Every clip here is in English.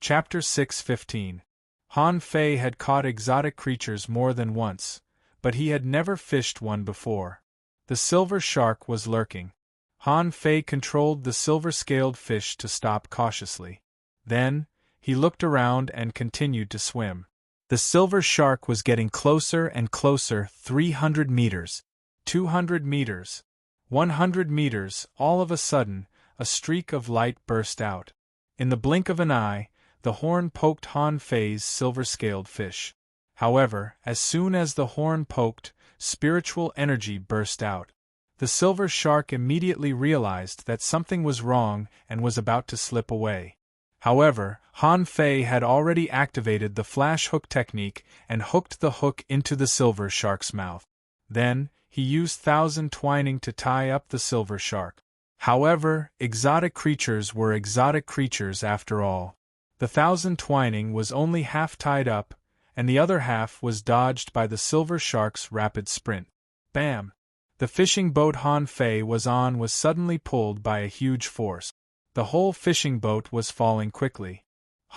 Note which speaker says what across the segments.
Speaker 1: Chapter 6:15. Han Fei had caught exotic creatures more than once, but he had never fished one before. The silver shark was lurking. Han Fei controlled the silver-scaled fish to stop cautiously. Then, he looked around and continued to swim. The silver shark was getting closer and closer. 300 meters, 200 meters, 100 meters. All of a sudden, a streak of light burst out. In the blink of an eye, the horn poked Han Fei's silver-scaled fish. However, as soon as the horn poked, spiritual energy burst out. The silver shark immediately realized that something was wrong and was about to slip away. However, Han Fei had already activated the flash hook technique and hooked the hook into the silver shark's mouth. Then, he used thousand twining to tie up the silver shark. However, exotic creatures were exotic creatures after all. The thousand twining was only half tied up, and the other half was dodged by the silver shark's rapid sprint. Bam! The fishing boat Han Fei was on was suddenly pulled by a huge force. The whole fishing boat was falling quickly.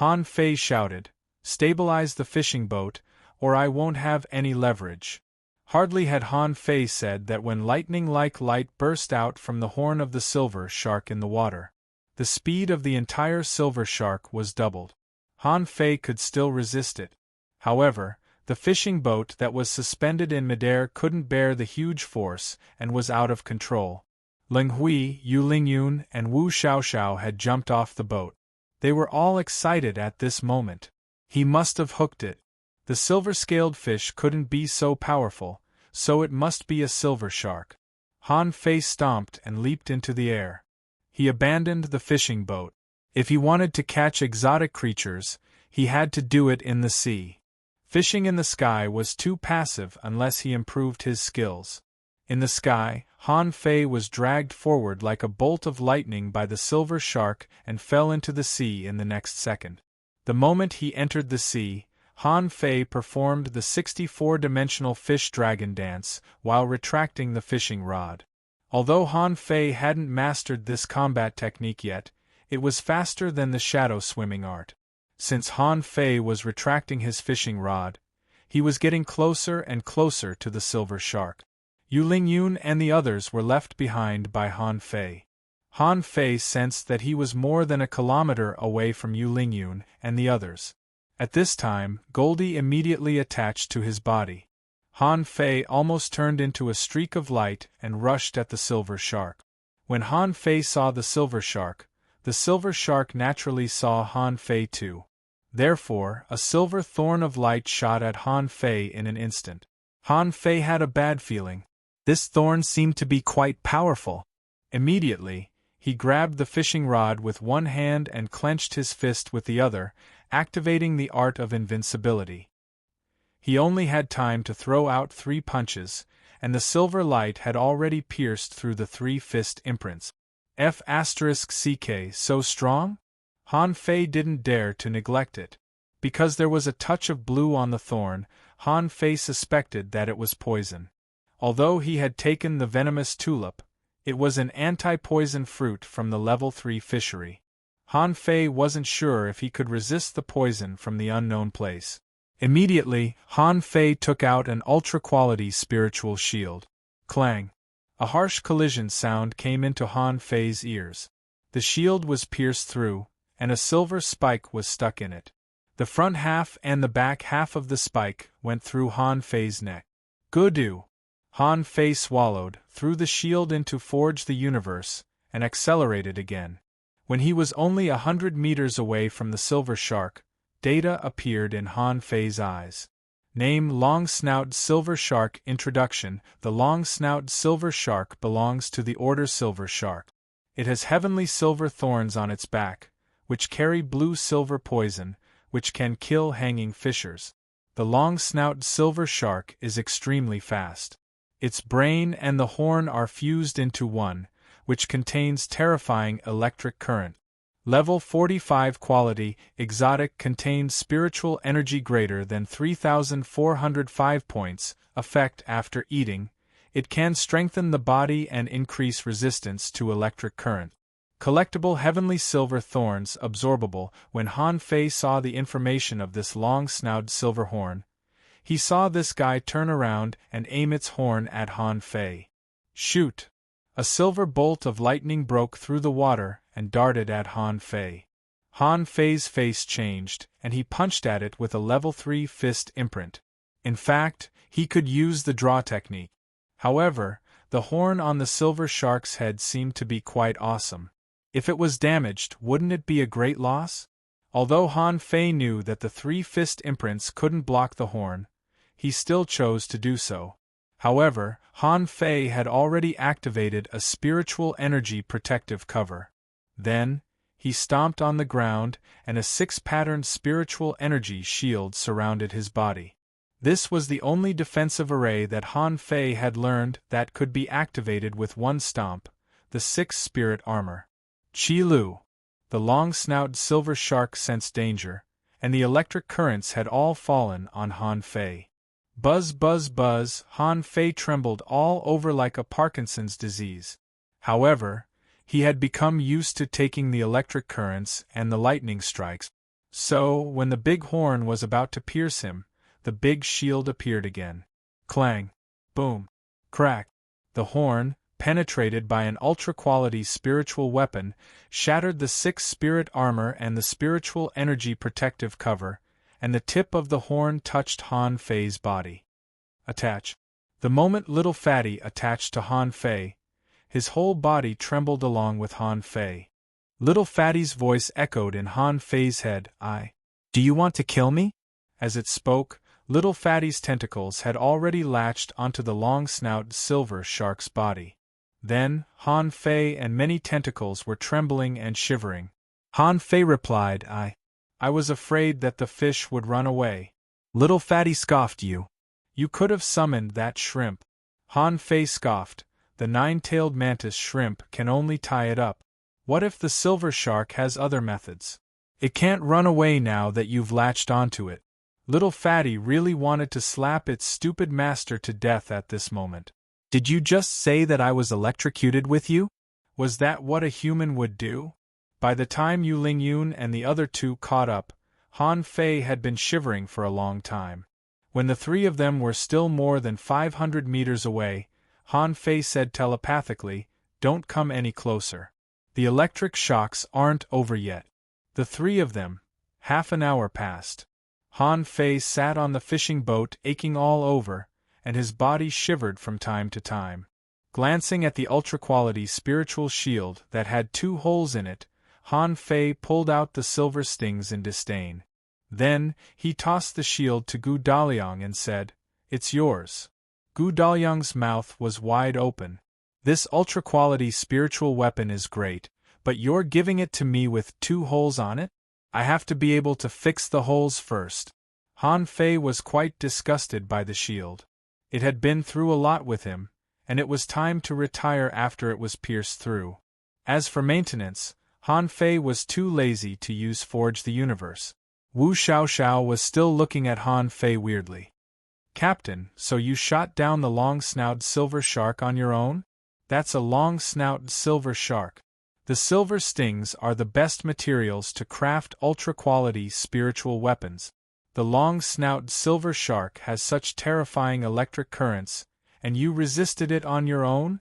Speaker 1: Han Fei shouted, "Stabilize the fishing boat, or I won't have any leverage." Hardly had Han Fei said that when lightning-like light burst out from the horn of the silver shark in the water. The speed of the entire silver shark was doubled. Han Fei could still resist it. However, the fishing boat that was suspended in midair couldn't bear the huge force and was out of control. Ling Hui, Yu Lingyun, and Wu Xiaoxiao had jumped off the boat. They were all excited at this moment. He must have hooked it. The silver-scaled fish couldn't be so powerful, so it must be a silver shark. Han Fei stomped and leaped into the air. He abandoned the fishing boat. If he wanted to catch exotic creatures, he had to do it in the sea. Fishing in the sky was too passive unless he improved his skills. In the sky, Han Fei was dragged forward like a bolt of lightning by the silver shark and fell into the sea in the next second. The moment he entered the sea, Han Fei performed the 64-dimensional fish dragon dance while retracting the fishing rod. Although Han Fei hadn't mastered this combat technique yet, it was faster than the shadow swimming art. Since Han Fei was retracting his fishing rod, he was getting closer and closer to the silver shark. Yu Lingyun and the others were left behind by Han Fei. Han Fei sensed that he was more than a kilometer away from Yu Lingyun and the others. At this time, Goldie immediately attached to his body. Han Fei almost turned into a streak of light and rushed at the silver shark. When Han Fei saw the silver shark naturally saw Han Fei too. Therefore, a silver thorn of light shot at Han Fei in an instant. Han Fei had a bad feeling. This thorn seemed to be quite powerful. Immediately, he grabbed the fishing rod with one hand and clenched his fist with the other, activating the art of invincibility. He only had time to throw out 3 punches, and the silver light had already pierced through the 3 fist imprints. F***ck so strong? Han Fei didn't dare to neglect it. Because there was a touch of blue on the thorn, Han Fei suspected that it was poison. Although he had taken the venomous tulip, it was an anti-poison fruit from the level 3 fishery. Han Fei wasn't sure if he could resist the poison from the unknown place. Immediately, Han Fei took out an ultra-quality spiritual shield. Clang! A harsh collision sound came into Han Fei's ears. The shield was pierced through, and a silver spike was stuck in it. The front half and the back half of the spike went through Han Fei's neck. Good. Han Fei swallowed, threw the shield into Forge the Universe, and accelerated again. When he was only 100 meters away from the silver shark, data appeared in Han Fei's eyes. Name: Long-Snout Silver Shark. Introduction: The long-snout silver shark belongs to the order Silver Shark. It has heavenly silver thorns on its back, which carry blue-silver poison, which can kill hanging fishers. The long-snout silver shark is extremely fast. Its brain and the horn are fused into one, which contains terrifying electric current. Level 45 quality, exotic, contains spiritual energy greater than 3,405 points, effect after eating. It can strengthen the body and increase resistance to electric current. Collectible heavenly silver thorns absorbable. When Han Fei saw the information of this long-snout silver horn, he saw this guy turn around and aim its horn at Han Fei. Shoot! A silver bolt of lightning broke through the water and darted at Han Fei. Han Fei's face changed, and he punched at it with a level 3 fist imprint. In fact, he could use the draw technique. However, the horn on the silver shark's head seemed to be quite awesome. If it was damaged, wouldn't it be a great loss? Although Han Fei knew that the 3 fist imprints couldn't block the horn, he still chose to do so. However, Han Fei had already activated a spiritual energy protective cover. Then, he stomped on the ground, and a 6-patterned spiritual energy shield surrounded his body. This was the only defensive array that Han Fei had learned that could be activated with one stomp, the 6 spirit armor. Qi Lu. The long-snouted silver shark sensed danger, and the electric currents had all fallen on Han Fei. Buzz buzz buzz, Han Fei trembled all over like a Parkinson's disease. However, he had become used to taking the electric currents and the lightning strikes, so when the big horn was about to pierce him, the big shield appeared again. Clang! Boom! Crack! The horn, penetrated by an ultra-quality spiritual weapon, shattered the 6 spirit armor and the spiritual energy protective cover, and the tip of the horn touched Han Fei's body. Attach. The moment little Fatty attached to Han Fei, his whole body trembled along with Han Fei. Little Fatty's voice echoed in Han Fei's head, Do you want to kill me? As it spoke, little Fatty's tentacles had already latched onto the long-snouted silver shark's body. Then, Han Fei and many tentacles were trembling and shivering. Han Fei replied, I was afraid that the fish would run away. Little Fatty scoffed, You could have summoned that shrimp. Han Fei scoffed, The 9-tailed mantis shrimp can only tie it up. What if the silver shark has other methods? It can't run away now that you've latched onto it. Little Fatty really wanted to slap its stupid master to death at this moment. Did you just say that I was electrocuted with you? Was that what a human would do? By the time Yu Lingyun and the other 2 caught up, Han Fei had been shivering for a long time. When the 3 of them were still more than 500 meters away, Han Fei said telepathically, Don't come any closer. The electric shocks aren't over yet. The 3 of them. Half an hour passed. Han Fei sat on the fishing boat aching all over, and his body shivered from time to time. Glancing at the ultra-quality spiritual shield that had 2 holes in it, Han Fei pulled out the silver stings in disdain. Then, he tossed the shield to Gu Daliang and said, It's yours. Gu Daliang's mouth was wide open. This ultra-quality spiritual weapon is great, but you're giving it to me with 2 holes on it? I have to be able to fix the holes first. Han Fei was quite disgusted by the shield. It had been through a lot with him, and it was time to retire after it was pierced through. As for maintenance, Han Fei was too lazy to use Forge the Universe. Wu Xiaoxiao was still looking at Han Fei weirdly. Captain, so you shot down the long-snouted silver shark on your own? That's a long-snouted silver shark. The silver stings are the best materials to craft ultra-quality spiritual weapons. The long-snouted silver shark has such terrifying electric currents, and you resisted it on your own?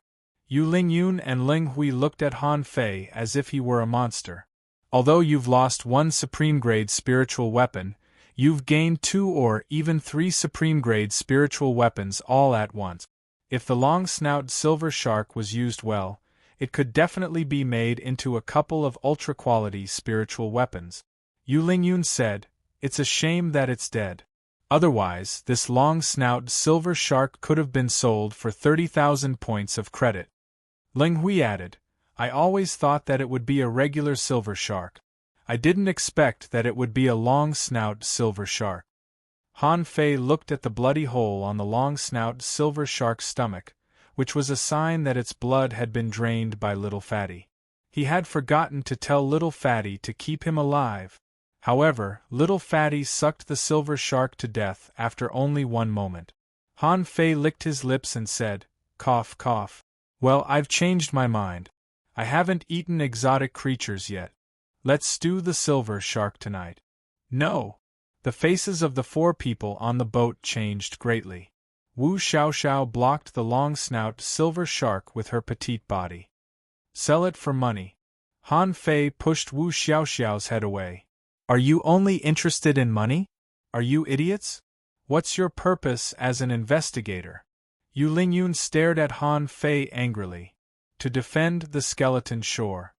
Speaker 1: Yu Lingyun and Ling Hui looked at Han Fei as if he were a monster. Although you've lost 1 supreme-grade spiritual weapon, you've gained 2 or even 3 supreme-grade spiritual weapons all at once. If the long-snouted silver shark was used well, it could definitely be made into a couple of ultra-quality spiritual weapons. Yu Lingyun said, It's a shame that it's dead. Otherwise, this long-snouted silver shark could have been sold for 30,000 points of credit. Ling Hui added, I always thought that it would be a regular silver shark. I didn't expect that it would be a long-snouted silver shark. Han Fei looked at the bloody hole on the long-snouted silver shark's stomach, which was a sign that its blood had been drained by Little Fatty. He had forgotten to tell Little Fatty to keep him alive. However, Little Fatty sucked the silver shark to death after only 1 moment. Han Fei licked his lips and said, Cough, cough. Well, I've changed my mind. I haven't eaten exotic creatures yet. Let's stew the silver shark tonight. No! The faces of the 4 people on the boat changed greatly. Wu Xiaoxiao blocked the long-snout silver shark with her petite body. Sell it for money. Han Fei pushed Wu Xiaoxiao's head away. Are you only interested in money? Are you idiots? What's your purpose as an investigator? Yu Lingyun stared at Han Fei angrily. To defend the skeleton shore.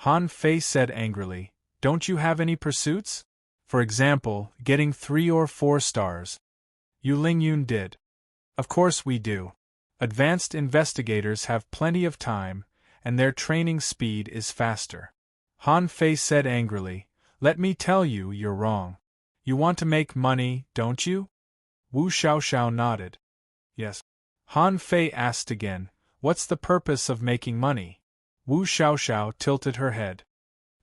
Speaker 1: Han Fei said angrily, don't you have any pursuits? For example, getting 3 or 4 stars. Yu Lingyun did. Of course we do. Advanced investigators have plenty of time, and their training speed is faster. Han Fei said angrily, let me tell you you're wrong. You want to make money, don't you? Wu Xiaoxiao nodded. Yes. Han Fei asked again, what's the purpose of making money? Wu Xiaoxiao tilted her head.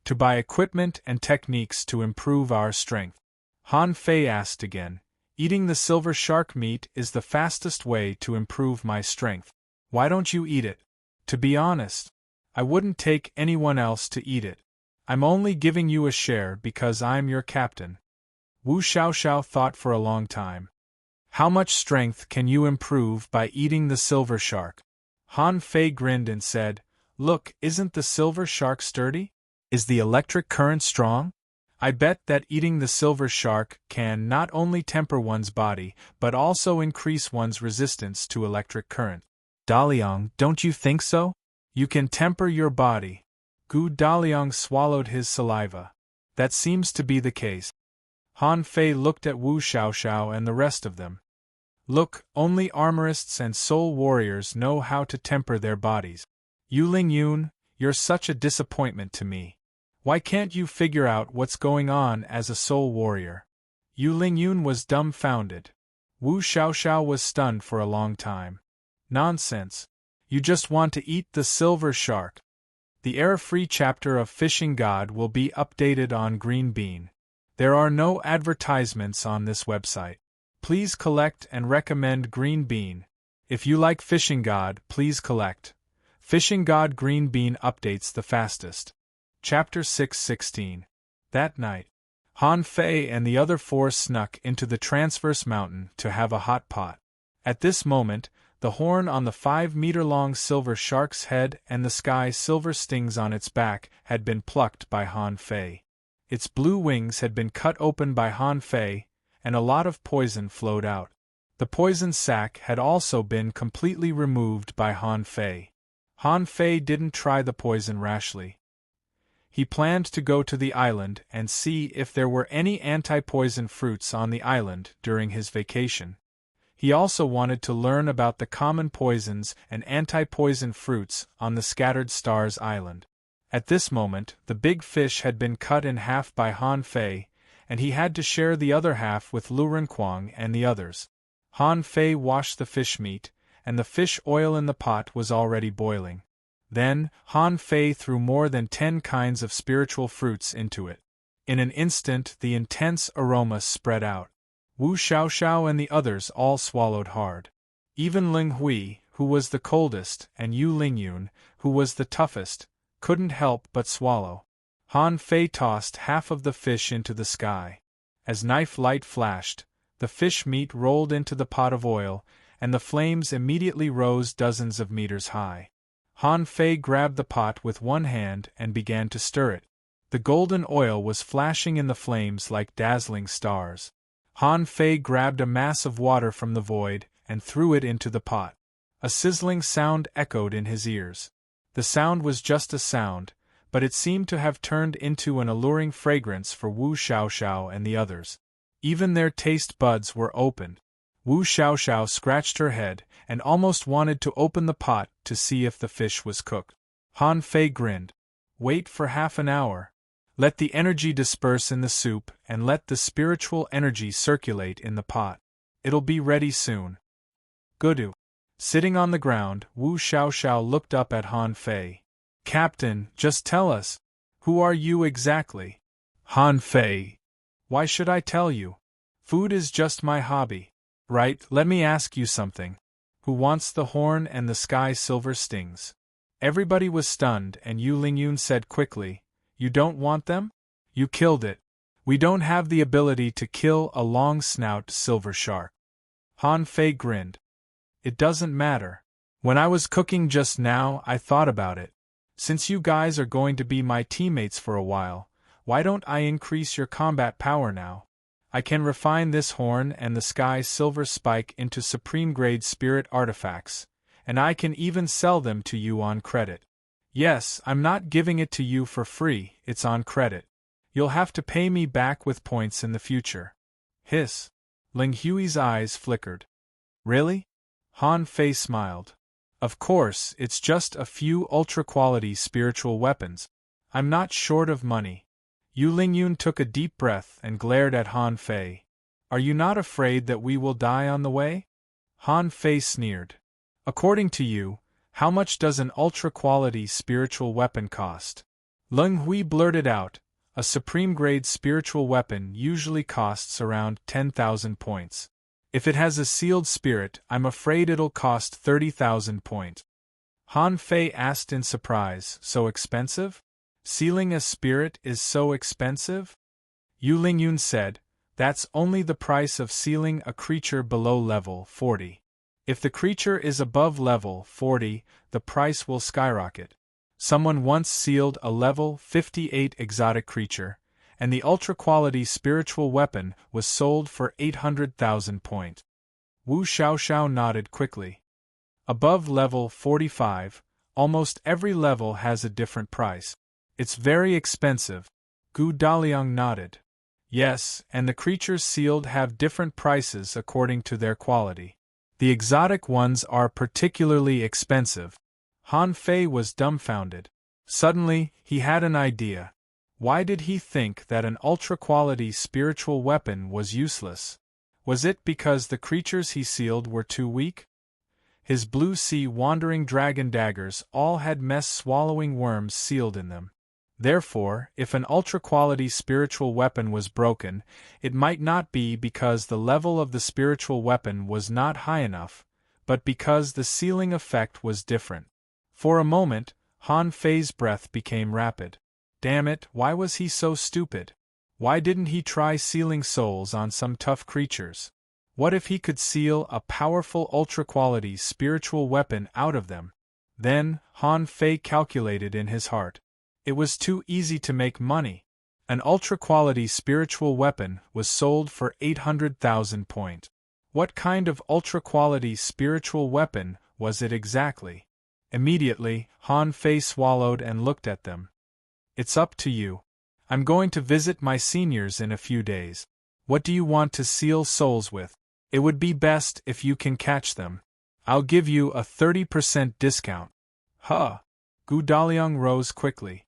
Speaker 1: To buy equipment and techniques to improve our strength. Han Fei asked again, eating the silver shark meat is the fastest way to improve my strength. Why don't you eat it? To be honest, I wouldn't take anyone else to eat it. I'm only giving you a share because I'm your captain. Wu Xiaoxiao thought for a long time. How much strength can you improve by eating the silver shark? Han Fei grinned and said, look, isn't the silver shark sturdy? Is the electric current strong? I bet that eating the silver shark can not only temper one's body, but also increase one's resistance to electric current. Daliang, don't you think so? You can temper your body. Gu Daliang swallowed his saliva. That seems to be the case. Han Fei looked at Wu Xiaoxiao and the rest of them. Look, only armorists and soul warriors know how to temper their bodies. Yu Lingyun, you're such a disappointment to me. Why can't you figure out what's going on as a soul warrior? Yu Lingyun was dumbfounded. Wu Xiaoxiao was stunned for a long time. Nonsense. You just want to eat the silver shark. The error-free chapter of Fishing God will be updated on Green Bean. There are no advertisements on this website. Please collect and recommend Green Bean. If you like Fishing God, please collect. Fishing God Green Bean updates the fastest. Chapter 6:16. That night, Han Fei and the other 4 snuck into the transverse mountain to have a hot pot. At this moment, the horn on the 5-meter-long silver shark's head and the sky silver stings on its back had been plucked by Han Fei. Its blue wings had been cut open by Han Fei, and a lot of poison flowed out. The poison sac had also been completely removed by Han Fei. Han Fei didn't try the poison rashly. He planned to go to the island and see if there were any anti-poison fruits on the island during his vacation. He also wanted to learn about the common poisons and anti-poison fruits on the Scattered Stars Island. At this moment, the big fish had been cut in half by Han Fei, and he had to share the other half with Lu Renkuang and the others. Han Fei washed the fish meat, and the fish oil in the pot was already boiling. Then, Han Fei threw more than 10 kinds of spiritual fruits into it. In an instant the intense aroma spread out. Wu Xiaoxiao and the others all swallowed hard. Even Ling Hui, who was the coldest, and Yu Lingyun, who was the toughest, couldn't help but swallow. Han Fei tossed half of the fish into the sky. As knife light flashed, the fish meat rolled into the pot of oil, and the flames immediately rose dozens of meters high. Han Fei grabbed the pot with one hand and began to stir it. The golden oil was flashing in the flames like dazzling stars. Han Fei grabbed a mass of water from the void and threw it into the pot. A sizzling sound echoed in his ears. The sound was just a sound, but it seemed to have turned into an alluring fragrance for Wu Xiaoxiao and the others. Even their taste buds were opened. Wu Xiaoxiao scratched her head and almost wanted to open the pot to see if the fish was cooked. Han Fei grinned. Wait for half an hour. Let the energy disperse in the soup and let the spiritual energy circulate in the pot. It'll be ready soon. Gudu. Sitting on the ground, Wu Xiaoxiao looked up at Han Fei. Captain, just tell us. Who are you exactly? Han Fei. Why should I tell you? Food is just my hobby. Right, let me ask you something. Who wants the horn and the sky silver stings? Everybody was stunned, and Yu Lingyun said quickly, "You don't want them? You killed it. We don't have the ability to kill a long-snout silver shark." Han Fei grinned. "It doesn't matter. When I was cooking just now, I thought about it. Since you guys are going to be my teammates for a while, why don't I increase your combat power now? I can refine this horn and the sky silver spike into supreme-grade spirit artifacts, and I can even sell them to you on credit. Yes, I'm not giving it to you for free, it's on credit. You'll have to pay me back with points in the future." Hiss. Ling Hui's eyes flickered. "Really?" Han Fei smiled. "Of course, it's just a few ultra-quality spiritual weapons. I'm not short of money." Yu Lingyun took a deep breath and glared at Han Fei. "Are you not afraid that we will die on the way?" Han Fei sneered. "According to you, how much does an ultra-quality spiritual weapon cost?" Ling Hui blurted out, "A supreme-grade spiritual weapon usually costs around 10,000 points. If it has a sealed spirit, I'm afraid it'll cost 30,000 points." Han Fei asked in surprise, "So expensive? Sealing a spirit is so expensive?" Yu Lingyun said, "That's only the price of sealing a creature below level 40. If the creature is above level 40, the price will skyrocket. Someone once sealed a level 58 exotic creature, and the ultra-quality spiritual weapon was sold for 800,000 points." Wu Xiaoxiao nodded quickly. "Above level 45, almost every level has a different price. It's very expensive." Gu Daliang nodded. "Yes, and the creatures sealed have different prices according to their quality. The exotic ones are particularly expensive." Han Fei was dumbfounded. Suddenly, he had an idea. Why did he think that an ultra-quality spiritual weapon was useless? Was it because the creatures he sealed were too weak? His blue sea wandering dragon daggers all had mess-swallowing worms sealed in them. Therefore, if an ultra-quality spiritual weapon was broken, it might not be because the level of the spiritual weapon was not high enough, but because the sealing effect was different. For a moment, Han Fei's breath became rapid. Damn it, why was he so stupid? Why didn't he try sealing souls on some tough creatures? What if he could seal a powerful ultra-quality spiritual weapon out of them? Then, Han Fei calculated in his heart. It was too easy to make money. An ultra-quality spiritual weapon was sold for 800,000 points. What kind of ultra-quality spiritual weapon was it exactly? Immediately, Han Fei swallowed and looked at them. "It's up to you. I'm going to visit my seniors in a few days. What do you want to seal souls with? It would be best if you can catch them. I'll give you a 30% discount." "Huh?" Gu Daliang rose quickly.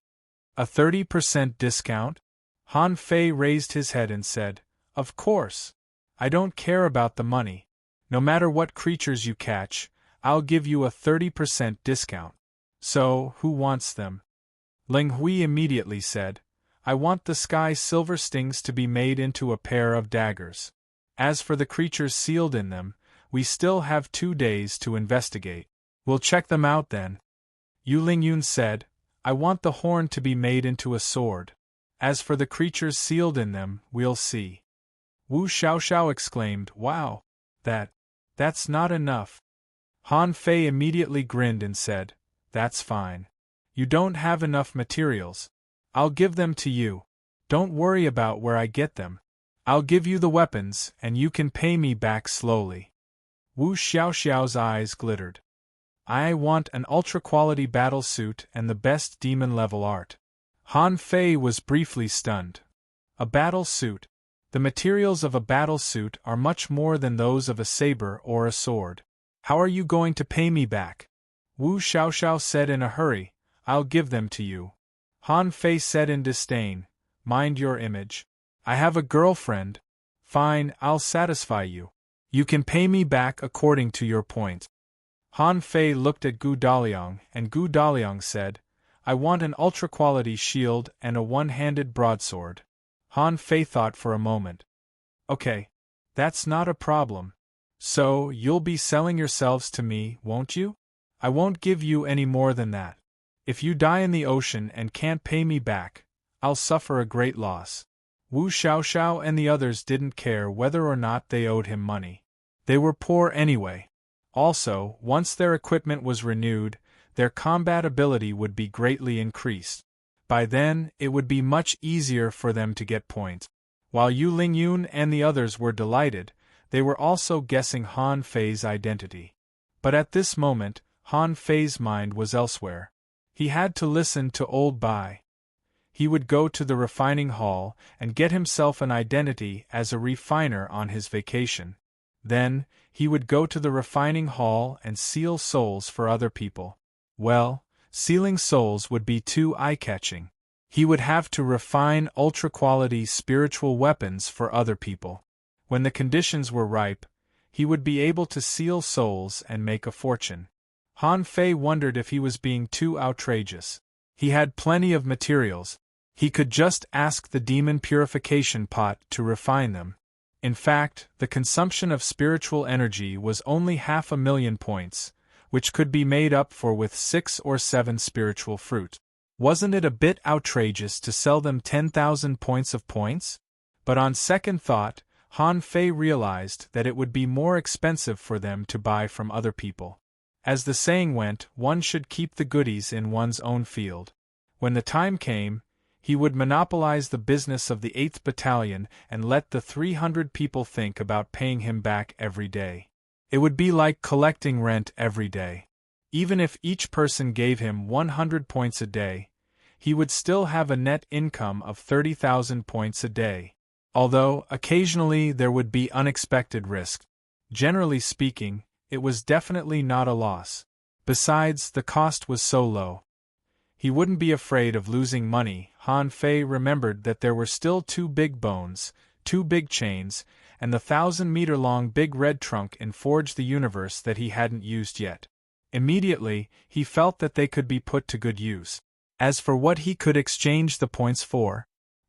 Speaker 1: "A 30% discount?" Han Fei raised his head and said, "Of course. I don't care about the money. No matter what creatures you catch, I'll give you a 30% discount. So, who wants them?" Ling Hui immediately said, "I want the sky silver stings to be made into a pair of daggers. As for the creatures sealed in them, we still have 2 days to investigate. We'll check them out then." Yu Lingyun said, "I want the horn to be made into a sword. As for the creatures sealed in them, we'll see." Wu Xiaoxiao exclaimed, "Wow! That's not enough." Han Fei immediately grinned and said, "That's fine. You don't have enough materials. I'll give them to you. Don't worry about where I get them. I'll give you the weapons, and you can pay me back slowly." Wu Xiaoxiao's eyes glittered. "I want an ultra-quality battle suit and the best demon-level art." Han Fei was briefly stunned. A battle suit? The materials of a battle suit are much more than those of a saber or a sword. "How are you going to pay me back?" Wu Xiaoxiao said in a hurry, "I'll give them to you." Han Fei said in disdain, "Mind your image. I have a girlfriend. Fine, I'll satisfy you. You can pay me back according to your points." Han Fei looked at Gu Daliang, and Gu Daliang said, "I want an ultra-quality shield and a one-handed broadsword." Han Fei thought for a moment. "Okay. That's not a problem. So, you'll be selling yourselves to me, won't you? I won't give you any more than that. If you die in the ocean and can't pay me back, I'll suffer a great loss. Wu Xiaoxiao and the others didn't care whether or not they owed him money. They were poor anyway. Also, once their equipment was renewed, their combat ability would be greatly increased. By then, it would be much easier for them to get points. While Yu Lingyun and the others were delighted, they were also guessing Han Fei's identity. But at this moment, Han Fei's mind was elsewhere. He had to listen to old Bai. He would go to the refining hall and get himself an identity as a refiner on his vacation. Then, he would go to the refining hall and seal souls for other people. Well, sealing souls would be too eye-catching. He would have to refine ultra-quality spiritual weapons for other people. When the conditions were ripe, he would be able to seal souls and make a fortune. Han Fei wondered if he was being too outrageous. He had plenty of materials. He could just ask the demon purification pot to refine them. In fact, the consumption of spiritual energy was only 500,000 points, which could be made up for with 6 or 7 spiritual fruit. Wasn't it a bit outrageous to sell them 10,000 points of points? But on second thought, Han Fei realized that it would be more expensive for them to buy from other people. As the saying went, one should keep the goodies in one's own field. When the time came, he would monopolize the business of the 8th Battalion and let the 300 people think about paying him back every day. It would be like collecting rent every day. Even if each person gave him 100 points a day, he would still have a net income of 30,000 points a day. Although, occasionally there would be unexpected risk. Generally speaking, it was definitely not a loss. Besides, the cost was so low. He wouldn't be afraid of losing money. Han Fei remembered that there were still 2 big bones, 2 big chains, and the 1,000-meter-long big red trunk in Forge the Universe that he hadn't used yet. Immediately, he felt that they could be put to good use. As for what he could exchange the points for,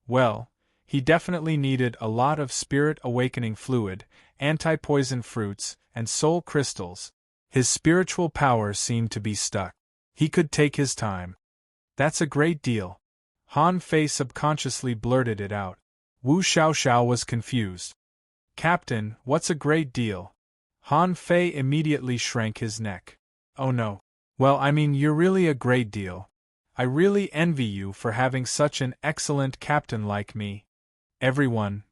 Speaker 1: well, he definitely needed a lot of spirit awakening fluid, anti-poison fruits, and soul crystals. His spiritual power seemed to be stuck. He could take his time. That's a great deal. Han Fei subconsciously blurted it out. Wu Xiaoxiao was confused. Captain, what's a great deal? Han Fei immediately shrank his neck. Oh no. Well, I mean, you're really a great deal. I really envy you for having such an excellent captain like me. Everyone.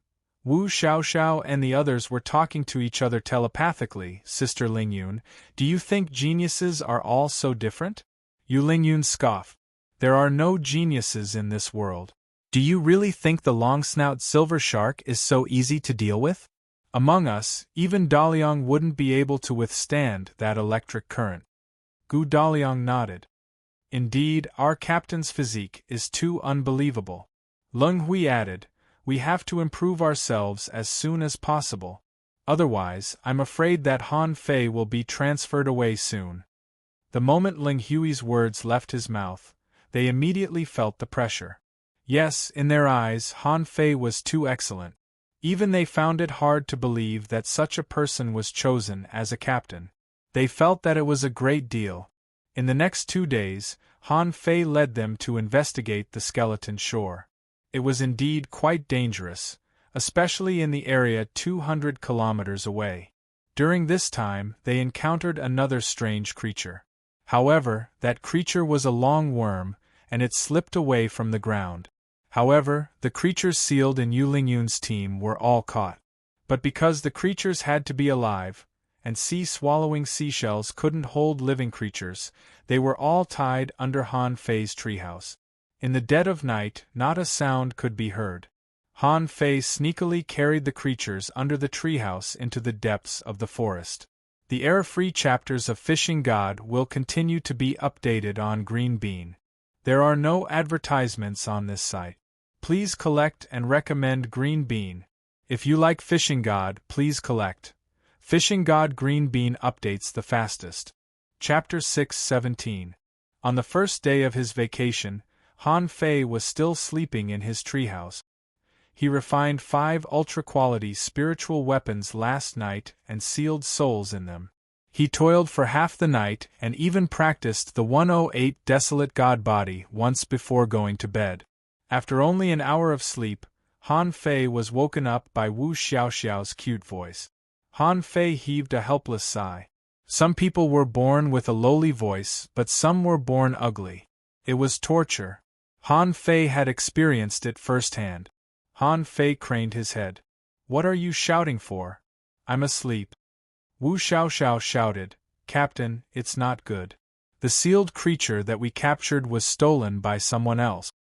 Speaker 1: Wu Xiaoxiao and the others were talking to each other telepathically. Sister Lingyun, do you think geniuses are all so different? Yu Lingyun scoffed. There are no geniuses in this world. Do you really think the long-snout silver shark is so easy to deal with? Among us, even Daliang wouldn't be able to withstand that electric current. Gu Daliang nodded. Indeed, our captain's physique is too unbelievable. Leng Hui added, we have to improve ourselves as soon as possible. Otherwise, I'm afraid that Han Fei will be transferred away soon. The moment Ling Hui's words left his mouth, they immediately felt the pressure. Yes, in their eyes, Han Fei was too excellent. Even they found it hard to believe that such a person was chosen as a captain. They felt that it was a great deal. In the next 2 days, Han Fei led them to investigate the skeleton shore. It was indeed quite dangerous, especially in the area 200 kilometers away. During this time, they encountered another strange creature. However, that creature was a long worm, and it slipped away from the ground. However, the creatures sealed in Yu Lingyun's team were all caught. But because the creatures had to be alive, and sea-swallowing seashells couldn't hold living creatures, they were all tied under Han Fei's treehouse. In the dead of night, not a sound could be heard. Han Fei sneakily carried the creatures under the treehouse into the depths of the forest. The error-free chapters of Fishing God will continue to be updated on Green Bean. There are no advertisements on this site. Please collect and recommend Green Bean. If you like Fishing God, please collect. Fishing God Green Bean updates the fastest. Chapter 6:17. On the first day of his vacation, Han Fei was still sleeping in his treehouse. He refined 5 ultra-quality spiritual weapons last night and sealed souls in them. He toiled for half the night and even practiced the 108 desolate god body once before going to bed. After only an hour of sleep, Han Fei was woken up by Wu Xiaoxiao's cute voice. Han Fei heaved a helpless sigh. Some people were born with a lowly voice, but some were born ugly. It was torture. Han Fei had experienced it firsthand. Han Fei craned his head. "What are you shouting for? I'm asleep." Wu Xiaoxiao shouted, "Captain, it's not good. The sealed creature that we captured was stolen by someone else."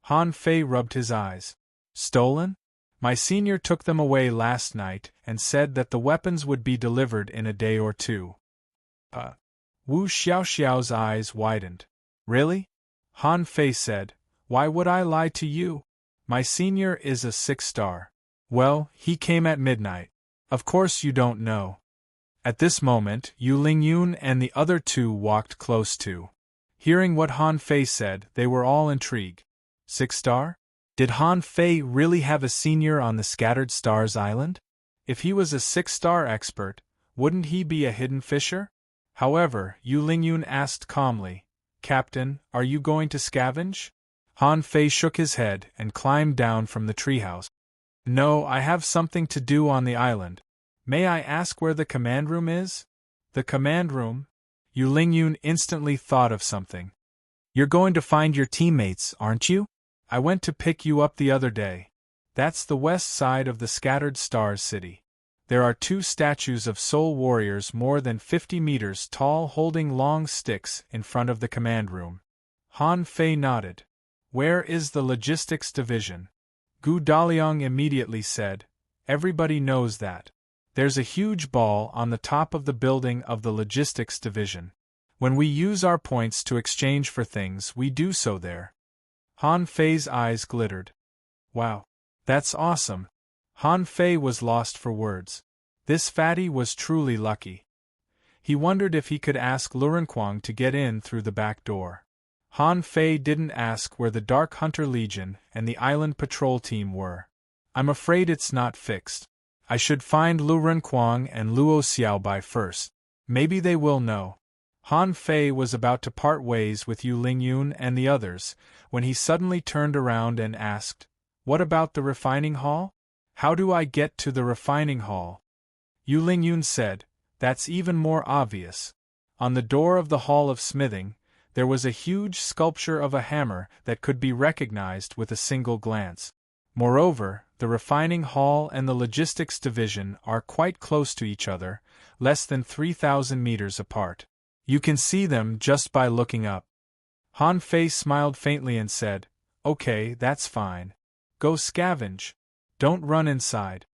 Speaker 1: Han Fei rubbed his eyes. "Stolen? My senior took them away last night and said that the weapons would be delivered in a day or two." Wu Xiaoxiao's eyes widened. "Really?" Han Fei said, "Why would I lie to you? My senior is a 6-star. Well, he came at midnight. Of course you don't know." At this moment, Yu Lingyun and the other two walked close to. Hearing what Han Fei said, they were all intrigued. 6-star? Did Han Fei really have a senior on the Scattered Stars Island? If he was a 6-star expert, wouldn't he be a hidden fisher? However, Yu Lingyun asked calmly, "Captain, are you going to scavenge?" Han Fei shook his head and climbed down from the treehouse. "No, I have something to do on the island. May I ask where the command room is?" "The command room?" Yu Lingyun instantly thought of something. "You're going to find your teammates, aren't you? I went to pick you up the other day. That's the west side of the Scattered Stars City. There are 2 statues of soul warriors more than 50 meters tall holding long sticks in front of the command room." Han Fei nodded. "Where is the logistics division?" Gu Daliang immediately said, "Everybody knows that. There's a huge ball on the top of the building of the logistics division. When we use our points to exchange for things, we do so there." Han Fei's eyes glittered. "Wow. That's awesome." Han Fei was lost for words. This fatty was truly lucky. He wondered if he could ask Lurenquang to get in through the back door. Han Fei didn't ask where the Dark Hunter Legion and the Island Patrol Team were. "I'm afraid it's not fixed. I should find Lu Renquang and Luo Xiaobai first. Maybe they will know." Han Fei was about to part ways with Yu Lingyun and the others, when he suddenly turned around and asked, "What about the refining hall? How do I get to the refining hall?" Yu Lingyun said, "That's even more obvious. On the door of the Hall of Smithing, there was a huge sculpture of a hammer that could be recognized with a single glance. Moreover, the refining hall and the logistics division are quite close to each other, less than 3,000 meters apart. You can see them just by looking up." Han Fei smiled faintly and said, "Okay, that's fine. Go scavenge. Don't run inside."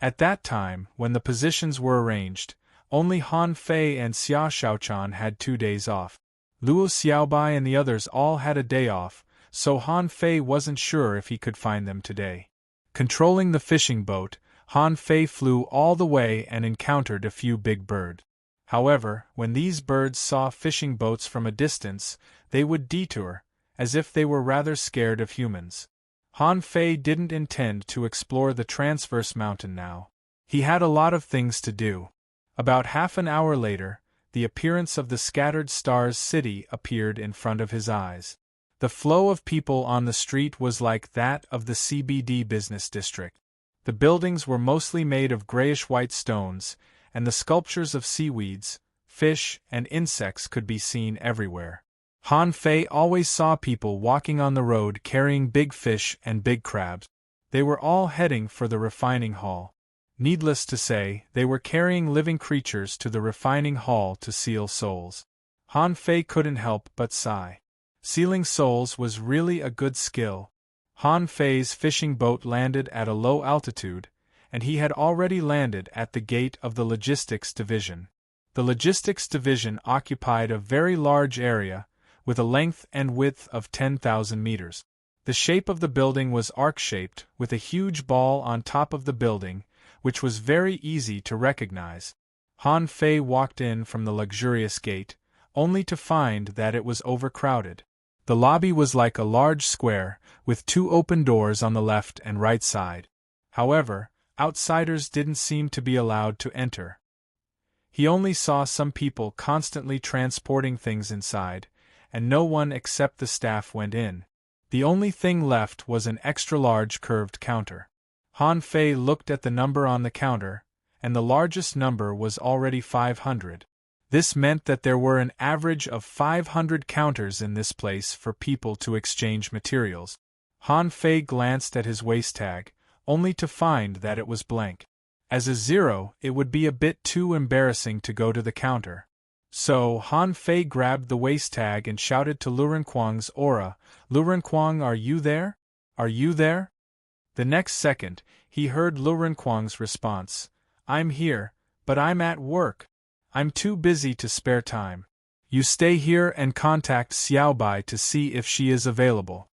Speaker 1: At that time, when the positions were arranged, only Han Fei and Xia Shaochan had 2 days off. Luo Xiaobai and the others all had a day off, so Han Fei wasn't sure if he could find them today. Controlling the fishing boat, Han Fei flew all the way and encountered a few big birds. However, when these birds saw fishing boats from a distance, they would detour, as if they were rather scared of humans. Han Fei didn't intend to explore the transverse mountain now. He had a lot of things to do. About half an hour later, the appearance of the Scattered Stars City appeared in front of his eyes. The flow of people on the street was like that of the CBD business district. The buildings were mostly made of grayish-white stones, and the sculptures of seaweeds, fish, and insects could be seen everywhere. Han Fei always saw people walking on the road carrying big fish and big crabs. They were all heading for the refining hall. Needless to say, they were carrying living creatures to the refining hall to seal souls. Han Fei couldn't help but sigh. Sealing souls was really a good skill. Han Fei's fishing boat landed at a low altitude, and he had already landed at the gate of the logistics division. The logistics division occupied a very large area, with a length and width of 10,000 meters. The shape of the building was arc-shaped, with a huge ball on top of the building, which was very easy to recognize. Han Fei walked in from the luxurious gate, only to find that it was overcrowded. The lobby was like a large square, with 2 open doors on the left and right side. However, outsiders didn't seem to be allowed to enter. He only saw some people constantly transporting things inside, and no one except the staff went in. The only thing left was an extra-large curved counter. Han Fei looked at the number on the counter, and the largest number was already 500. This meant that there were an average of 500 counters in this place for people to exchange materials. Han Fei glanced at his waist tag, only to find that it was blank. As a 0, it would be a bit too embarrassing to go to the counter. So, Han Fei grabbed the waist tag and shouted to Lu Renkuang's aura, "Lu Renkuang, are you there? Are you there?" The next second, he heard Lu Renkuang's response, "I'm here, but I'm at work. I'm too busy to spare time. You stay here and contact Xiaobai to see if she is available."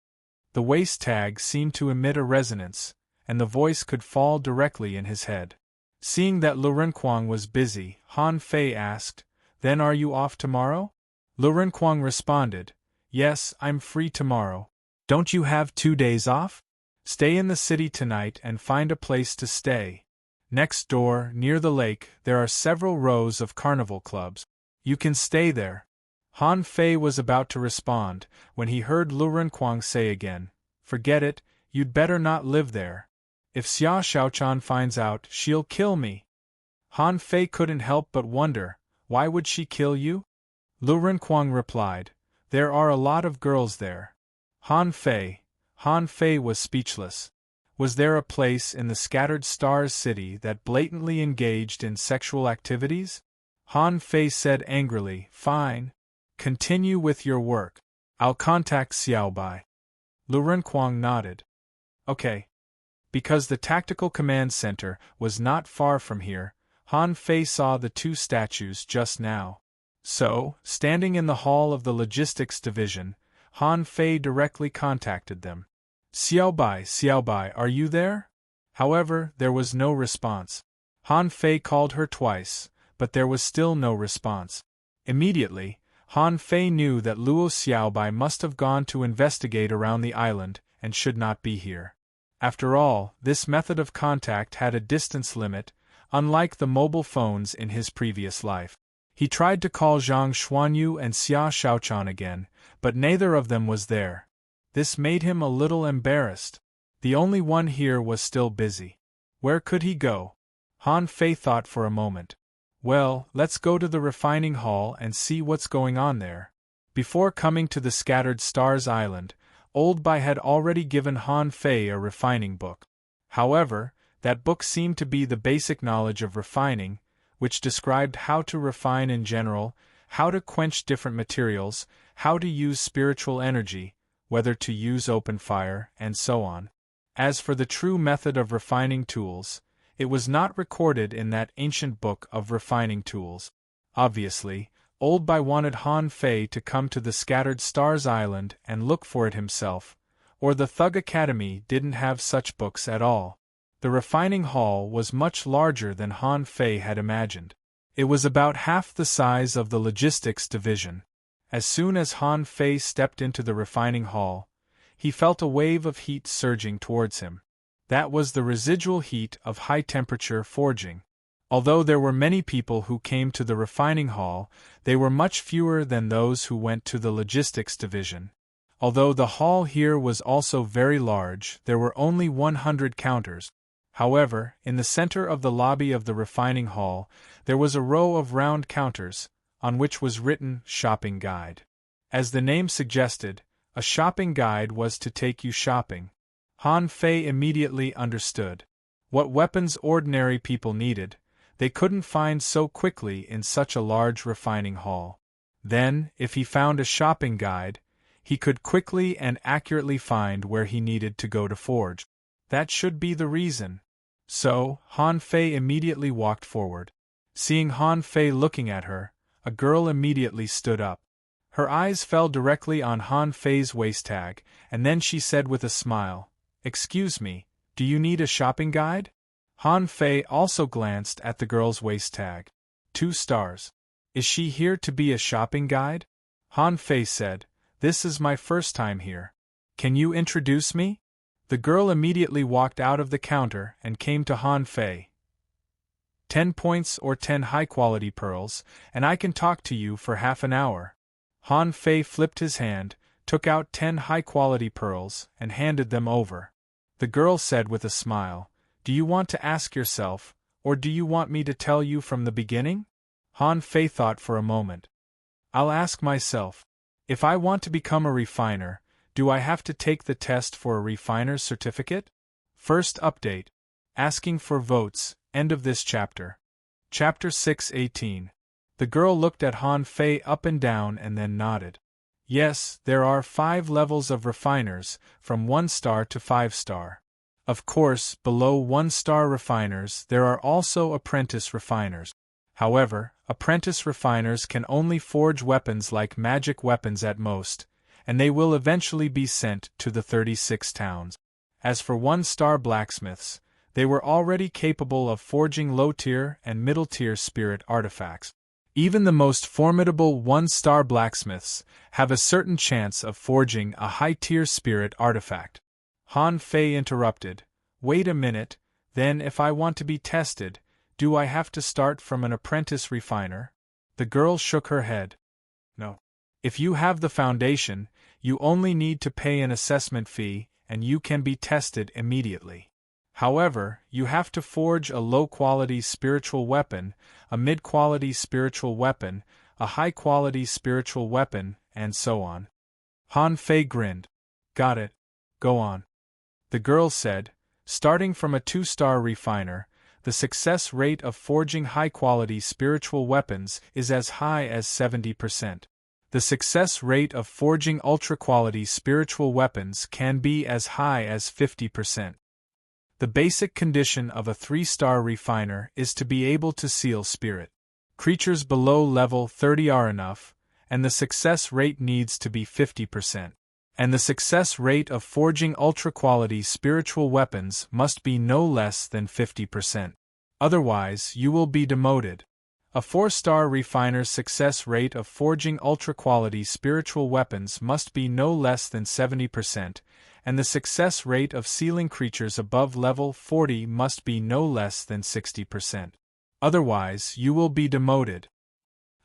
Speaker 1: The waist tag seemed to emit a resonance, and the voice could fall directly in his head. Seeing that Lu Renkuang was busy, Han Fei asked, "Then are you off tomorrow?" Lu Renkuang responded, "Yes, I'm free tomorrow. Don't you have 2 days off? Stay in the city tonight and find a place to stay. Next door, near the lake, there are several rows of carnival clubs. You can stay there." Han Fei was about to respond, when he heard Lu Renkuang say again, "Forget it, you'd better not live there. If Xia Xiaochan finds out, she'll kill me." Han Fei couldn't help but wonder, why would she kill you? Lu Renkuang replied, "There are a lot of girls there." Han Fei was speechless. Was there a place in the Scattered Stars city that blatantly engaged in sexual activities? Han Fei said angrily, "Fine. Continue with your work. I'll contact Xiaobai." Lu Renkuang nodded. "Okay." Because the Tactical Command Center was not far from here, Han Fei saw the 2 statues just now. So, standing in the hall of the Logistics Division, Han Fei directly contacted them. Xiaobai, are you there?" However, there was no response. Han Fei called her twice, but there was still no response. Immediately, Han Fei knew that Luo Xiaobai must have gone to investigate around the island and should not be here. After all, this method of contact had a distance limit, unlike the mobile phones in his previous life. He tried to call Zhang Xuanyu and Xia Xiaochan again, but neither of them was there. This made him a little embarrassed. The only one here was still busy. Where could he go? Han Fei thought for a moment. Well, let's go to the refining hall and see what's going on there. Before coming to the Scattered Stars Island, Old Bai had already given Han Fei a refining book. However, that book seemed to be the basic knowledge of refining, which described how to refine in general, how to quench different materials, how to use spiritual energy, whether to use open fire, and so on. As for the true method of refining tools, it was not recorded in that ancient book of refining tools. Obviously, Old Bai wanted Han Fei to come to the Scattered Stars Island and look for it himself, or the Thug Academy didn't have such books at all. The refining hall was much larger than Han Fei had imagined. It was about half the size of the Logistics Division. As soon as Han Fei stepped into the refining hall, he felt a wave of heat surging towards him. That was the residual heat of high-temperature forging. Although there were many people who came to the refining hall, they were much fewer than those who went to the Logistics Division. Although the hall here was also very large, there were only 100 counters. However, in the center of the lobby of the refining hall, there was a row of round counters, on which was written "Shopping Guide." As the name suggested, a shopping guide was to take you shopping. Han Fei immediately understood. What weapons ordinary people needed, they couldn't find so quickly in such a large refining hall. Then, if he found a shopping guide, he could quickly and accurately find where he needed to go to forge. That should be the reason. So, Han Fei immediately walked forward. Seeing Han Fei looking at her, a girl immediately stood up. Her eyes fell directly on Han Fei's waist tag, and then she said with a smile, "Excuse me, do you need a shopping guide?" Han Fei also glanced at the girl's waist tag. 2 stars. Is she here to be a shopping guide? Han Fei said, "This is my first time here. Can you introduce me?" The girl immediately walked out of the counter and came to Han Fei. 10 points or 10 high-quality pearls, and I can talk to you for half an hour. Han Fei flipped his hand, took out 10 high-quality pearls, and handed them over. The girl said with a smile, "Do you want to ask yourself, or do you want me to tell you from the beginning?" Han Fei thought for a moment. "I'll ask myself. If I want to become a refiner, do I have to take the test for a refiner's certificate?" First update. Asking for votes, end of this chapter. Chapter 6:18. The girl looked at Han Fei up and down and then nodded. Yes, there are 5 levels of refiners, from 1 star to 5 star. Of course, below 1 star refiners there are also apprentice refiners. However, apprentice refiners can only forge weapons like magic weapons at most, and they will eventually be sent to the 36 towns. As for 1 star blacksmiths, they were already capable of forging low-tier and middle-tier spirit artifacts. Even the most formidable 1 star blacksmiths have a certain chance of forging a high-tier spirit artifact. Han Fei interrupted, "Wait a minute, then if I want to be tested, do I have to start from an apprentice refiner?" The girl shook her head. "No. If you have the foundation, you only need to pay an assessment fee, and you can be tested immediately. However, you have to forge a low-quality spiritual weapon, a mid-quality spiritual weapon, a high-quality spiritual weapon, and so on." Han Fei grinned. "Got it. Go on." The girl said, "Starting from a 2-star refiner, the success rate of forging high-quality spiritual weapons is as high as 70%. The success rate of forging ultra-quality spiritual weapons can be as high as 50%. The basic condition of a 3-star refiner is to be able to seal spirit. Creatures below level 30 are enough, and the success rate needs to be 50%. And the success rate of forging ultra-quality spiritual weapons must be no less than 50%. Otherwise, you will be demoted. A 4-star refiner's success rate of forging ultra-quality spiritual weapons must be no less than 70%, and the success rate of sealing creatures above level 40 must be no less than 60%. Otherwise, you will be demoted.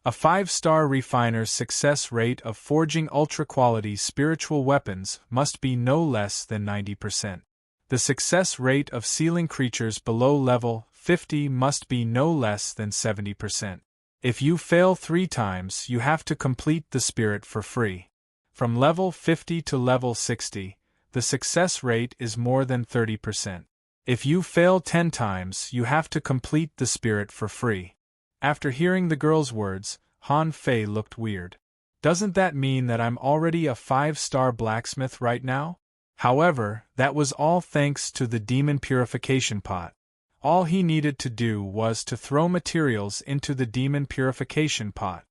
Speaker 1: A 5-star refiner's success rate of forging ultra-quality spiritual weapons must be no less than 90%. The success rate of sealing creatures below level 50 must be no less than 70%. If you fail 3 times, you have to complete the spirit for free. From level 50 to level 60, the success rate is more than 30%. If you fail 10 times, you have to complete the spirit for free. After hearing the girl's words, Han Fei looked weird. Doesn't that mean that I'm already a 5-star blacksmith right now? However, that was all thanks to the demon purification pot. All he needed to do was to throw materials into the demon purification pot.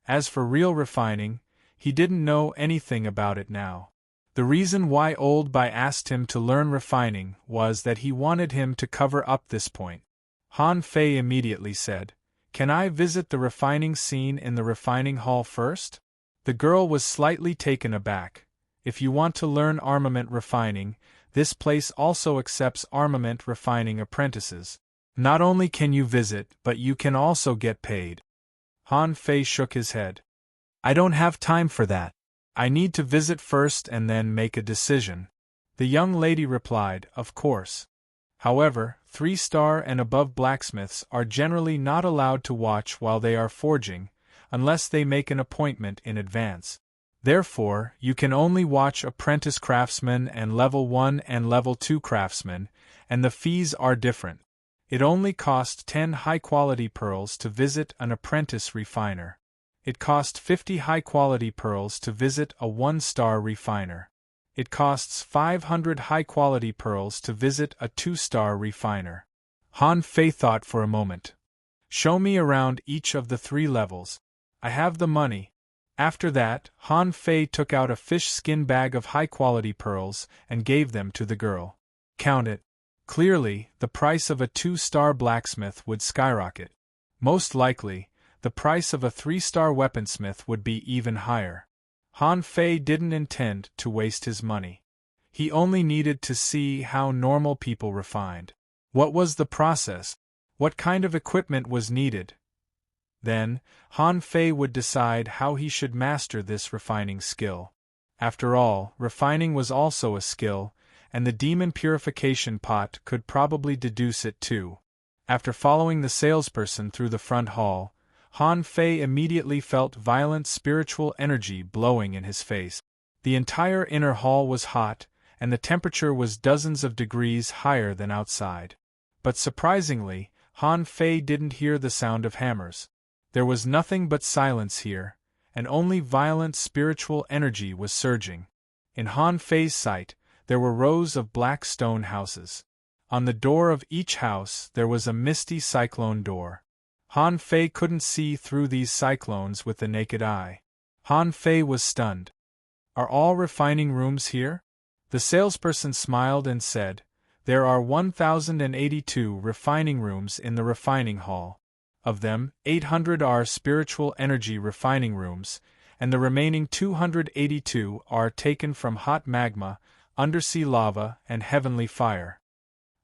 Speaker 1: As for real refining, he didn't know anything about it now. The reason why Old Bai asked him to learn refining was that he wanted him to cover up this point. Han Fei immediately said, "Can I visit the refining scene in the refining hall first?" The girl was slightly taken aback. "If you want to learn armament refining, this place also accepts armament refining apprentices. Not only can you visit, but you can also get paid." Han Fei shook his head. "I don't have time for that. I need to visit first and then make a decision." The young lady replied, "Of course. However, 3-star and above blacksmiths are generally not allowed to watch while they are forging, unless they make an appointment in advance. Therefore, you can only watch apprentice craftsmen and level 1 and level 2 craftsmen, and the fees are different. It only costs 10 high-quality pearls to visit an apprentice refiner. It costs 50 high-quality pearls to visit a 1-star refiner. It costs 500 high-quality pearls to visit a 2-star refiner." Han Fei thought for a moment. "Show me around each of the 3 levels. I have the money." After that, Han Fei took out a fish skin bag of high-quality pearls and gave them to the girl. "Count it." Clearly, the price of a 2-star blacksmith would skyrocket. Most likely, the price of a 3-star weaponsmith would be even higher. Han Fei didn't intend to waste his money. He only needed to see how normal people refined. What was the process? What kind of equipment was needed? Then, Han Fei would decide how he should master this refining skill. After all, refining was also a skill, and the demon purification pot could probably deduce it too. After following the salesperson through the front hall, Han Fei immediately felt violent spiritual energy blowing in his face. The entire inner hall was hot, and the temperature was dozens of degrees higher than outside. But surprisingly, Han Fei didn't hear the sound of hammers. There was nothing but silence here, and only violent spiritual energy was surging. In Han Fei's sight, there were rows of black stone houses. On the door of each house there was a misty cyclone door. Han Fei couldn't see through these cyclones with the naked eye. Han Fei was stunned. Are all refining rooms here? The salesperson smiled and said, There are 1,082 refining rooms in the refining hall. Of them, 800 are spiritual energy refining rooms, and the remaining 282 are taken from hot magma, undersea lava, and heavenly fire.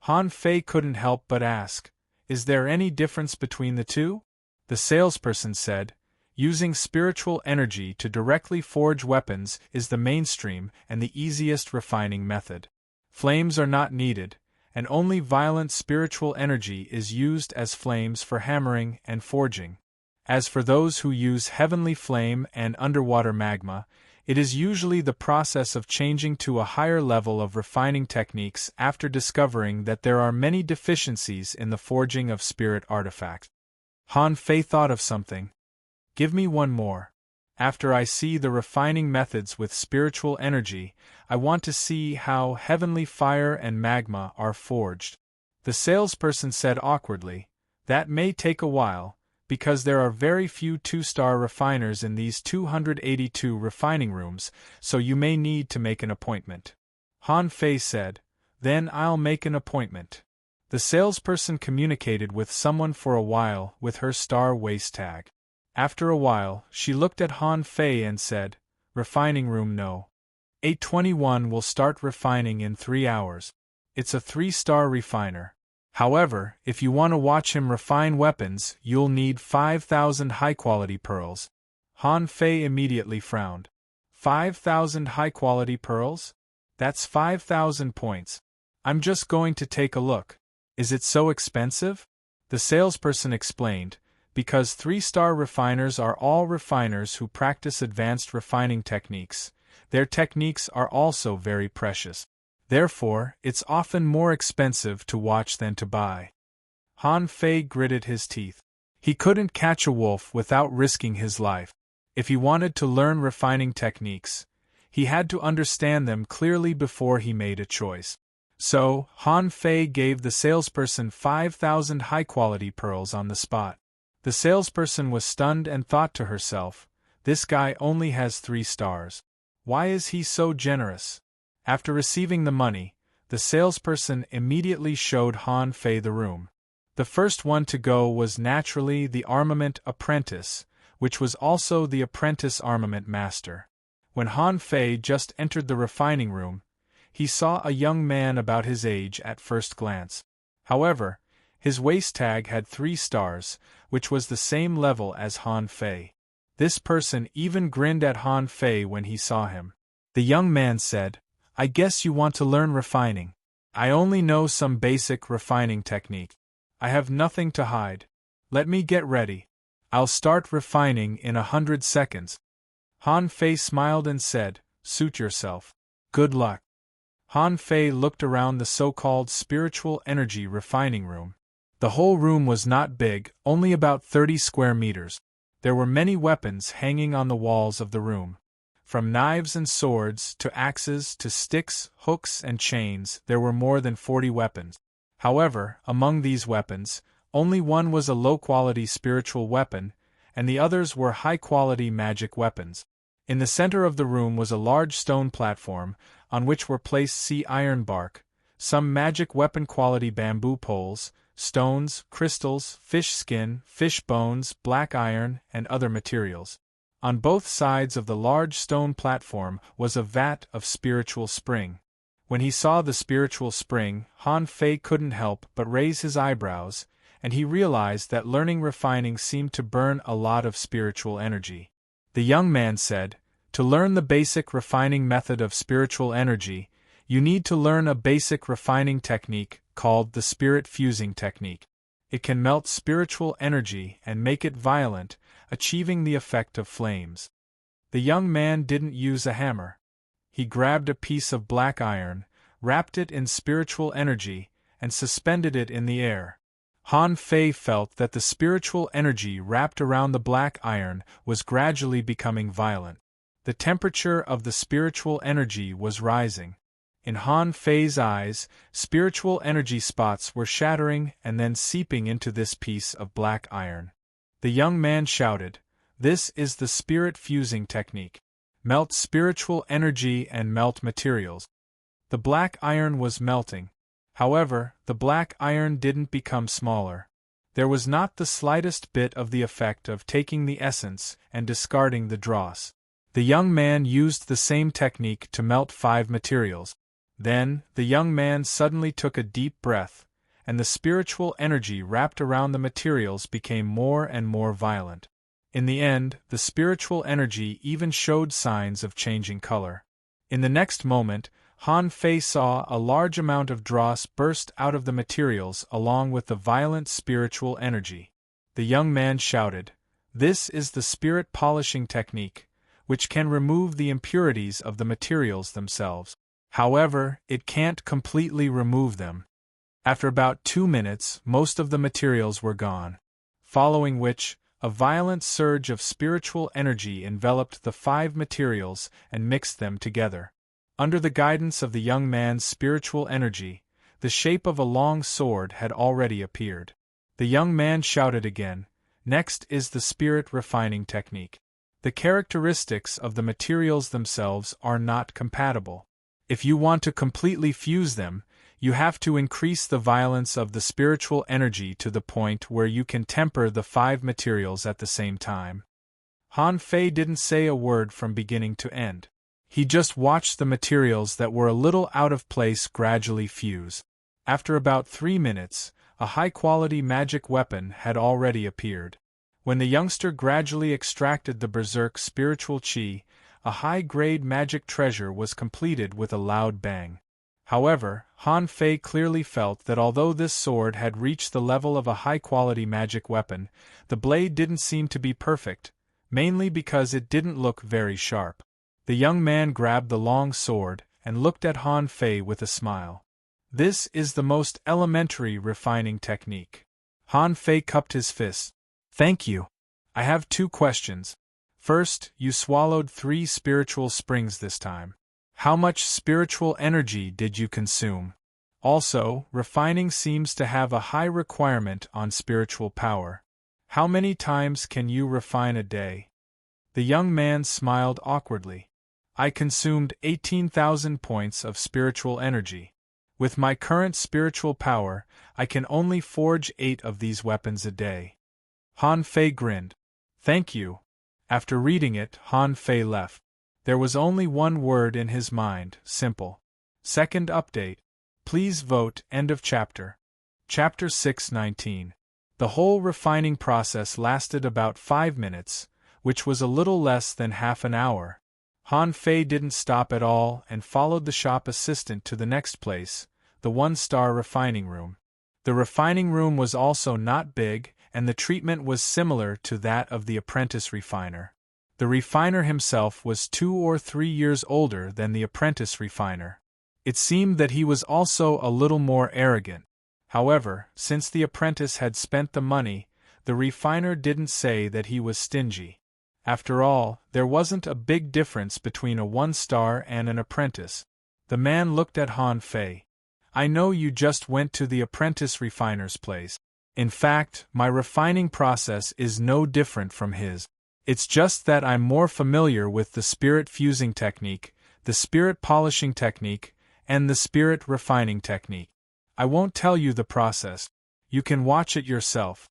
Speaker 1: Han Fei couldn't help but ask, Is there any difference between the two? The salesperson said, Using spiritual energy to directly forge weapons is the mainstream and the easiest refining method. Flames are not needed, and only violent spiritual energy is used as flames for hammering and forging. As for those who use heavenly flame and underwater magma, it is usually the process of changing to a higher level of refining techniques after discovering that there are many deficiencies in the forging of spirit artifacts. Han Fei thought of something. Give me one more. After I see the refining methods with spiritual energy, I want to see how heavenly fire and magma are forged. The salesperson said awkwardly, That may take a while, because there are very few 2-star refiners in these 282 refining rooms, so you may need to make an appointment. Han Fei said, Then I'll make an appointment. The salesperson communicated with someone for a while with her star waist tag. After a while, she looked at Han Fei and said, Refining room no. 821 will start refining in 3 hours. It's a 3-star refiner. However, if you want to watch him refine weapons, you'll need 5,000 high-quality pearls. Han Fei immediately frowned. 5,000 high-quality pearls? That's 5,000 points. I'm just going to take a look. Is it so expensive? The salesperson explained, Because 3-star refiners are all refiners who practice advanced refining techniques. Their techniques are also very precious. Therefore, it's often more expensive to watch than to buy. Han Fei gritted his teeth. He couldn't catch a wolf without risking his life. If he wanted to learn refining techniques, he had to understand them clearly before he made a choice. So, Han Fei gave the salesperson 5,000 high-quality pearls on the spot. The salesperson was stunned and thought to herself, This guy only has 3 stars. Why is he so generous? After receiving the money, the salesperson immediately showed Han Fei the room. The first one to go was naturally the armament apprentice, which was also the apprentice armament master. When Han Fei just entered the refining room, he saw a young man about his age at first glance. However, his waist tag had 3 stars, which was the same level as Han Fei. This person even grinned at Han Fei when he saw him. The young man said, I guess you want to learn refining. I only know some basic refining technique. I have nothing to hide. Let me get ready. I'll start refining in 100 seconds. Han Fei smiled and said, Suit yourself. Good luck. Han Fei looked around the so-called spiritual energy refining room. The whole room was not big, only about 30 square meters. There were many weapons hanging on the walls of the room. From knives and swords to axes to sticks, hooks, and chains, there were more than 40 weapons. However, among these weapons, only one was a low-quality spiritual weapon, and the others were high-quality magic weapons. In the center of the room was a large stone platform, on which were placed sea iron bark, some magic weapon-quality bamboo poles, stones, crystals, fish skin, fish bones, black iron, and other materials. On both sides of the large stone platform was a vat of spiritual spring. When he saw the spiritual spring, Han Fei couldn't help but raise his eyebrows, and he realized that learning refining seemed to burn a lot of spiritual energy. The young man said, "To learn the basic refining method of spiritual energy, you need to learn a basic refining technique called the spirit fusing technique. It can melt spiritual energy and make it violent, achieving the effect of flames." The young man didn't use a hammer. He grabbed a piece of black iron, wrapped it in spiritual energy, and suspended it in the air. Han Fei felt that the spiritual energy wrapped around the black iron was gradually becoming violent. The temperature of the spiritual energy was rising. In Han Fei's eyes, spiritual energy spots were shattering and then seeping into this piece of black iron. The young man shouted, "This is the spirit fusing technique. Melt spiritual energy and melt materials." The black iron was melting. However, the black iron didn't become smaller. There was not the slightest bit of the effect of taking the essence and discarding the dross. The young man used the same technique to melt 5 materials. Then, the young man suddenly took a deep breath, and the spiritual energy wrapped around the materials became more and more violent. In the end, the spiritual energy even showed signs of changing color. In the next moment, Han Fei saw a large amount of dross burst out of the materials along with the violent spiritual energy. The young man shouted, "This is the spirit polishing technique, which can remove the impurities of the materials themselves. However, it can't completely remove them." After about 2 minutes, most of the materials were gone. Following which, a violent surge of spiritual energy enveloped the 5 materials and mixed them together. Under the guidance of the young man's spiritual energy, the shape of a long sword had already appeared. The young man shouted again, "Next is the spirit refining technique. The characteristics of the materials themselves are not compatible. If you want to completely fuse them, you have to increase the violence of the spiritual energy to the point where you can temper the 5 materials at the same time." Han Fei didn't say a word from beginning to end. He just watched the materials that were a little out of place gradually fuse. After about 3 minutes, a high-quality magic weapon had already appeared. When the youngster gradually extracted the berserk spiritual chi, a high-grade magic treasure was completed with a loud bang. However, Han Fei clearly felt that although this sword had reached the level of a high-quality magic weapon, the blade didn't seem to be perfect, mainly because it didn't look very sharp. The young man grabbed the long sword and looked at Han Fei with a smile. "This is the most elementary refining technique." Han Fei cupped his fists. "Thank you. I have 2 questions. First, you swallowed 3 spiritual springs this time. How much spiritual energy did you consume? Also, refining seems to have a high requirement on spiritual power. How many times can you refine a day?" The young man smiled awkwardly. "I consumed 18,000 points of spiritual energy. With my current spiritual power, I can only forge 8 of these weapons a day." Han Fei grinned. "Thank you." After reading it, Han Fei left. There was only one word in his mind, simple. Second update. Please vote. End of chapter. Chapter 619. The whole refining process lasted about 5 minutes, which was a little less than half an hour. Han Fei didn't stop at all and followed the shop assistant to the next place, the 1-star refining room. The refining room was also not big, and the treatment was similar to that of the apprentice refiner. The refiner himself was 2 or 3 years older than the apprentice refiner. It seemed that he was also a little more arrogant. However, since the apprentice had spent the money, the refiner didn't say that he was stingy. After all, there wasn't a big difference between a 1-star and an apprentice. The man looked at Han Fei. "I know you just went to the apprentice refiner's place. In fact, my refining process is no different from his. It's just that I'm more familiar with the spirit fusing technique, the spirit polishing technique, and the spirit refining technique. I won't tell you the process. You can watch it yourself."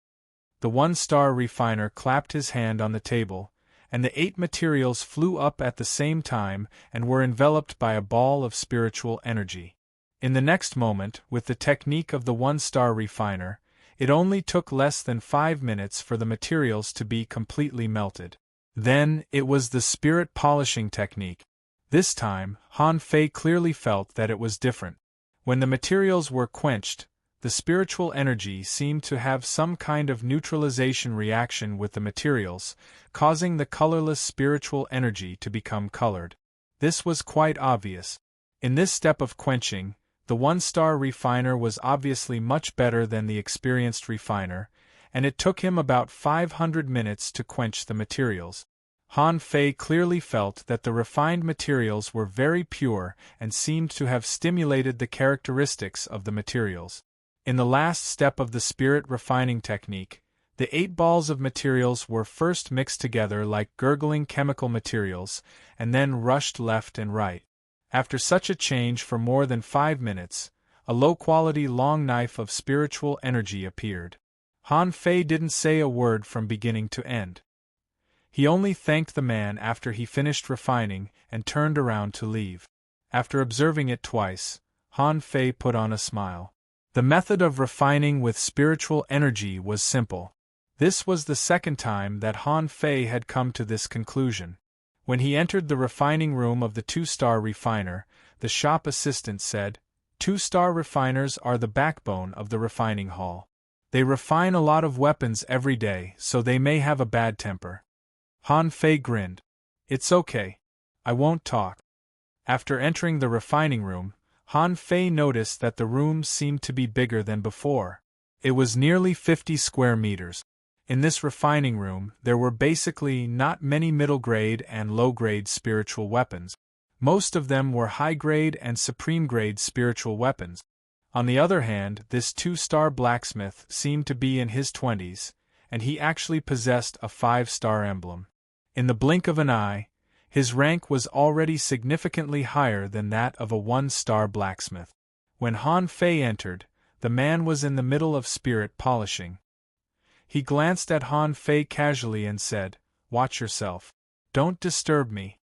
Speaker 1: The 1-star refiner clapped his hand on the table, and the 8 materials flew up at the same time and were enveloped by a ball of spiritual energy. In the next moment, with the technique of the 1-star refiner, It only took less than 5 minutes for the materials to be completely melted. Then, it was the spirit polishing technique. This time, Han Fei clearly felt that it was different. When the materials were quenched, the spiritual energy seemed to have some kind of neutralization reaction with the materials, causing the colorless spiritual energy to become colored. This was quite obvious. In this step of quenching, the one-star refiner was obviously much better than the experienced refiner, and it took him about 500 minutes to quench the materials. Han Fei clearly felt that the refined materials were very pure and seemed to have stimulated the characteristics of the materials. In the last step of the spirit refining technique, the 8 balls of materials were first mixed together like gurgling chemical materials, and then rushed left and right. After such a change for more than 5 minutes, a low-quality long knife of spiritual energy appeared. Han Fei didn't say a word from beginning to end. He only thanked the man after he finished refining and turned around to leave. After observing it twice, Han Fei put on a smile. The method of refining with spiritual energy was simple. This was the second time that Han Fei had come to this conclusion. When he entered the refining room of the 2-star refiner, the shop assistant said, "2-star refiners are the backbone of the refining hall. They refine a lot of weapons every day, so they may have a bad temper." Han Fei grinned. "It's okay. I won't talk." After entering the refining room, Han Fei noticed that the room seemed to be bigger than before. It was nearly 50 square meters. In this refining room, there were basically not many middle-grade and low-grade spiritual weapons. Most of them were high-grade and supreme-grade spiritual weapons. On the other hand, this 2-star blacksmith seemed to be in his 20s, and he actually possessed a 5-star emblem. In the blink of an eye, his rank was already significantly higher than that of a 1-star blacksmith. When Han Fei entered, the man was in the middle of spirit polishing. He glanced at Han Fei casually and said, "Watch yourself. Don't disturb me."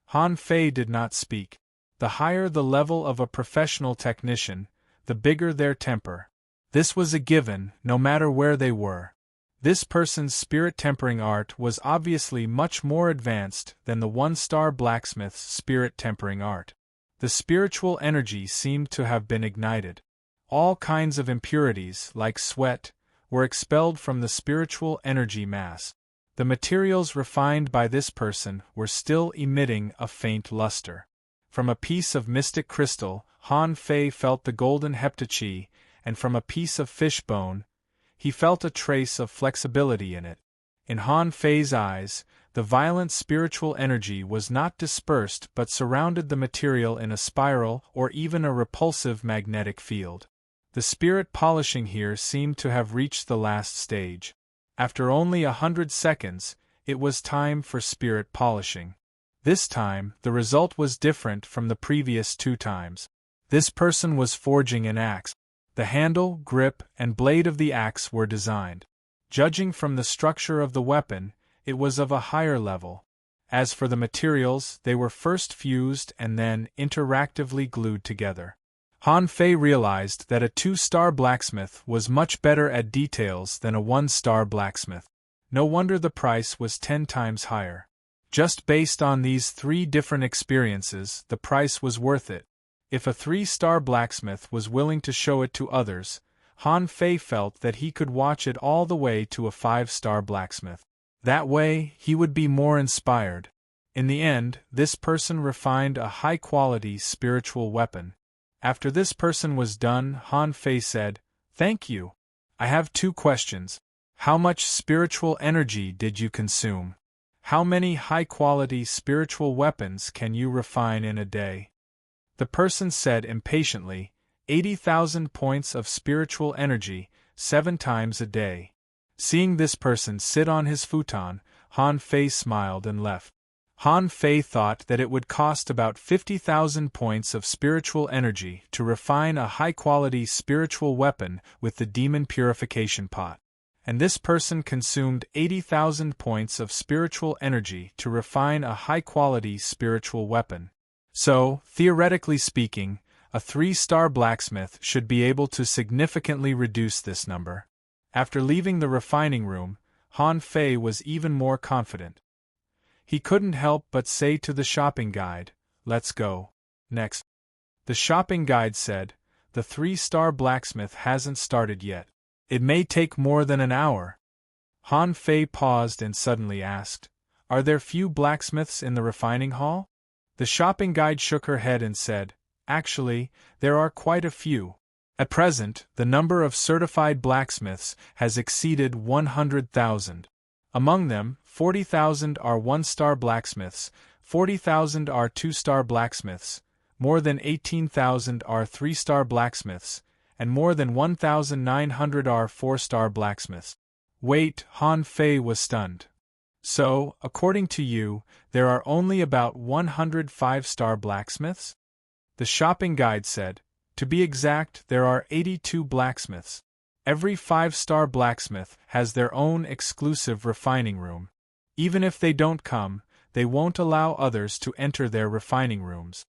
Speaker 1: Han Fei did not speak. The higher the level of a professional technician, the bigger their temper. This was a given, no matter where they were. This person's spirit tempering art was obviously much more advanced than the 1-star blacksmith's spirit tempering art. The spiritual energy seemed to have been ignited. All kinds of impurities, like sweat, were expelled from the spiritual energy mass. The materials refined by this person were still emitting a faint luster. From a piece of mystic crystal, Han Fei felt the golden heptachi, and from a piece of fish bone, he felt a trace of flexibility in it. In Han Fei's eyes, the violent spiritual energy was not dispersed but surrounded the material in a spiral or even a repulsive magnetic field. The spirit polishing here seemed to have reached the last stage. After only 100 seconds, it was time for spirit polishing. This time, the result was different from the previous 2 times. This person was forging an axe. The handle, grip, and blade of the axe were designed. Judging from the structure of the weapon, it was of a higher level. As for the materials, they were first fused and then interactively glued together. Han Fei realized that a 2-star blacksmith was much better at details than a 1-star blacksmith. No wonder the price was 10 times higher. Just based on these 3 different experiences, the price was worth it. If a 3-star blacksmith was willing to show it to others, Han Fei felt that he could watch it all the way to a 5-star blacksmith. That way, he would be more inspired. In the end, this person refined a high-quality spiritual weapon. After this person was done, Han Fei said, "Thank you. I have 2 questions. How much spiritual energy did you consume? How many high-quality spiritual weapons can you refine in a day?" The person said impatiently, 80,000 points of spiritual energy, 7 times a day. Seeing this person sit on his futon, Han Fei smiled and left. Han Fei thought that it would cost about 50,000 points of spiritual energy to refine a high-quality spiritual weapon with the demon purification pot. And this person consumed 80,000 points of spiritual energy to refine a high-quality spiritual weapon. So, theoretically speaking, a 3-star blacksmith should be able to significantly reduce this number. After leaving the refining room, Han Fei was even more confident. He couldn't help but say to the shopping guide, "Let's go." Next. The shopping guide said, "The 3-star blacksmith hasn't started yet. It may take more than an hour." Han Fei paused and suddenly asked, "Are there few blacksmiths in the refining hall?" The shopping guide shook her head and said, "Actually, there are quite a few. At present, the number of certified blacksmiths has exceeded 100,000. Among them, 40,000 are 1-star blacksmiths, 40,000 are 2-star blacksmiths, more than 18,000 are 3-star blacksmiths, and more than 1,900 are 4-star blacksmiths." Wait, Han Fei was stunned. "So, according to you, there are only about 100 5-star blacksmiths?" The shopping guide said, "To be exact, there are 82 blacksmiths. Every 5-star blacksmith has their own exclusive refining room. Even if they don't come, they won't allow others to enter their refining rooms."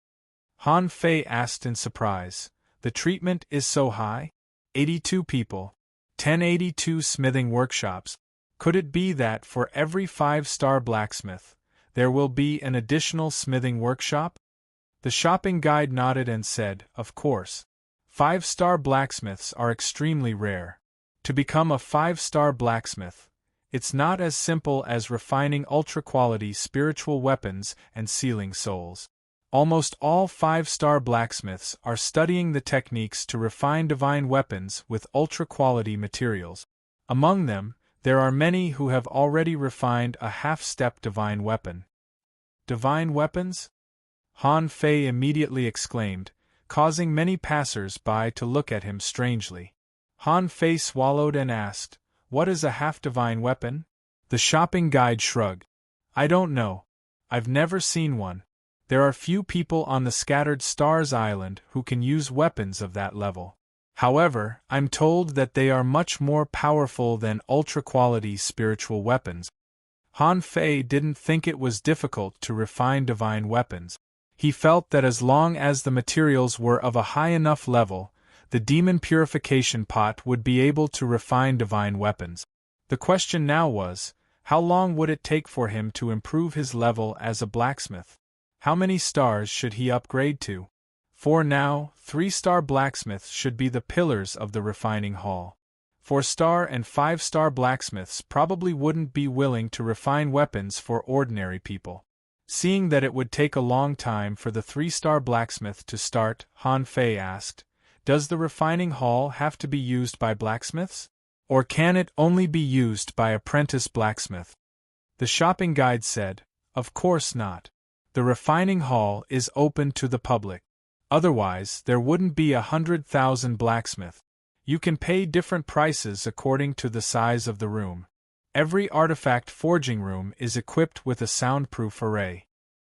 Speaker 1: Han Fei asked in surprise, "The treatment is so high? 82 people. 1082 smithing workshops. Could it be that for every 5-star blacksmith, there will be an additional smithing workshop?" The shopping guide nodded and said, "Of course. 5-star blacksmiths are extremely rare. To become a 5-star blacksmith, it's not as simple as refining ultra-quality spiritual weapons and sealing souls. Almost all 5-star blacksmiths are studying the techniques to refine divine weapons with ultra-quality materials. Among them, there are many who have already refined a half-step divine weapon." "Divine weapons?" Han Fei immediately exclaimed, causing many passers-by to look at him strangely. Han Fei swallowed and asked, "What is a half-divine weapon?" The shopping guide shrugged. "I don't know. I've never seen one. There are few people on the Scattered Stars Island who can use weapons of that level. However, I'm told that they are much more powerful than ultra-quality spiritual weapons." Han Fei didn't think it was difficult to refine divine weapons. He felt that as long as the materials were of a high enough level, the demon purification pot would be able to refine divine weapons. The question now was, how long would it take for him to improve his level as a blacksmith? How many stars should he upgrade to? For now, 3-star blacksmiths should be the pillars of the refining hall. 4-star and 5-star blacksmiths probably wouldn't be willing to refine weapons for ordinary people. Seeing that it would take a long time for the 3-star blacksmith to start, Han Fei asked, "Does the refining hall have to be used by blacksmiths? Or can it only be used by apprentice blacksmith?" The shopping guide said, "Of course not. The refining hall is open to the public. Otherwise, there wouldn't be 100,000 blacksmiths. You can pay different prices according to the size of the room. Every artifact forging room is equipped with a soundproof array."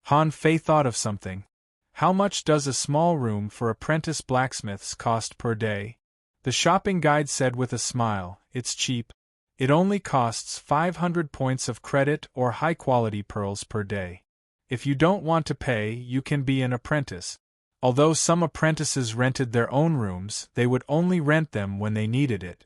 Speaker 1: Han Fei thought of something. "How much does a small room for apprentice blacksmiths cost per day?" The shopping guide said with a smile, "It's cheap. It only costs 500 points of credit or high-quality pearls per day. If you don't want to pay, you can be an apprentice. Although some apprentices rented their own rooms, they would only rent them when they needed it.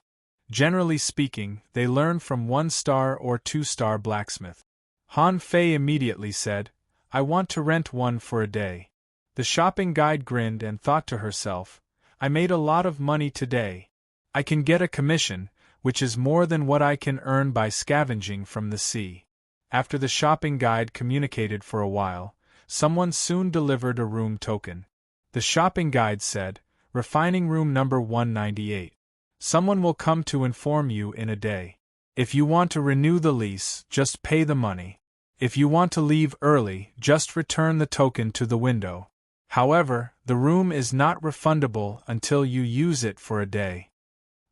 Speaker 1: Generally speaking, they learn from 1-star or 2-star blacksmith." Han Fei immediately said, "I want to rent one for a day." The shopping guide grinned and thought to herself, "I made a lot of money today. I can get a commission, which is more than what I can earn by scavenging from the sea." After the shopping guide communicated for a while, someone soon delivered a room token. The shopping guide said, "Refining room number 198. Someone will come to inform you in a day. If you want to renew the lease, just pay the money. If you want to leave early, just return the token to the window. However, the room is not refundable until you use it for a day."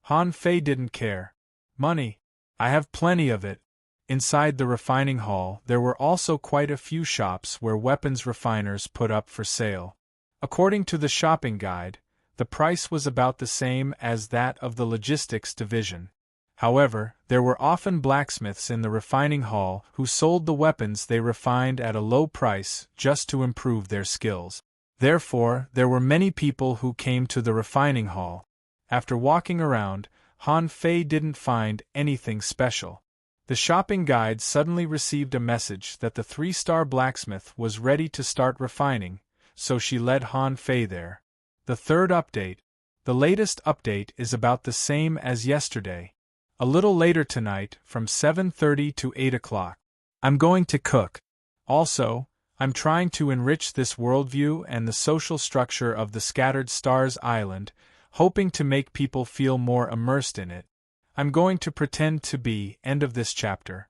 Speaker 1: Han Fei didn't care. "Money? I have plenty of it." Inside the refining hall, there were also quite a few shops where weapons refiners put up for sale. According to the shopping guide, the price was about the same as that of the logistics division. However, there were often blacksmiths in the refining hall who sold the weapons they refined at a low price just to improve their skills. Therefore, there were many people who came to the refining hall. After walking around, Han Fei didn't find anything special. The shopping guide suddenly received a message that the 3-star blacksmith was ready to start refining, so she led Han Fei there. The third update. The latest update is about the same as yesterday. A little later tonight, from 7:30 to 8 o'clock. I'm going to cook. Also, I'm trying to enrich this worldview and the social structure of the Scattered Stars Island, hoping to make people feel more immersed in it. I'm going to pretend to be. End of this chapter.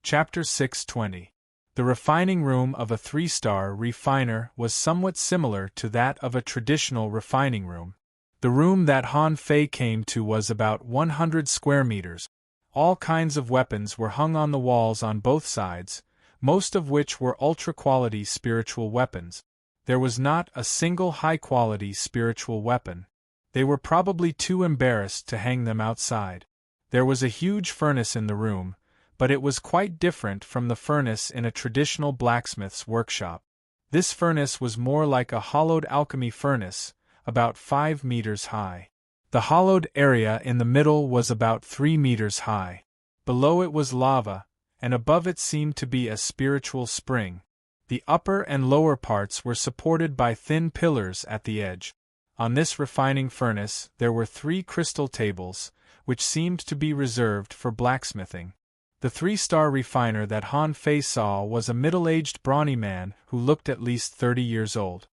Speaker 1: Chapter 620. The refining room of a 3-star refiner was somewhat similar to that of a traditional refining room. The room that Han Fei came to was about 100 square meters. All kinds of weapons were hung on the walls on both sides, most of which were ultra-quality spiritual weapons. There was not a single high-quality spiritual weapon. They were probably too embarrassed to hang them outside. There was a huge furnace in the room, but it was quite different from the furnace in a traditional blacksmith's workshop. This furnace was more like a hollowed alchemy furnace, about 5 meters high. The hollowed area in the middle was about 3 meters high. Below it was lava, and above it seemed to be a spiritual spring. The upper and lower parts were supported by thin pillars at the edge. On this refining furnace there were 3 crystal tables, which seemed to be reserved for blacksmithing. The 3-star refiner that Han Fei saw was a middle-aged brawny man who looked at least 30 years old.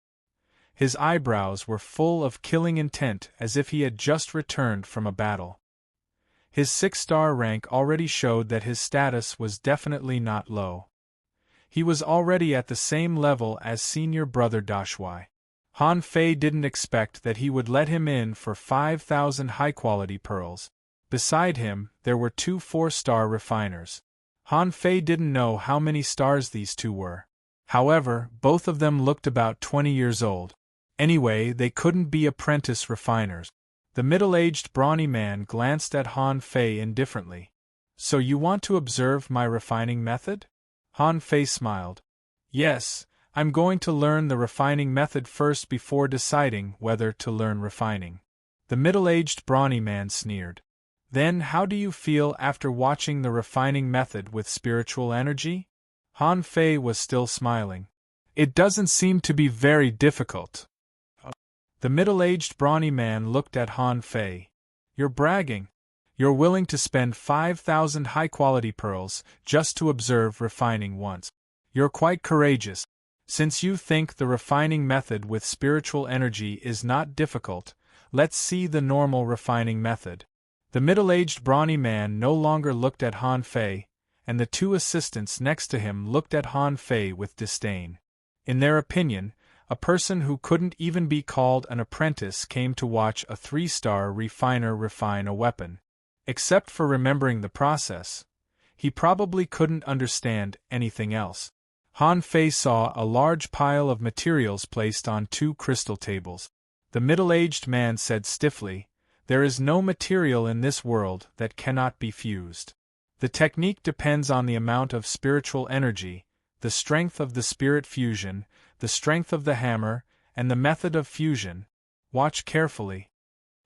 Speaker 1: His eyebrows were full of killing intent, as if he had just returned from a battle. His 6-star rank already showed that his status was definitely not low. He was already at the same level as senior brother Dashwai. Han Fei didn't expect that he would let him in for 5,000 high-quality pearls. Beside him, there were 2 4-star refiners. Han Fei didn't know how many stars these 2 were. However, both of them looked about 20 years old. Anyway, they couldn't be apprentice refiners. The middle-aged brawny man glanced at Han Fei indifferently. So you want to observe my refining method? Han Fei smiled. Yes, I'm going to learn the refining method first before deciding whether to learn refining. The middle-aged brawny man sneered. Then how do you feel after watching the refining method with spiritual energy? Han Fei was still smiling. It doesn't seem to be very difficult. The middle-aged brawny man looked at Han Fei. You're bragging. You're willing to spend 5,000 high-quality pearls just to observe refining once. You're quite courageous. Since you think the refining method with spiritual energy is not difficult, let's see the normal refining method. The middle-aged brawny man no longer looked at Han Fei, and the 2 assistants next to him looked at Han Fei with disdain. In their opinion, a person who couldn't even be called an apprentice came to watch a 3-star refiner refine a weapon. Except for remembering the process, he probably couldn't understand anything else. Han Fei saw a large pile of materials placed on 2 crystal tables. The middle-aged man said stiffly, "There is no material in this world that cannot be fused. The technique depends on the amount of spiritual energy, the strength of the spirit fusion, the strength of the hammer, and the method of fusion. Watch carefully."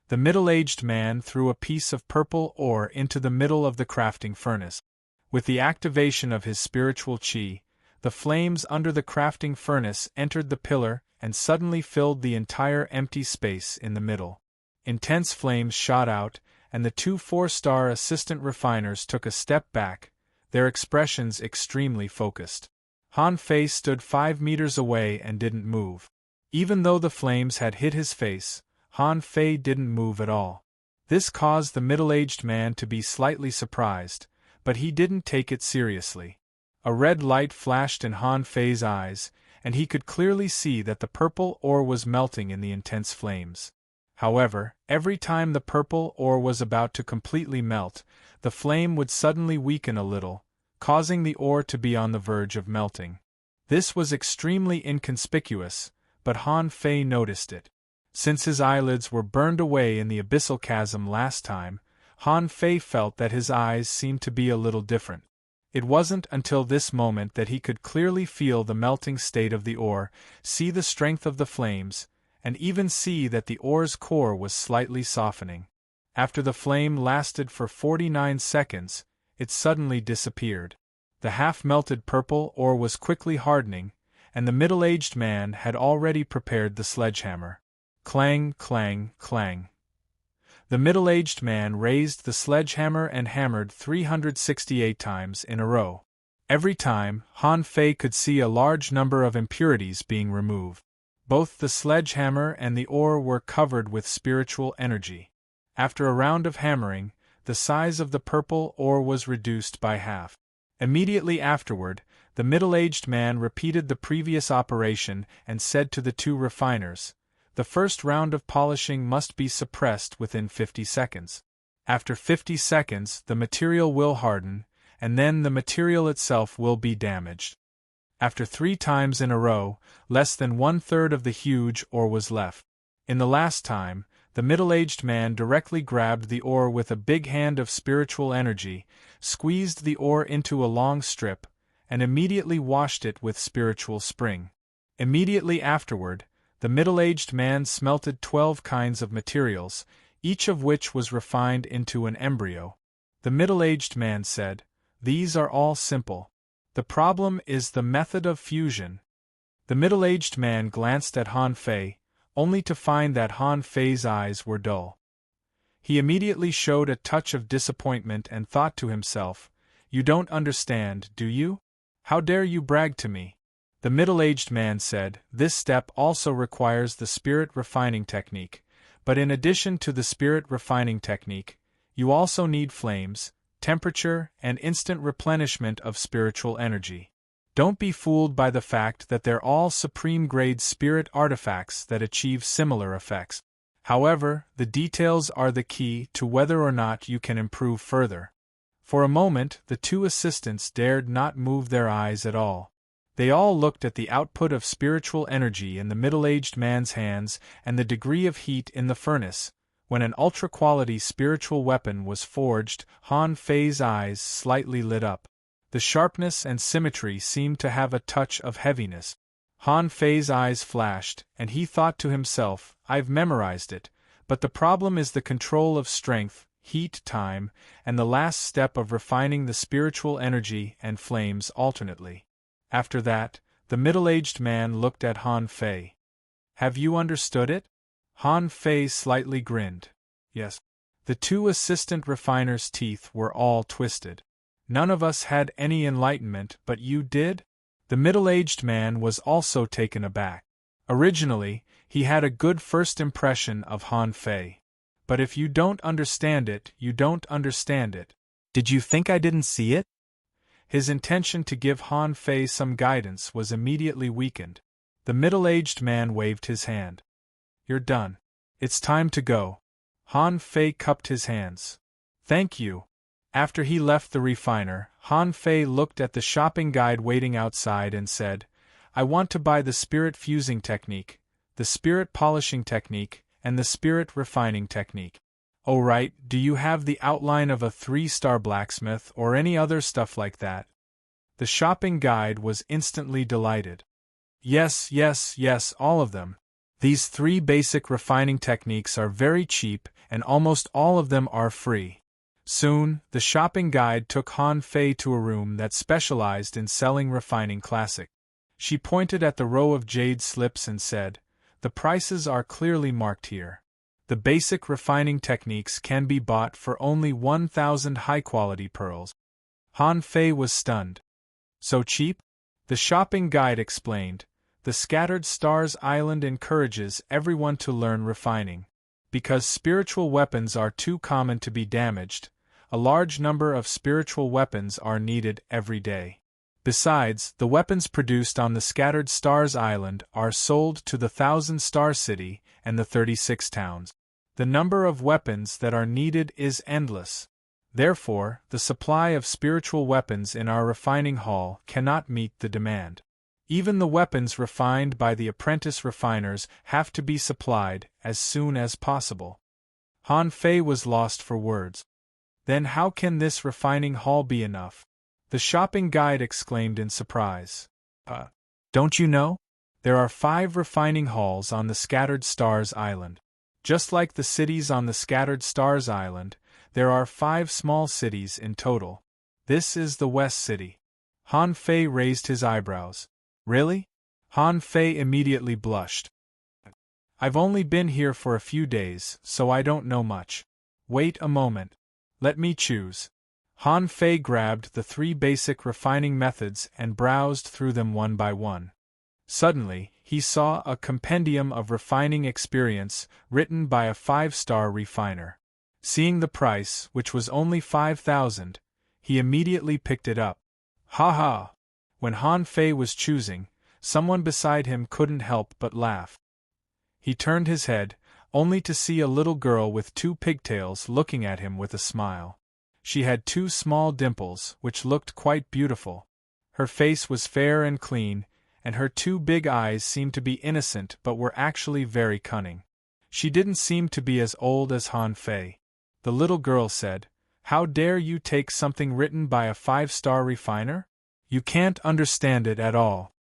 Speaker 1: The middle-aged man threw a piece of purple ore into the middle of the crafting furnace. With the activation of his spiritual chi, the flames under the crafting furnace entered the pillar and suddenly filled the entire empty space in the middle. Intense flames shot out, and the 2 4-star assistant refiners took a step back, their expressions extremely focused. Han Fei stood 5 meters away and didn't move. Even though the flames had hit his face, Han Fei didn't move at all. This caused the middle-aged man to be slightly surprised, but he didn't take it seriously. A red light flashed in Han Fei's eyes, and he could clearly see that the purple ore was melting in the intense flames. However, every time the purple ore was about to completely melt, the flame would suddenly weaken a little, causing the ore to be on the verge of melting. This was extremely inconspicuous, but Han Fei noticed it. Since his eyelids were burned away in the abyssal chasm last time, Han Fei felt that his eyes seemed to be a little different. It wasn't until this moment that he could clearly feel the melting state of the ore, see the strength of the flames, and even see that the ore's core was slightly softening. After the flame lasted for 49 seconds, it suddenly disappeared. The half-melted purple ore was quickly hardening, and the middle-aged man had already prepared the sledgehammer. Clang, clang, clang. The middle-aged man raised the sledgehammer and hammered 368 times in a row. Every time, Han Fei could see a large number of impurities being removed. Both the sledgehammer and the ore were covered with spiritual energy. After a round of hammering, the size of the purple ore was reduced by half. Immediately afterward, the middle-aged man repeated the previous operation and said to the two refiners, "The first round of polishing must be suppressed within 50 seconds. After 50 seconds, the material will harden, and then the material itself will be damaged." After 3 times in a row, less than 1/3 of the huge ore was left. In the last time, the middle-aged man directly grabbed the ore with a big hand of spiritual energy, squeezed the ore into a long strip, and immediately washed it with spiritual spring. Immediately afterward, the middle-aged man smelted 12 kinds of materials, each of which was refined into an embryo. The middle-aged man said, "These are all simple. The problem is the method of fusion." The middle-aged man glanced at Han Fei, only to find that Han Fei's eyes were dull. He immediately showed a touch of disappointment and thought to himself, "You don't understand, do you? How dare you brag to me?" The middle-aged man said, "This step also requires the spirit refining technique, but in addition to the spirit refining technique, you also need flames, temperature, and instant replenishment of spiritual energy. Don't be fooled by the fact that they're all supreme-grade spirit artifacts that achieve similar effects. However, the details are the key to whether or not you can improve further." For a moment, the two assistants dared not move their eyes at all. They all looked at the output of spiritual energy in the middle-aged man's hands and the degree of heat in the furnace. When an ultra-quality spiritual weapon was forged, Han Fei's eyes slightly lit up. The sharpness and symmetry seemed to have a touch of heaviness. Han Fei's eyes flashed, and he thought to himself, "I've memorized it, but the problem is the control of strength, heat, time, and the last step of refining the spiritual energy and flames alternately." After that, the middle-aged man looked at Han Fei. "Have you understood it?" Han Fei slightly grinned. "Yes." The two assistant refiners' teeth were all twisted. "None of us had any enlightenment, but you did?" The middle-aged man was also taken aback. Originally, he had a good first impression of Han Fei. "But if you don't understand it, you don't understand it. Did you think I didn't see it?" His intention to give Han Fei some guidance was immediately weakened. The middle-aged man waved his hand. "You're done. It's time to go." Han Fei cupped his hands. "Thank you." After he left the refiner, Han Fei looked at the shopping guide waiting outside and said, "I want to buy the spirit fusing technique, the spirit polishing technique, and the spirit refining technique." "Oh right, do you have the outline of a 3-star blacksmith or any other stuff like that?" The shopping guide was instantly delighted. "Yes, yes, yes, all of them. These 3 basic refining techniques are very cheap, and almost all of them are free." Soon, the shopping guide took Han Fei to a room that specialized in selling refining classic. She pointed at the row of jade slips and said, "The prices are clearly marked here. The basic refining techniques can be bought for only 1,000 high-quality pearls." Han Fei was stunned. "So cheap?" The shopping guide explained, "The Scattered Stars Island encourages everyone to learn refining. Because spiritual weapons are too common to be damaged, a large number of spiritual weapons are needed every day. Besides, the weapons produced on the Scattered Stars Island are sold to the 1,000-star city and the 36 towns. The number of weapons that are needed is endless. Therefore, the supply of spiritual weapons in our refining hall cannot meet the demand. Even the weapons refined by the apprentice refiners have to be supplied as soon as possible." Han Fei was lost for words. "Then how can this refining hall be enough?" The shopping guide exclaimed in surprise. Don't you know? There are 5 refining halls on the Scattered Stars Island. Just like the cities on the scattered stars island, there are 5 small cities in total. This is the West City. Han Fei raised his eyebrows. Really? Han Fei immediately blushed. I've only been here for a few days, so I don't know much. Wait a moment. Let me choose. Han Fei grabbed the 3 basic refining methods and browsed through them one by one. Suddenly, he saw a compendium of refining experience written by a 5-star refiner. Seeing the price, which was only 5,000, he immediately picked it up. Ha ha! When Han Fei was choosing, someone beside him couldn't help but laugh. He turned his head, only to see a little girl with 2 pigtails looking at him with a smile. She had 2 small dimples, which looked quite beautiful. Her face was fair and clean, and her 2 big eyes seemed to be innocent but were actually very cunning. She didn't seem to be as old as Han Fei. The little girl said, "How dare you take something written by a 5-star refiner? You can't understand it at all."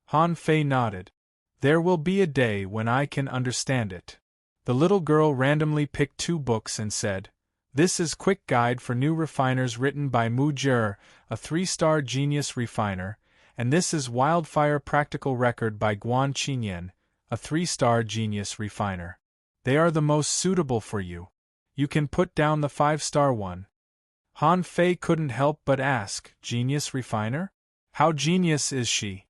Speaker 1: Han Fei nodded. "There will be a day when I can understand it." The little girl randomly picked 2 books and said, "This is Quick Guide for New Refiners written by Mu Jie, a 3-star genius refiner, and this is Wildfire Practical Record by Guan Qinyan, a 3-star genius refiner. They are the most suitable for you. You can put down the 5-star one." Han Fei couldn't help but ask, "Genius refiner? How genius is she?"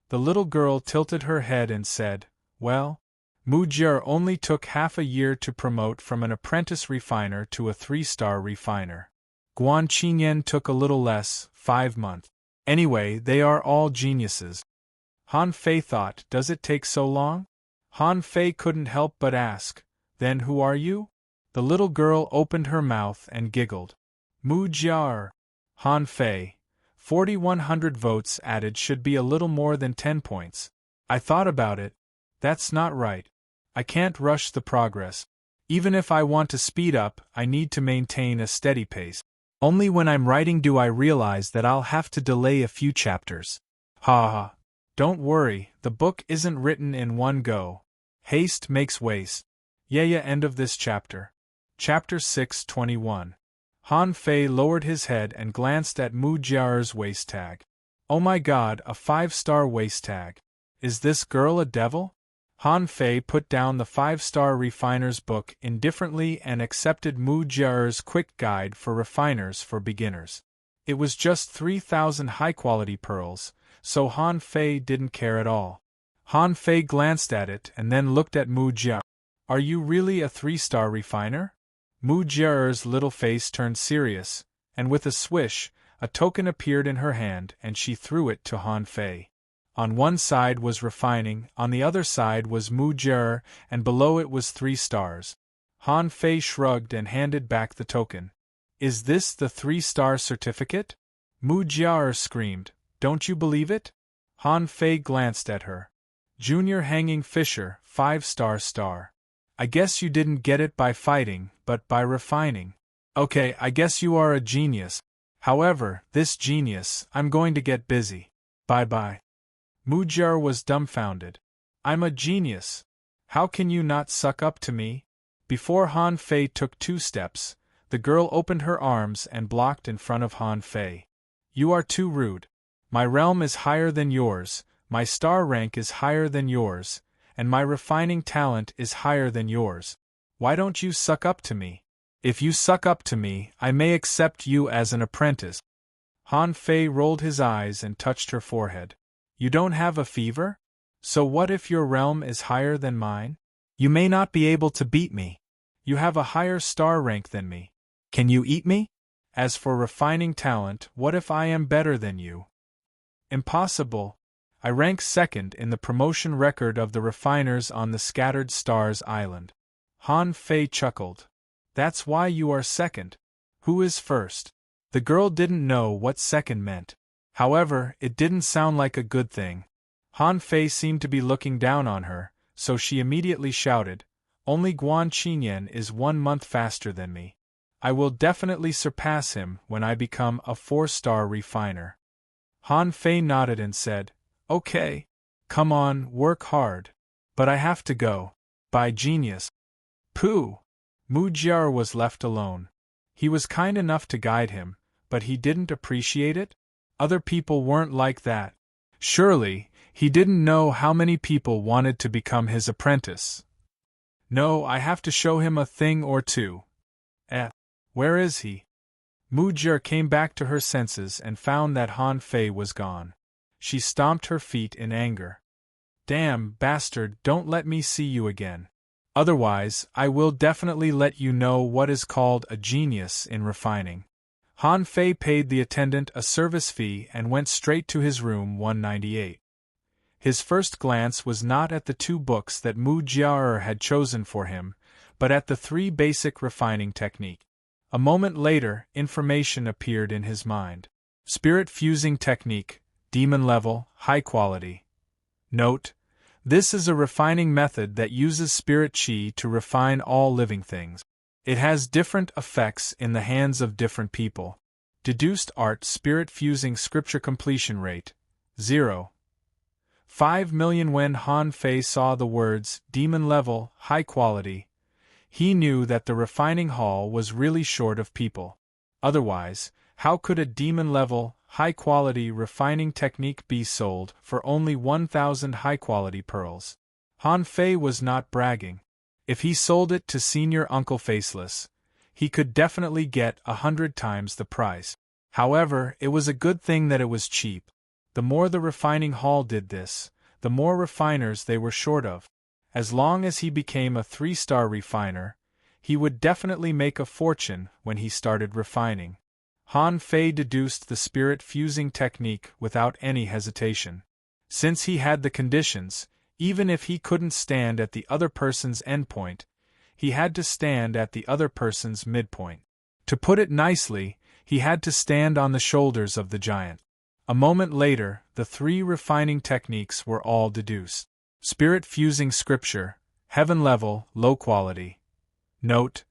Speaker 1: The little girl tilted her head and said, "Well, Mu Jie only took half a year to promote from an apprentice refiner to a 3-star refiner. Guan Qinyan took a little less, 5 months. Anyway, they are all geniuses." Han Fei thought, does it take so long? Han Fei couldn't help but ask, "Then who are you?" The little girl opened her mouth and giggled. "Mu Jie." Han Fei. 4,100 votes added should be a little more than 10 points. I thought about it. That's not right. I can't rush the progress. Even if I want to speed up, I need to maintain a steady pace. Only when I'm writing do I realize that I'll have to delay a few chapters. Ha ha. Don't worry, the book isn't written in one go. Haste makes waste. Yeah, end of this chapter. Chapter 621. Han Fei lowered his head and glanced at Mu Jie's waist tag. Oh my god, a 5-star waist tag. Is this girl a devil? Han Fei put down the 5-star refiner's book indifferently and accepted Mu Jie's quick guide for refiners for beginners. It was just 3,000 high-quality pearls, so Han Fei didn't care at all. Han Fei glanced at it and then looked at Mu Jie. Are you really a 3-star refiner? Mu Jie's little face turned serious, and with a swish, a token appeared in her hand and she threw it to Han Fei. On one side was refining, on the other side was Mu Jie, and below it was 3 stars. Han Fei shrugged and handed back the token. Is this the 3-star certificate? Mu Jie screamed, don't you believe it? Han Fei glanced at her. Junior hanging fisher, 5-star star. I guess you didn't get it by fighting, but by refining. Okay, I guess you are a genius. However, this genius, I'm going to get busy. Bye-bye. Mu Jie was dumbfounded. I'm a genius. How can you not suck up to me? Before Han Fei took 2 steps, the girl opened her arms and blocked in front of Han Fei. You are too rude. My realm is higher than yours, my star rank is higher than yours, and my refining talent is higher than yours. Why don't you suck up to me? If you suck up to me, I may accept you as an apprentice. Han Fei rolled his eyes and touched her forehead. You don't have a fever? So what if your realm is higher than mine? You may not be able to beat me. You have a higher star rank than me. Can you eat me? As for refining talent, what if I am better than you? Impossible. I rank 2nd in the promotion record of the refiners on the Scattered Stars Island. Han Fei chuckled. That's why you are 2nd. Who is 1st? The girl didn't know what 2nd meant. However, it didn't sound like a good thing. Han Fei seemed to be looking down on her, so she immediately shouted, Only Guan Qinyan is 1 month faster than me. I will definitely surpass him when I become a 4-star refiner. Han Fei nodded and said, Okay. Come on, work hard. But I have to go. Bye, genius. Pooh! Mujiar was left alone. He was kind enough to guide him, but he didn't appreciate it? Other people weren't like that. Surely, he didn't know how many people wanted to become his apprentice. No, I have to show him a thing or two. Where is he? Mujiar came back to her senses and found that Han Fei was gone. She stomped her feet in anger. Damn, bastard, don't let me see you again. Otherwise, I will definitely let you know what is called a genius in refining. Han Fei paid the attendant a service fee and went straight to his room 198. His first glance was not at the 2 books that Mu Jiaer had chosen for him, but at the 3 basic refining technique. A moment later, information appeared in his mind. Spirit fusing technique, demon level, high quality. Note: this is a refining method that uses spirit chi to refine all living things. It has different effects in the hands of different people. Deduced art spirit fusing scripture completion rate 0.5 million. When Han Fei saw the words demon level, high quality, he knew that the refining hall was really short of people. Otherwise, how could a demon level, high quality refining technique be sold for only 1,000 high quality pearls? Han Fei was not bragging. If he sold it to Senior Uncle Faceless, he could definitely get 100 times the price. However, it was a good thing that it was cheap. The more the refining hall did this, the more refiners they were short of. As long as he became a 3-star refiner, he would definitely make a fortune when he started refining. Han Fei deduced the spirit fusing technique without any hesitation. Since he had the conditions, even if he couldn't stand at the other person's endpoint, he had to stand at the other person's midpoint. To put it nicely, he had to stand on the shoulders of the giant. A moment later, the 3 refining techniques were all deduced. Spirit fusing scripture, heaven level, low quality. Note: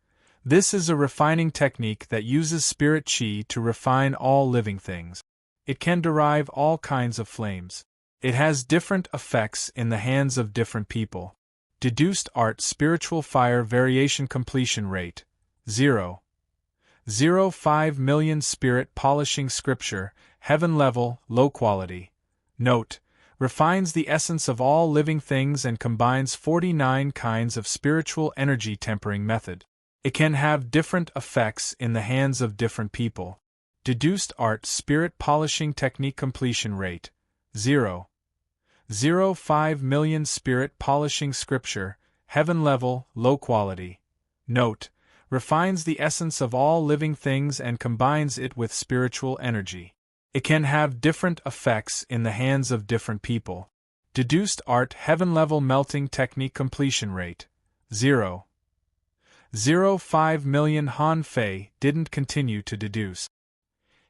Speaker 1: this is a refining technique that uses spirit chi to refine all living things. It can derive all kinds of flames. It has different effects in the hands of different people. Deduced art spiritual fire variation completion rate 0.05 million. Spirit polishing scripture, heaven level, low quality. Note: refines the essence of all living things and combines 49 kinds of spiritual energy tempering method. It can have different effects in the hands of different people. Deduced art spirit polishing technique completion rate 0.05 million. Spirit polishing scripture, heaven level, low quality. Note: refines the essence of all living things and combines it with spiritual energy. It can have different effects in the hands of different people. Deduced art heaven level melting technique completion rate 0.05 million. Han Fei didn't continue to deduce.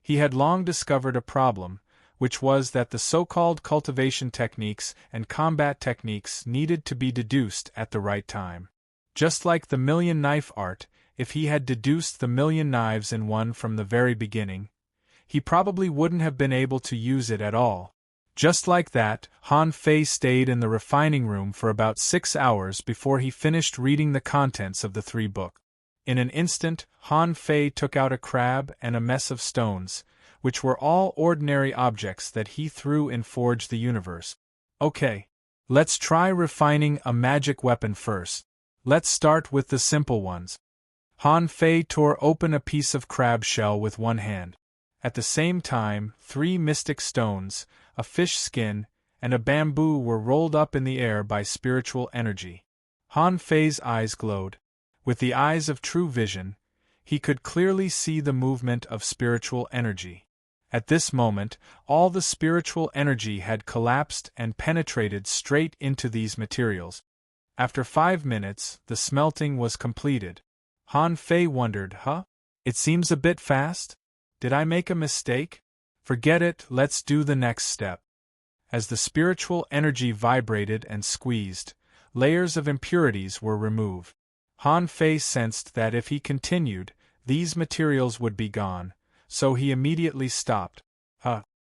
Speaker 1: He had long discovered a problem, which was that the so-called cultivation techniques and combat techniques needed to be deduced at the right time. Just like the million knife art, if he had deduced the million knives in one from the very beginning, he probably wouldn't have been able to use it at all. Just like that, Han Fei stayed in the refining room for about 6 hours before he finished reading the contents of the 3 books. In an instant, Han Fei took out a crab and a mess of stones, which were all ordinary objects that he threw in Forge the Universe. Okay, let's try refining a magic weapon first. Let's start with the simple ones. Han Fei tore open a piece of crab shell with one hand. At the same time, 3 mystic stones, a fish skin, and a bamboo were rolled up in the air by spiritual energy. Han Fei's eyes glowed. With the eyes of true vision, he could clearly see the movement of spiritual energy. At this moment, all the spiritual energy had collapsed and penetrated straight into these materials. After 5 minutes, the smelting was completed. Han Fei wondered, it seems a bit fast? Did I make a mistake? Forget it, let's do the next step. As the spiritual energy vibrated and squeezed, layers of impurities were removed. Han Fei sensed that if he continued, these materials would be gone, so he immediately stopped.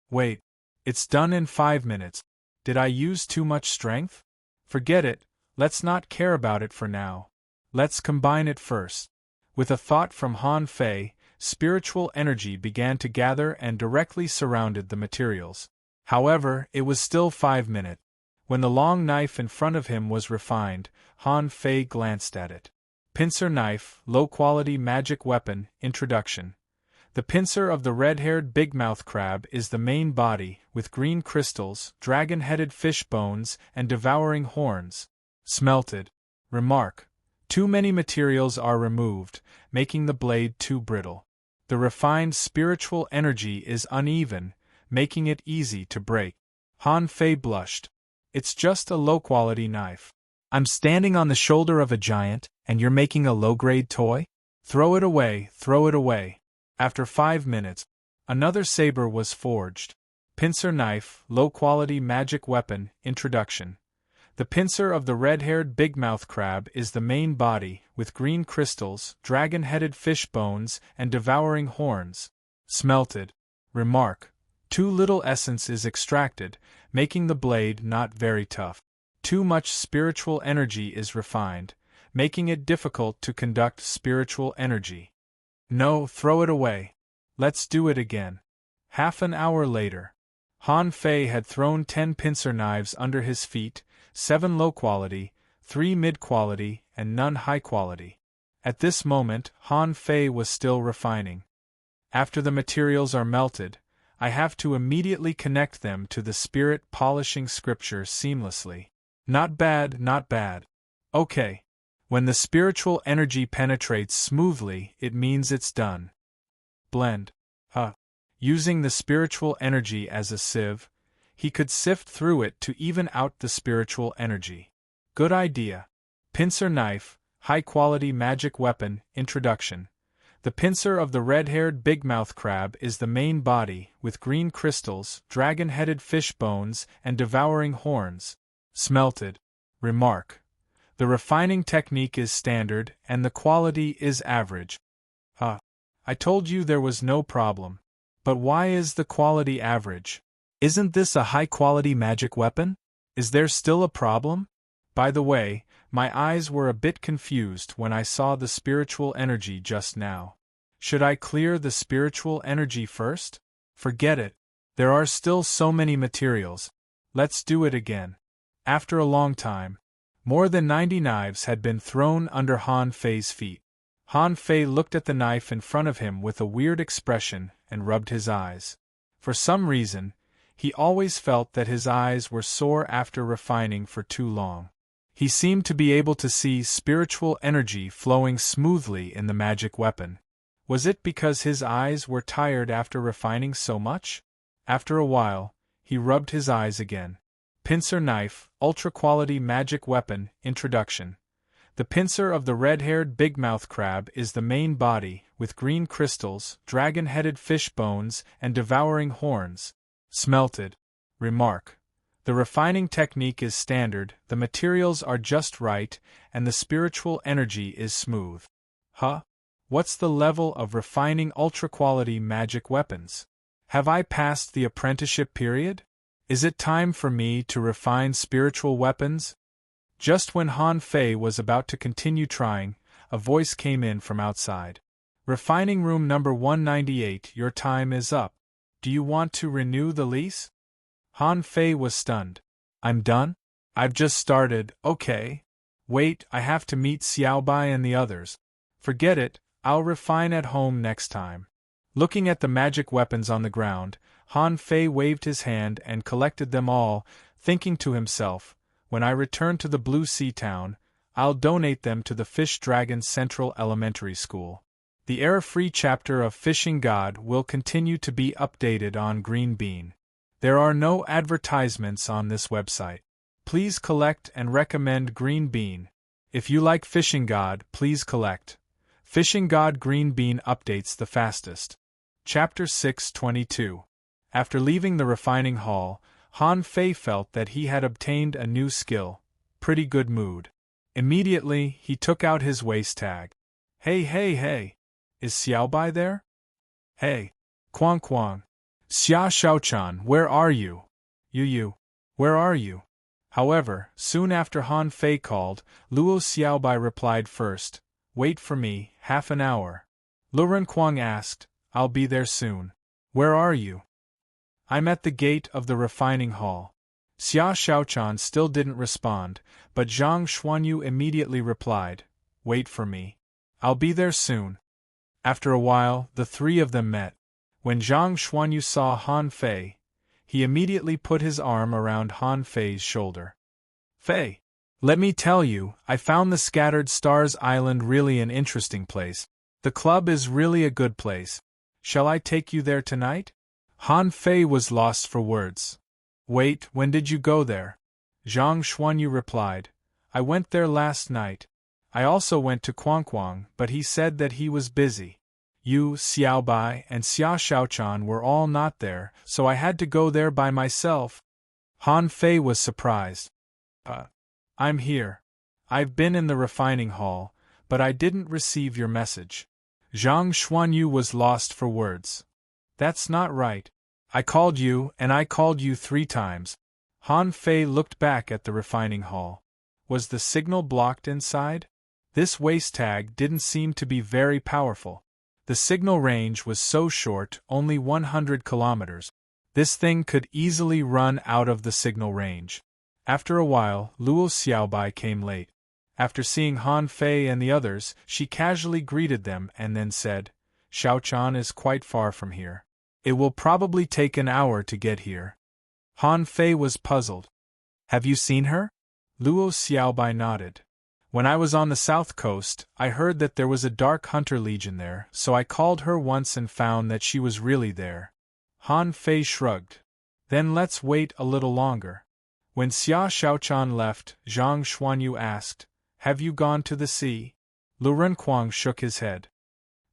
Speaker 1: Wait. It's done in 5 minutes. Did I use too much strength? Forget it, let's not care about it for now. Let's combine it first. With a thought from Han Fei, spiritual energy began to gather and directly surrounded the materials. However, it was still 5 minutes. When the long knife in front of him was refined, Han Fei glanced at it. Pincer knife, low-quality magic weapon, introduction. The pincer of the red-haired big-mouth crab is the main body, with green crystals, dragon-headed fish bones, and devouring horns. Smelted. Remark. Too many materials are removed, making the blade too brittle. The refined spiritual energy is uneven, making it easy to break. Han Fei blushed. It's just a low-quality knife. I'm standing on the shoulder of a giant, and you're making a low-grade toy? Throw it away, throw it away. After 5 minutes, another saber was forged. Pincer knife, low-quality magic weapon, introduction. The pincer of the red-haired big-mouth crab is the main body, with green crystals, dragon-headed fish bones, and devouring horns. Smelted. Remark. Too little essence is extracted, making the blade not very tough. Too much spiritual energy is refined, making it difficult to conduct spiritual energy. No, throw it away. Let's do it again. Half an hour later. Han Fei had thrown 10 pincer knives under his feet, 7 low-quality, 3 mid-quality, and none high-quality. At this moment, Han Fei was still refining. After the materials are melted, I have to immediately connect them to the spirit polishing scripture seamlessly. Not bad, not bad. Okay. When the spiritual energy penetrates smoothly, it means it's done. Blend. Using the spiritual energy as a sieve, he could sift through it to even out the spiritual energy. Good idea. Pincer knife, high-quality magic weapon, introduction. The pincer of the red-haired big-mouth crab is the main body, with green crystals, dragon-headed fish bones, and devouring horns. Smelted. Remark. The refining technique is standard, and the quality is average. I told you there was no problem. But why is the quality average? Isn't this a high-quality magic weapon? Is there still a problem? By the way, my eyes were a bit confused when I saw the spiritual energy just now. Should I clear the spiritual energy first? Forget it. There are still so many materials. Let's do it again. After a long time, more than 90 knives had been thrown under Han Fei's feet. Han Fei looked at the knife in front of him with a weird expression and rubbed his eyes. For some reason, he always felt that his eyes were sore after refining for too long. He seemed to be able to see spiritual energy flowing smoothly in the magic weapon. Was it because his eyes were tired after refining so much? After a while, he rubbed his eyes again. Pincer knife, ultra-quality magic weapon, introduction. The pincer of the red-haired big-mouth crab is the main body, with green crystals, dragon-headed fish bones, and devouring horns. Smelted. Remark. The refining technique is standard, the materials are just right, and the spiritual energy is smooth. What's the level of refining ultra-quality magic weapons? Have I passed the apprenticeship period? Is it time for me to refine spiritual weapons? Just when Han Fei was about to continue trying, a voice came in from outside. Refining room number 198, your time is up. Do you want to renew the lease? Han Fei was stunned. I'm done? I've just started, okay. Wait, I have to meet Xiaobai and the others. Forget it, I'll refine at home next time. Looking at the magic weapons on the ground, Han Fei waved his hand and collected them all, thinking to himself, when I return to the Blue Sea Town, I'll donate them to the Fish Dragon Central Elementary School. The error-free chapter of Fishing God will continue to be updated on Green Bean. There are no advertisements on this website. Please collect and recommend Green Bean. If you like Fishing God, please collect. Fishing God Green Bean updates the fastest. Chapter 622. After leaving the refining hall, Han Fei felt that he had obtained a new skill. Pretty good mood. Immediately, he took out his waist tag. Hey. Is Xiaobai there? Hey. Quang. Xia Shaochan, where are you? You. Where are you? However, soon after Han Fei called, Luo Xiaobai replied first, "Wait for me, half an hour." Lu Renkuang asked, "I'll be there soon." "Where are you?" "I'm at the gate of the refining hall." Xia Xiaochan still didn't respond, but Zhang Xuanyu immediately replied, "Wait for me. I'll be there soon." After a while, the three of them met. When Zhang Xuanyu saw Han Fei, he immediately put his arm around Han Fei's shoulder. "Fei, let me tell you, I found the Scattered Stars Island really an interesting place. The club is really a good place. Shall I take you there tonight?" Han Fei was lost for words. "Wait, when did you go there?" Zhang Xuanyu replied, "I went there last night. I also went to Quangquang, but he said that he was busy. You, Xiaobai, and Xia Xiaochan were all not there, so I had to go there by myself." Han Fei was surprised. I'm here. I've been in the refining hall, but I didn't receive your message." Zhang Xuanyu was lost for words. "That's not right. I called you, and I called you 3 times. Han Fei looked back at the refining hall. Was the signal blocked inside? This waste tag didn't seem to be very powerful. The signal range was so short, only 100 kilometers. This thing could easily run out of the signal range. After a while, Luo Xiaobai came late. After seeing Han Fei and the others, she casually greeted them and then said, "Xiaochan is quite far from here. It will probably take an hour to get here." Han Fei was puzzled. "Have you seen her?" Luo Xiaobai nodded. "When I was on the south coast, I heard that there was a dark hunter legion there, so I called her once and found that she was really there." Han Fei shrugged. "Then let's wait a little longer." When Xia Xiaochan left, Zhang Xuanyu asked, "Have you gone to the sea?" Lu Renkuang shook his head.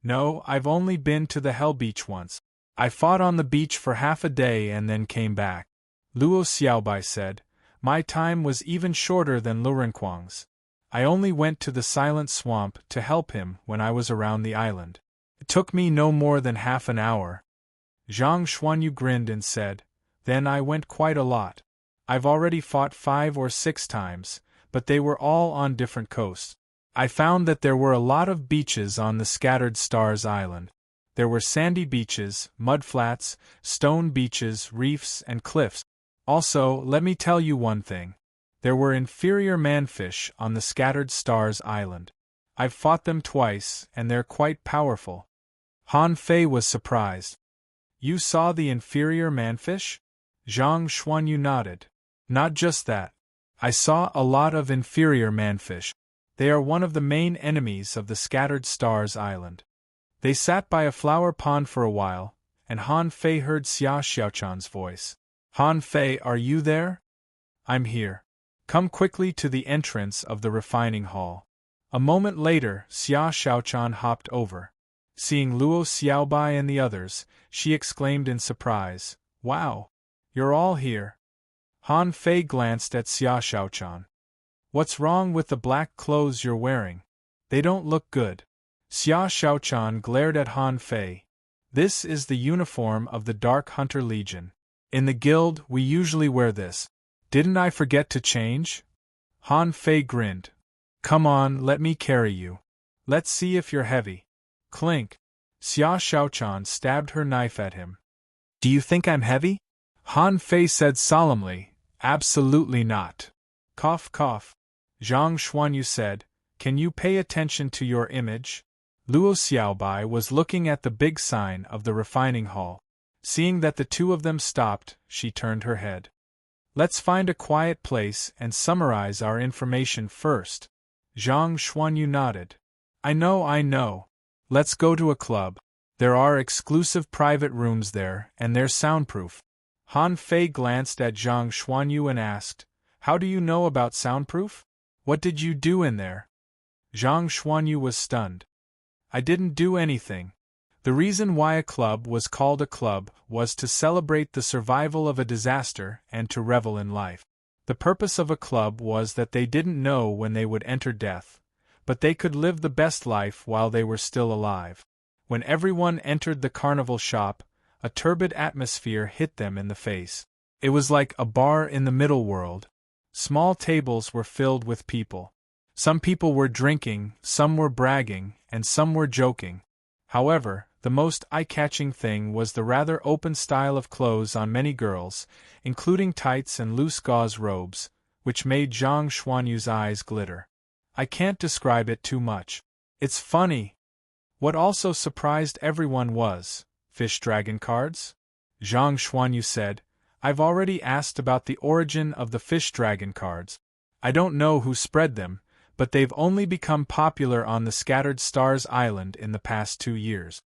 Speaker 1: "No, I've only been to the Hell Beach once. I fought on the beach for half a day and then came back." Luo Xiaobai said, "My time was even shorter than Lu Renkuang's. I only went to the Silent Swamp to help him when I was around the island. It took me no more than half an hour." Zhang Xuanyu grinned and said, "Then I went quite a lot. I've already fought 5 or 6 times, but they were all on different coasts. I found that there were a lot of beaches on the Scattered Stars Island. There were sandy beaches, mudflats, stone beaches, reefs, and cliffs. Also, let me tell you one thing. There were inferior manfish on the Scattered Stars Island. I've fought them twice, and they're quite powerful." Han Fei was surprised. "You saw the inferior manfish?" Zhang Xuanyu nodded. "Not just that. I saw a lot of inferior manfish. They are one of the main enemies of the Scattered Stars Island." They sat by a flower pond for a while, and Han Fei heard Xia Xiaochan's voice. "Han Fei, are you there?" "I'm here. Come quickly to the entrance of the refining hall." A moment later, Xia Xiaochan hopped over. Seeing Luo Xiaobai and the others, she exclaimed in surprise, "Wow! You're all here." Han Fei glanced at Xia Xiaochan. "What's wrong with the black clothes you're wearing? They don't look good." Xia Xiaochan glared at Han Fei. "This is the uniform of the Dark Hunter Legion. In the guild, we usually wear this. Didn't I forget to change?" Han Fei grinned. "Come on, let me carry you. Let's see if you're heavy." Clink! Xia Xiaochan stabbed her knife at him. "Do you think I'm heavy?" Han Fei said solemnly, "Absolutely not." Cough cough. Zhang Xuanyu said, "Can you pay attention to your image?" Luo Xiaobai was looking at the big sign of the refining hall. Seeing that the two of them stopped, she turned her head. "Let's find a quiet place and summarize our information first." Zhang Xuanyu nodded. I know. Let's go to a club. There are exclusive private rooms there, and they're soundproof." Han Fei glanced at Zhang Xuanyu and asked, "How do you know about soundproof? What did you do in there?" Zhang Xuanyu was stunned. "I didn't do anything. The reason why a club was called a club was to celebrate the survival of a disaster and to revel in life. The purpose of a club was that they didn't know when they would enter death, but they could live the best life while they were still alive. When everyone entered the carnival shop, a turbid atmosphere hit them in the face. It was like a bar in the middle world. Small tables were filled with people. Some people were drinking, some were bragging, and some were joking. However, the most eye-catching thing was the rather open style of clothes on many girls, including tights and loose gauze robes, which made Zhang Xuanyu's eyes glitter. I can't describe it too much. It's funny. What also surprised everyone was fish dragon cards? Zhang Xuanyu said, I've already asked about the origin of the fish dragon cards. I don't know who spread them, but they've only become popular on the Scattered Stars Island in the past 2 years.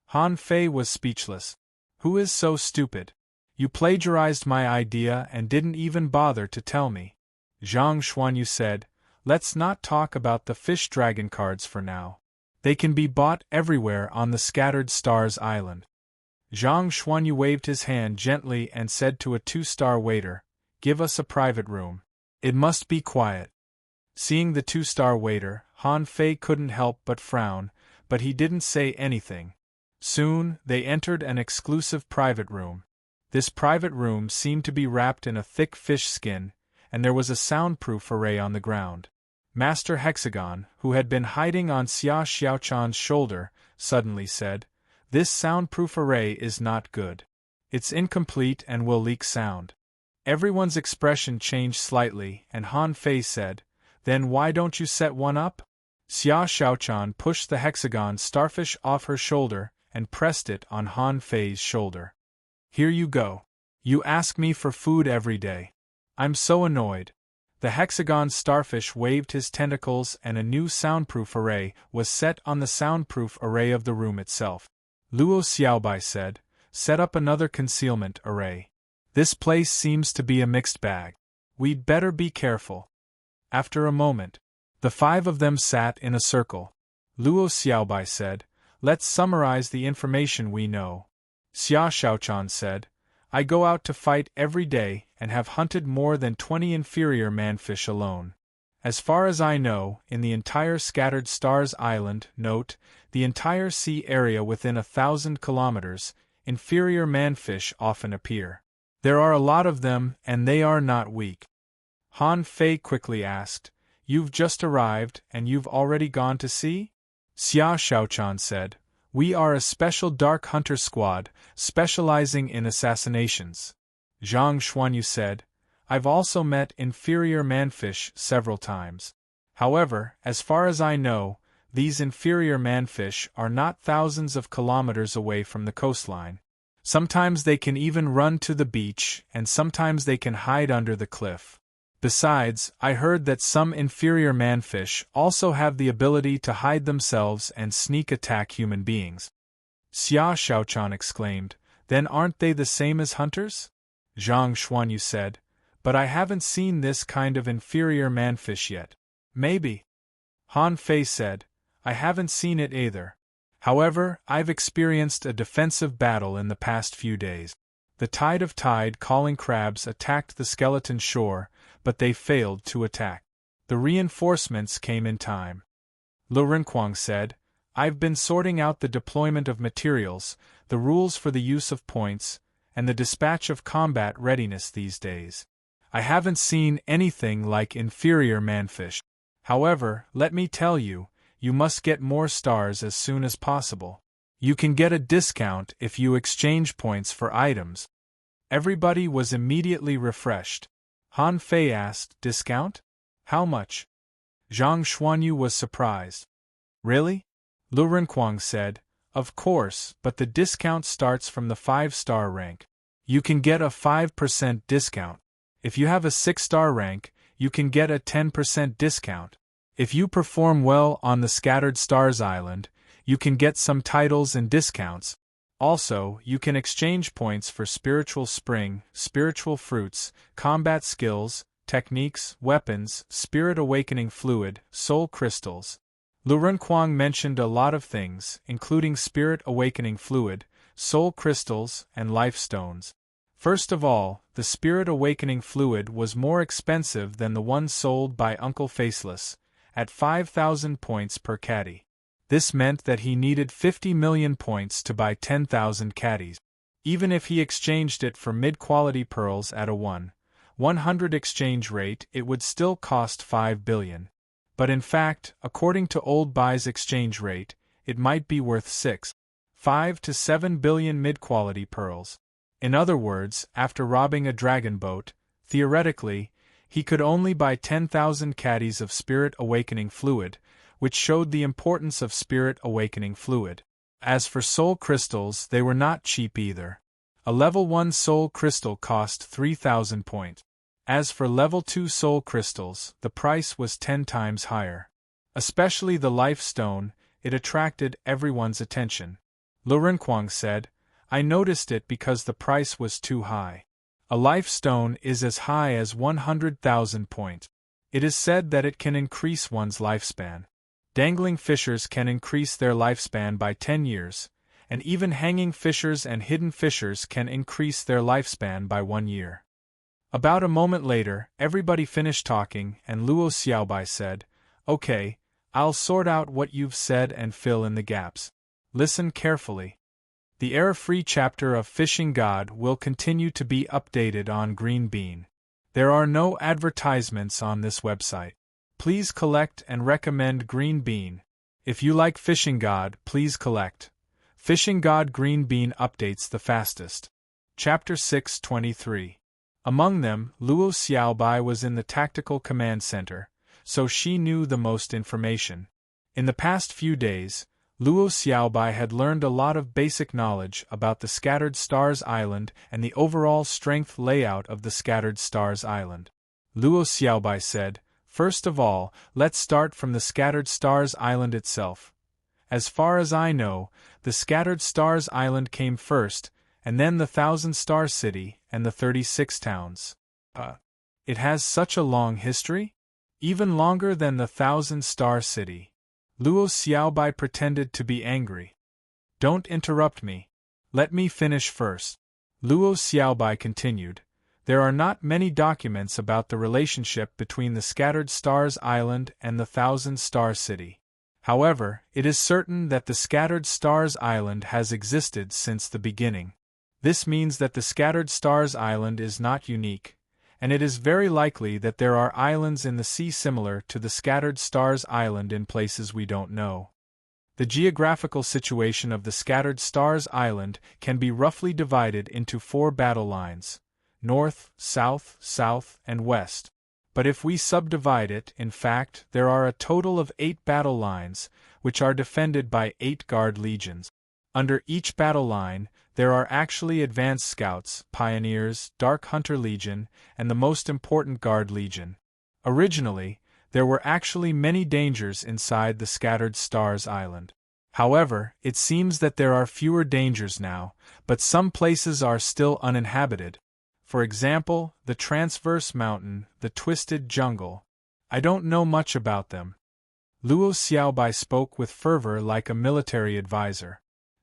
Speaker 1: Han Fei was speechless. Who is so stupid? You plagiarized my idea and didn't even bother to tell me. Zhang Xuanyu said, let's not talk about the fish dragon cards for now. They can be bought everywhere on the Scattered Stars Island. Zhang Xuanyu waved his hand gently and said to a 2-star waiter, give us a private room. It must be quiet. Seeing the 2-star waiter, Han Fei couldn't help but frown, but he didn't say anything. Soon, they entered an exclusive private room. This private room seemed to be wrapped in a thick fish skin, and there was a soundproof array on the ground. Master Hexagon, who had been hiding on Xia Xiaochan's shoulder, suddenly said, this soundproof array is not good. It's incomplete and will leak sound. Everyone's expression changed slightly, and Han Fei said, then why don't you set one up? Xia Xiaochan pushed the hexagon starfish off her shoulder and pressed it on Han Fei's shoulder. Here you go. You ask me for food every day. I'm so annoyed. The hexagon starfish waved his tentacles and a new soundproof array was set on the soundproof array of the room itself. Luo Xiaobai said, set up another concealment array. This place seems to be a mixed bag. We'd better be careful. After a moment, the 5 of them sat in a circle. Luo Xiaobai said, let's summarize the information we know. Xia Xiaochan said, I go out to fight every day and have hunted more than 20 inferior manfish alone. As far as I know, in the entire Scattered Stars Island, note, the entire sea area within 1,000 kilometers, inferior manfish often appear. There are a lot of them, and they are not weak. Han Fei quickly asked, you've just arrived and you've already gone to sea? Xia Xiaochan said, we are a special dark hunter squad, specializing in assassinations. Zhang Xuanyu said, I've also met inferior manfish several times. However, as far as I know, these inferior manfish are not thousands of kilometers away from the coastline. Sometimes they can even run to the beach, and sometimes they can hide under the cliff. Besides, I heard that some inferior manfish also have the ability to hide themselves and sneak attack human beings. Xia Xiaochan exclaimed, then aren't they the same as hunters? Zhang Xuanyu said, but I haven't seen this kind of inferior manfish yet. Maybe. Han Fei said, I haven't seen it either. However, I've experienced a defensive battle in the past few days. The tide of calling crabs attacked the skeleton shore, but they failed to attack. The reinforcements came in time. Lu Renquang said, I've been sorting out the deployment of materials, the rules for the use of points, and the dispatch of combat readiness these days. I haven't seen anything like inferior manfish. However, let me tell you, you must get more stars as soon as possible. You can get a discount if you exchange points for items. Everybody was immediately refreshed. Han Fei asked, discount? How much? Zhang Xuanyu was surprised. Really? Lu Renquang said, of course, but the discount starts from the 5-star rank. You can get a 5% discount. If you have a 6-star rank, you can get a 10% discount. If you perform well on the Scattered Stars Island, you can get some titles and discounts. Also, you can exchange points for spiritual spring, spiritual fruits, combat skills, techniques, weapons, spirit awakening fluid, soul crystals. Lu Renquang mentioned a lot of things, including spirit awakening fluid, soul crystals, and life stones. First of all, the spirit awakening fluid was more expensive than the one sold by Uncle Faceless, at 5,000 points per caddy. This meant that he needed 50 million points to buy 10,000 caddies. Even if he exchanged it for mid-quality pearls at a 1 100 exchange rate, it would still cost 5 billion. But in fact, according to Old Bai's exchange rate, it might be worth 5 to 7 billion mid-quality pearls. In other words, after robbing a dragon boat, theoretically, he could only buy 10,000 caddies of spirit awakening fluid, which showed the importance of spirit awakening fluid. As for soul crystals, they were not cheap either. A level 1 soul crystal cost 3,000 points. As for level 2 soul crystals, the price was 10 times higher. Especially the life stone, it attracted everyone's attention. Lu Renquang said, "I noticed it because the price was too high. A life stone is as high as 100,000 points. It is said that it can increase one's lifespan. Dangling fishers can increase their lifespan by 10 years, and even hanging fishers and hidden fishers can increase their lifespan by 1 year." About a moment later, everybody finished talking, and Luo Xiaobai said, "Okay, I'll sort out what you've said and fill in the gaps. Listen carefully. The error-free chapter of Fishing God will continue to be updated on Green Bean. There are no advertisements on this website. Please collect and recommend Green Bean. If you like Fishing God, please collect. Fishing God Green Bean updates the fastest." Chapter 623. Among them, Luo Xiaobai was in the Tactical Command Center, so she knew the most information. In the past few days, Luo Xiaobai had learned a lot of basic knowledge about the Scattered Stars Island and the overall strength layout of the Scattered Stars Island. Luo Xiaobai said, "First of all, let's start from the Scattered Stars Island itself. As far as I know, the Scattered Stars Island came first, and then the 1,000-star city and the 36 towns. It has such a long history? Even longer than the 1,000-star city." Luo Xiaobai pretended to be angry. "Don't interrupt me. Let me finish first." Luo Xiaobai continued, "There are not many documents about the relationship between the Scattered Stars Island and the 1,000-star city. However, it is certain that the Scattered Stars Island has existed since the beginning. This means that the Scattered Stars Island is not unique, and it is very likely that there are islands in the sea similar to the Scattered Stars Island in places we don't know. The geographical situation of the Scattered Stars Island can be roughly divided into 4 battle lines: north, south, south, and west. But if we subdivide it, in fact, there are a total of 8 battle lines, which are defended by 8 guard legions. Under each battle line, there are actually advanced scouts, pioneers, Dark Hunter Legion, and the most important Guard Legion. Originally, there were actually many dangers inside the Scattered Stars Island. However, it seems that there are fewer dangers now, but some places are still uninhabited. For example, the Transverse Mountain, the Twisted Jungle. I don't know much about them." Luo Xiaobai spoke with fervor like a military advisor.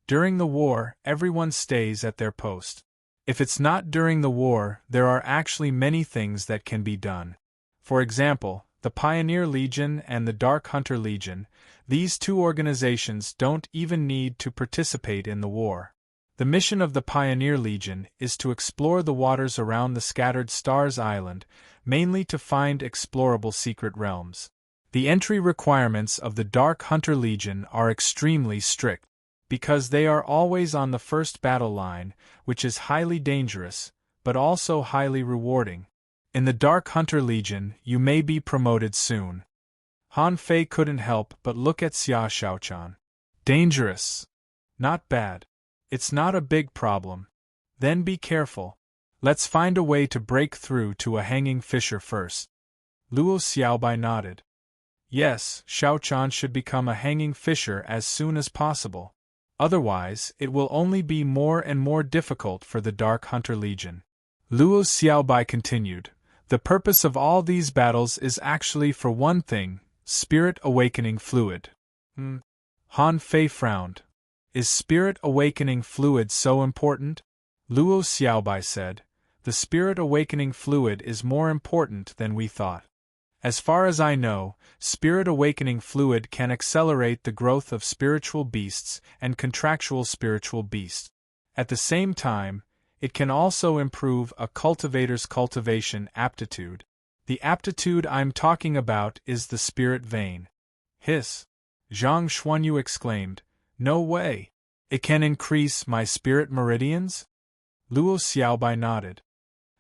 Speaker 1: During the war, everyone stays at their post. If it's not during the war, there are actually many things that can be done. For example, the Pioneer Legion and the Dark Hunter Legion, these 2 organizations don't even need to participate in the war. The mission of the Pioneer Legion is to explore the waters around the Scattered Stars Island, mainly to find explorable secret realms. The entry requirements of the Dark Hunter Legion are extremely strict, because they are always on the first battle line, which is highly dangerous, but also highly rewarding. In the Dark Hunter Legion, you may be promoted soon. Han Fei couldn't help but look at Xia Shaochan. Dangerous. Not bad. It's not a big problem. Then be careful. Let's find a way to break through to a hanging fisher first. Luo Xiaobai nodded. Yes, Shaochan should become a hanging fisher as soon as possible. Otherwise, it will only be more and more difficult for the Dark Hunter Legion. Luo Xiaobai continued, "The purpose of all these battles is actually for one thing, spirit awakening fluid." Han Fei frowned. "Is spirit awakening fluid so important?" Luo Xiaobai said, "The spirit awakening fluid is more important than we thought. As far as I know, spirit awakening fluid can accelerate the growth of spiritual beasts and contractual spiritual beasts. At the same time, It can also improve a cultivator's cultivation aptitude. The aptitude I'm talking about is the spirit vein. Hiss! Zhang Xuanyu exclaimed. No way! It can increase my spirit meridians? Luo Xiaobai nodded.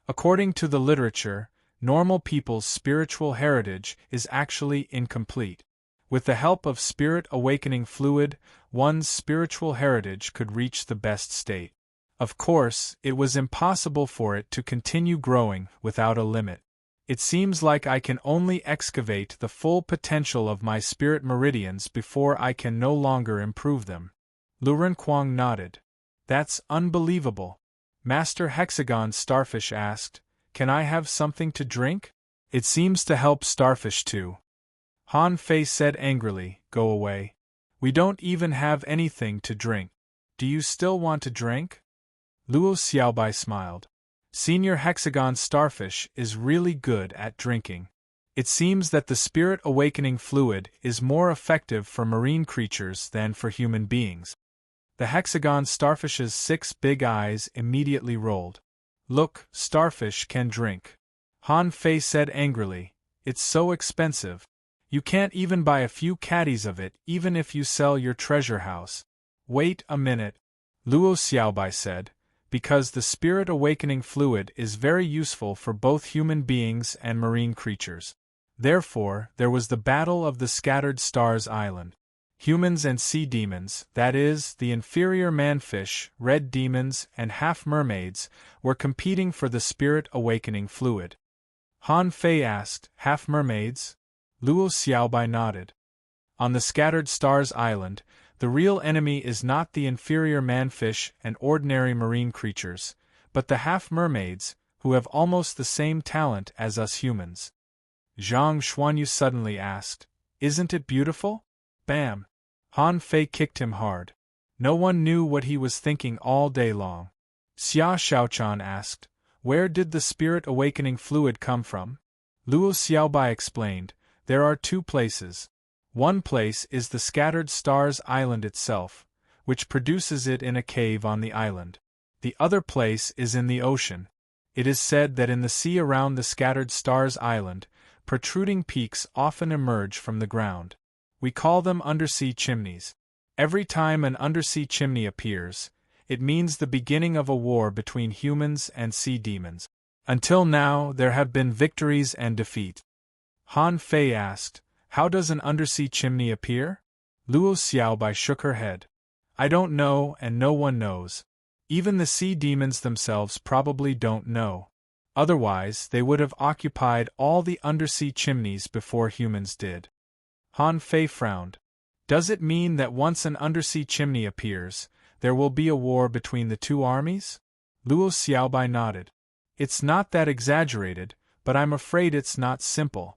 Speaker 1: According to the literature, normal people's spiritual heritage is actually incomplete. With the help of spirit awakening fluid, one's spiritual heritage could reach the best state. Of course, it was impossible for it to continue growing without a limit. It seems like I can only excavate the full potential of my spirit meridians before I can no longer improve them. Lu Renkuang nodded. That's unbelievable. Master Hexagon Starfish asked, Can I have something to drink? It seems to help Starfish too. Han Fei said angrily, Go away. We don't even have anything to drink. Do you still want to drink? Luo Xiaobai smiled. Senior Hexagon Starfish is really good at drinking. It seems that the spirit awakening fluid is more effective for marine creatures than for human beings. The Hexagon Starfish's 6 big eyes immediately rolled. Look, Starfish can drink. Han Fei said angrily, It's so expensive. You can't even buy a few caddies of it even if you sell your treasure house. Wait a minute, Luo Xiaobai said. Because the spirit awakening fluid is very useful for both human beings and marine creatures. Therefore, there was the Battle of the Scattered Stars Island. Humans and sea demons, that is, the inferior manfish, red demons, and half-mermaids, were competing for the spirit awakening fluid. Han Fei asked, Half-mermaids? Luo Xiaobai nodded. On the Scattered Stars Island, the real enemy is not the inferior manfish and ordinary marine creatures, but the half-mermaids, who have almost the same talent as us humans. Zhang Xuanyu suddenly asked, Isn't it beautiful? Bam! Han Fei kicked him hard. No one knew what he was thinking all day long. Xia Xiaochan asked, Where did the spirit awakening fluid come from? Luo Xiaobai explained, There are 2 places. One place is the Scattered Stars Island itself, which produces it in a cave on the island. The other place is in the ocean. It is said that in the sea around the Scattered Stars Island, protruding peaks often emerge from the ground. We call them undersea chimneys. Every time an undersea chimney appears, it means the beginning of a war between humans and sea demons. Until now, there have been victories and defeat. Han Fei asked, How does an undersea chimney appear? Luo Xiaobai shook her head. I don't know, and no one knows. Even the sea demons themselves probably don't know. Otherwise, they would have occupied all the undersea chimneys before humans did. Han Fei frowned. Does it mean that once an undersea chimney appears, there will be a war between the 2 armies? Luo Xiaobai nodded. It's not that exaggerated, but I'm afraid it's not simple.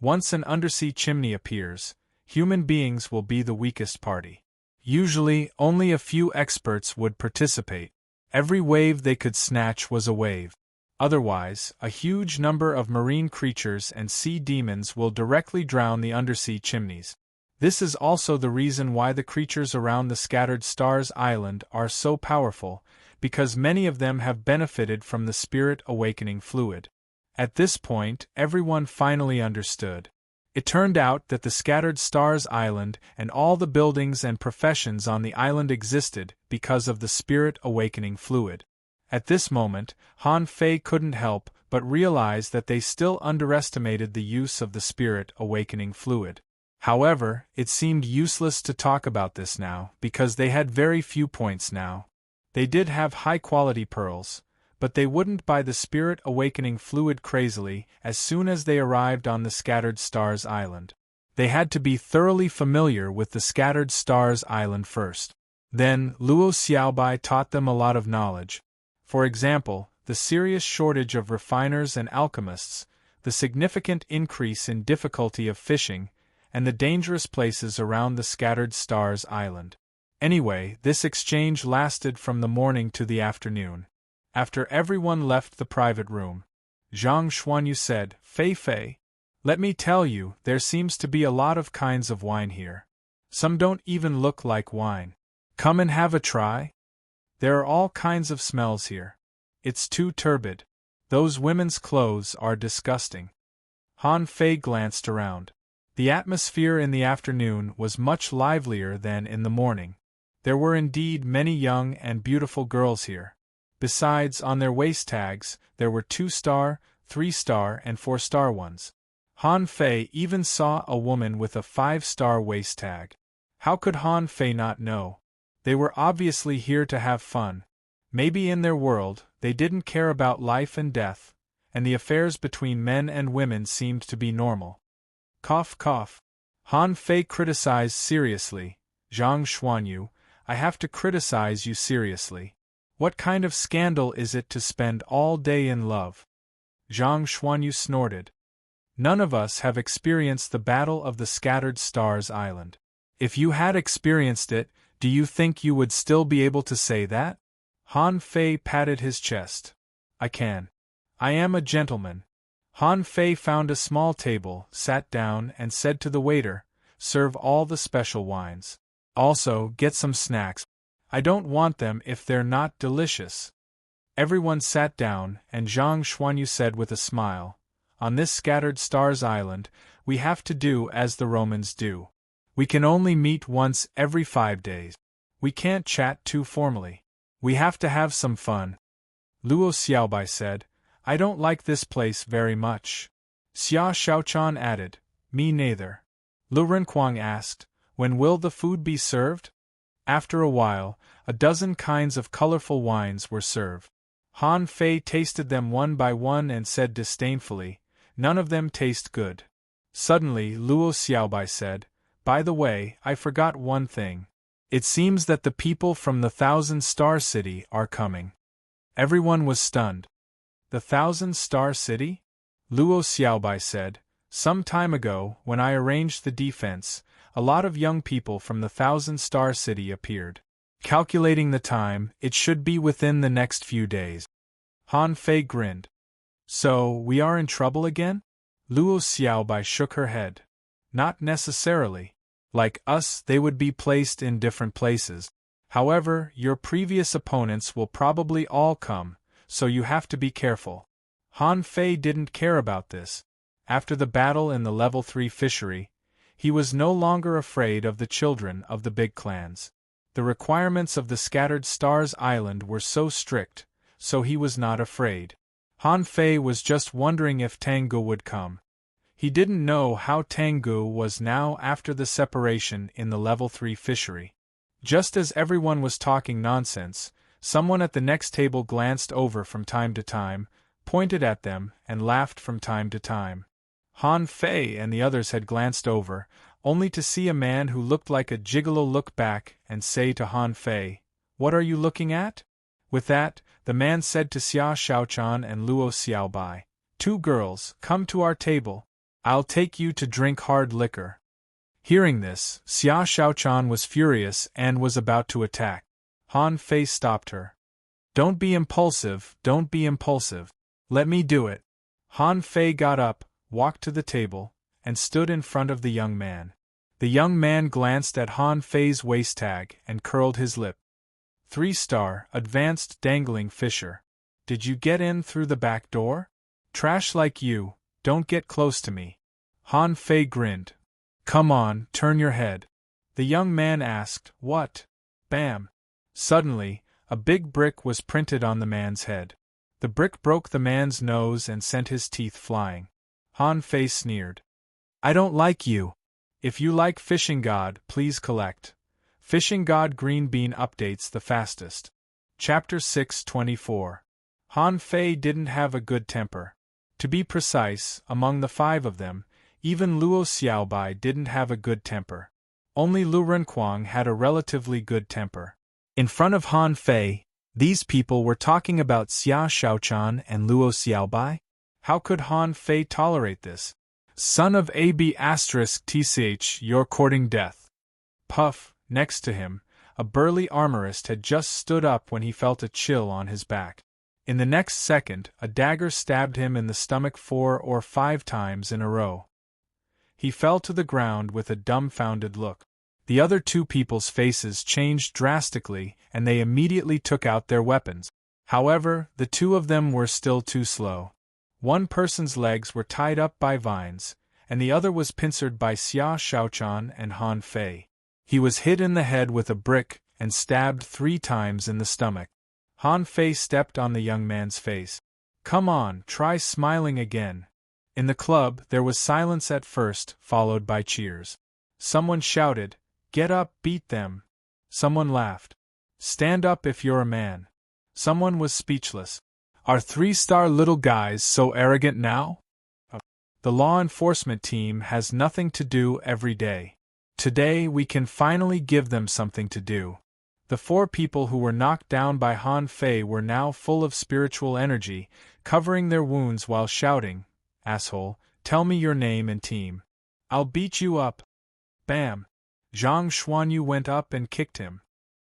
Speaker 1: Once an undersea chimney appears, human beings will be the weakest party. Usually, only a few experts would participate. Every wave they could snatch was a wave. Otherwise, a huge number of marine creatures and sea demons will directly drown the undersea chimneys. This is also the reason why the creatures around the Scattered Stars Island are so powerful, because many of them have benefited from the spirit awakening fluid. At this point, everyone finally understood. It turned out that the Scattered Stars Island and all the buildings and professions on the island existed because of the spirit awakening fluid. At this moment, Han Fei couldn't help but realize that they still underestimated the use of the spirit awakening fluid. However, it seemed useless to talk about this now because they had very few points now. They did have high-quality pearls, but they wouldn't buy the spirit awakening fluid crazily as soon as they arrived on the Scattered Stars Island. They had to be thoroughly familiar with the Scattered Stars Island first. Then, Luo Xiaobai taught them a lot of knowledge. For example, the serious shortage of refiners and alchemists, the significant increase in difficulty of fishing, and the dangerous places around the Scattered Stars Island. Anyway, this exchange lasted from the morning to the afternoon. After everyone left the private room, Zhang Xuanyu said, Fei Fei, let me tell you, there seems to be a lot of kinds of wine here. Some don't even look like wine. Come and have a try? There are all kinds of smells here. It's too turbid. Those women's clothes are disgusting. Han Fei glanced around. The atmosphere in the afternoon was much livelier than in the morning. There were indeed many young and beautiful girls here. Besides, on their waist tags, there were 2-star, 3-star, and 4-star ones. Han Fei even saw a woman with a 5-star waist tag. How could Han Fei not know? They were obviously here to have fun. Maybe in their world, they didn't care about life and death, and the affairs between men and women seemed to be normal. Cough cough. Han Fei criticized seriously. Zhang Xuanyu, I have to criticize you seriously. What kind of scandal is it to spend all day in love? Zhang Xuanyu snorted. None of us have experienced the Battle of the Scattered Stars Island. If you had experienced it, do you think you would still be able to say that? Han Fei patted his chest. I can. I am a gentleman. Han Fei found a small table, sat down, and said to the waiter, serve all the special wines. Also, get some snacks. I don't want them if they're not delicious. Everyone sat down, and Zhang Xuanyu said with a smile, on this Scattered Stars Island, we have to do as the Romans do. We can only meet once every 5 days. We can't chat too formally. We have to have some fun. Luo Xiaobai said, I don't like this place very much. Xia Xiaochan added, me neither. Lu Renquang asked, when will the food be served? After a while, a dozen kinds of colorful wines were served. Han Fei tasted them one by one and said disdainfully, none of them taste good. Suddenly Luo Xiaobai said, by the way, I forgot one thing. It seems that the people from the 1,000-star city are coming. Everyone was stunned. The 1,000-star city? Luo Xiaobai said, some time ago, when I arranged the defense, a lot of young people from the 1,000-star city appeared. Calculating the time, it should be within the next few days. Han Fei grinned. So, we are in trouble again? Luo Xiaobai shook her head. Not necessarily. Like us, they would be placed in different places. However, your previous opponents will probably all come, so you have to be careful. Han Fei didn't care about this. After the battle in the level 3 fishery, he was no longer afraid of the children of the big clans. The requirements of the Scattered Stars Island were so strict, so he was not afraid. Han Fei was just wondering if Tengu would come. He didn't know how Tengu was now after the separation in the level 3 fishery. Just as everyone was talking nonsense, someone at the next table glanced over from time to time, pointed at them, and laughed from time to time. Han Fei and the others had glanced over, only to see a man who looked like a gigolo look back and say to Han Fei, what are you looking at? With that, the man said to Xia Xiaochan and Luo Xiaobai, 2 girls, come to our table. I'll take you to drink hard liquor. Hearing this, Xia Xiaochan was furious and was about to attack. Han Fei stopped her. Don't be impulsive, don't be impulsive. Let me do it. Han Fei got up, walked to the table, and stood in front of the young man. The young man glanced at Han Fei's waist tag and curled his lip. 3-star, advanced dangling fisher. Did you get in through the back door? Trash like you, don't get close to me. Han Fei grinned. Come on, turn your head. The young man asked, what? Bam! Suddenly, a big brick was printed on the man's head. The brick broke the man's nose and sent his teeth flying. Han Fei sneered. I don't like you. If you like Fishing God, please collect. Fishing God Green Bean updates the fastest. Chapter 624. Han Fei didn't have a good temper. To be precise, among the 5 of them, even Luo Xiaobai didn't have a good temper. Only Lu Renquang had a relatively good temper. In front of Han Fei, these people were talking about Xia Xiaochan and Luo Xiaobai? How could Han Fei tolerate this? Son of AB***, you're courting death. Puff, next to him, a burly armorist had just stood up when he felt a chill on his back. In the next second, a dagger stabbed him in the stomach 4 or 5 times in a row. He fell to the ground with a dumbfounded look. The other 2 people's faces changed drastically, and they immediately took out their weapons. However, the two of them were still too slow. One person's legs were tied up by vines, and the other was pincered by Xia Shaochan and Han Fei. He was hit in the head with a brick and stabbed 3 times in the stomach. Han Fei stepped on the young man's face. "Come on, try smiling again." In the club, there was silence at first, followed by cheers. Someone shouted, "Get up, beat them." Someone laughed. "Stand up if you're a man." Someone was speechless. "Are 3-star little guys so arrogant now?" The law enforcement team has nothing to do every day. Today we can finally give them something to do. The 4 people who were knocked down by Han Fei were now full of spiritual energy, covering their wounds while shouting, "Asshole, tell me your name and team. I'll beat you up." Bam! Zhang Xuanyu went up and kicked him.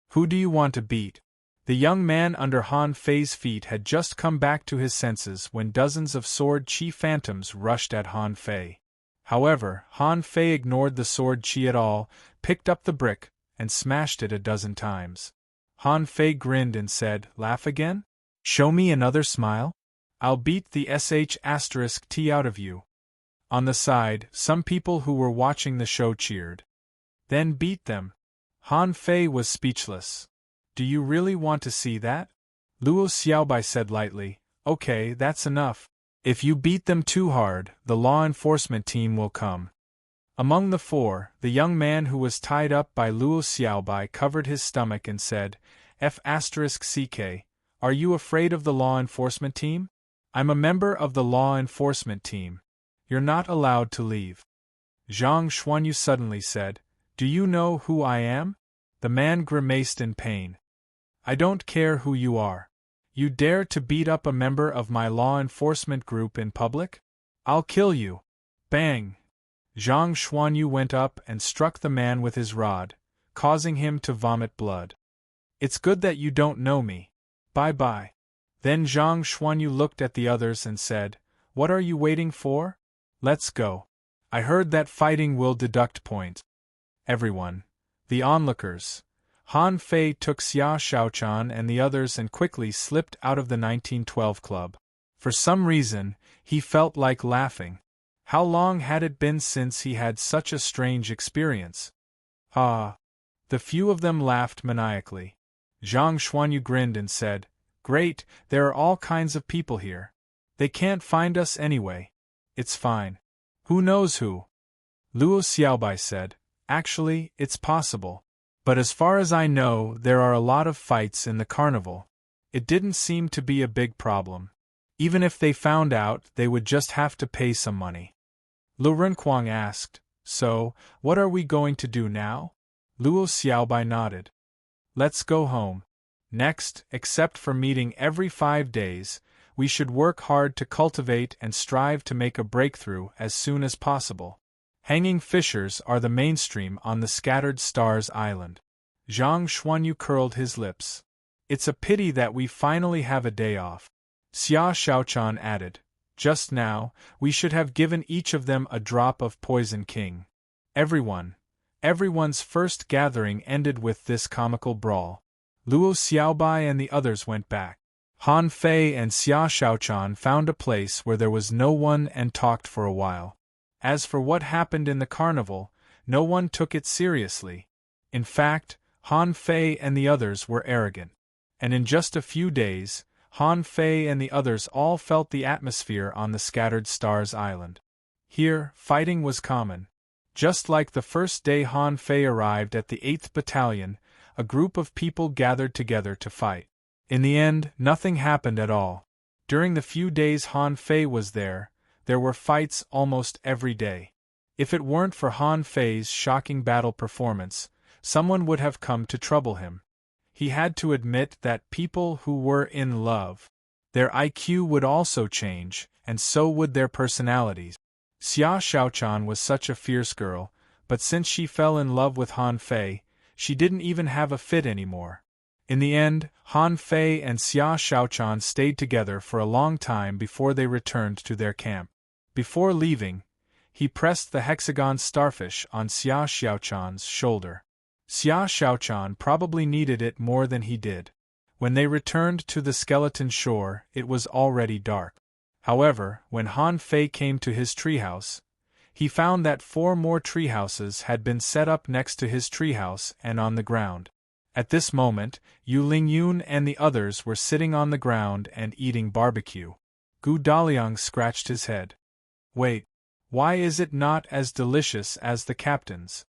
Speaker 1: "Who do you want to beat?" The young man under Han Fei's feet had just come back to his senses when dozens of sword chi phantoms rushed at Han Fei. However, Han Fei ignored the sword chi at all, picked up the brick, and smashed it a dozen times. Han Fei grinned and said, "Laugh again? Show me another smile? I'll beat the sh*t out of you." On the side, some people who were watching the show cheered. "Then beat them." Han Fei was speechless. "Do you really want to see that?" Luo Xiaobai said lightly, "Okay, that's enough. If you beat them too hard, the law enforcement team will come." Among the 4, the young man who was tied up by Luo Xiaobai covered his stomach and said, "F***ck, are you afraid of the law enforcement team?" "I'm a member of the law enforcement team. You're not allowed to leave." Zhang Xuanyu suddenly said, "Do you know who I am?" The man grimaced in pain. "I don't care who you are. You dare to beat up a member of my law enforcement group in public? I'll kill you." Bang! Zhang Xuanyu went up and struck the man with his rod, causing him to vomit blood. "It's good that you don't know me. Bye-bye." Then Zhang Xuanyu looked at the others and said, "What are you waiting for? Let's go. I heard that fighting will deduct points." Everyone. The onlookers. Han Fei took Xia Shaochan and the others and quickly slipped out of the 1912 club. For some reason, he felt like laughing. How long had it been since he had such a strange experience? Ah! The few of them laughed maniacally. Zhang Xuanyu grinned and said, "Great, there are all kinds of people here. They can't find us anyway. It's fine. Who knows who?" Luo Xiaobai said, "Actually, it's possible. But as far as I know, there are a lot of fights in the carnival. It didn't seem to be a big problem. Even if they found out, they would just have to pay some money." Lu Renquang asked, "So, what are we going to do now?" Luo Xiaobai nodded. "Let's go home. Next, except for meeting every 5 days, we should work hard to cultivate and strive to make a breakthrough as soon as possible. Hanging fishers are the mainstream on the Scattered Stars Island." Zhang Xuanyu curled his lips. "It's a pity that we finally have a day off." Xia Shaochan added, "Just now, we should have given each of them a drop of Poison King." Everyone's first gathering ended with this comical brawl. Luo Xiaobai and the others went back. Han Fei and Xia Shaochan found a place where there was no one and talked for a while. As for what happened in the carnival, no one took it seriously. In fact, Han Fei and the others were arrogant. And in just a few days, Han Fei and the others all felt the atmosphere on the Scattered Stars Island. Here, fighting was common. Just like the first day Han Fei arrived at the 8th Battalion, a group of people gathered together to fight. In the end, nothing happened at all. During the few days Han Fei was there were fights almost every day. If it weren't for Han Fei's shocking battle performance, someone would have come to trouble him. He had to admit that people who were in love, their IQ would also change, and so would their personalities. Xia Shaochan was such a fierce girl, but since she fell in love with Han Fei, she didn't even have a fit anymore. In the end, Han Fei and Xia Shaochan stayed together for a long time before they returned to their camp. Before leaving, he pressed the hexagon starfish on Xia Shaochan's shoulder. Xia Shaochan probably needed it more than he did. When they returned to the skeleton shore, it was already dark. However, when Han Fei came to his treehouse, he found that 4 more treehouses had been set up next to his treehouse and on the ground. At this moment, Yu Lingyun and the others were sitting on the ground and eating barbecue. Gu Daliang scratched his head. Wait, why is it not as delicious as the captain's?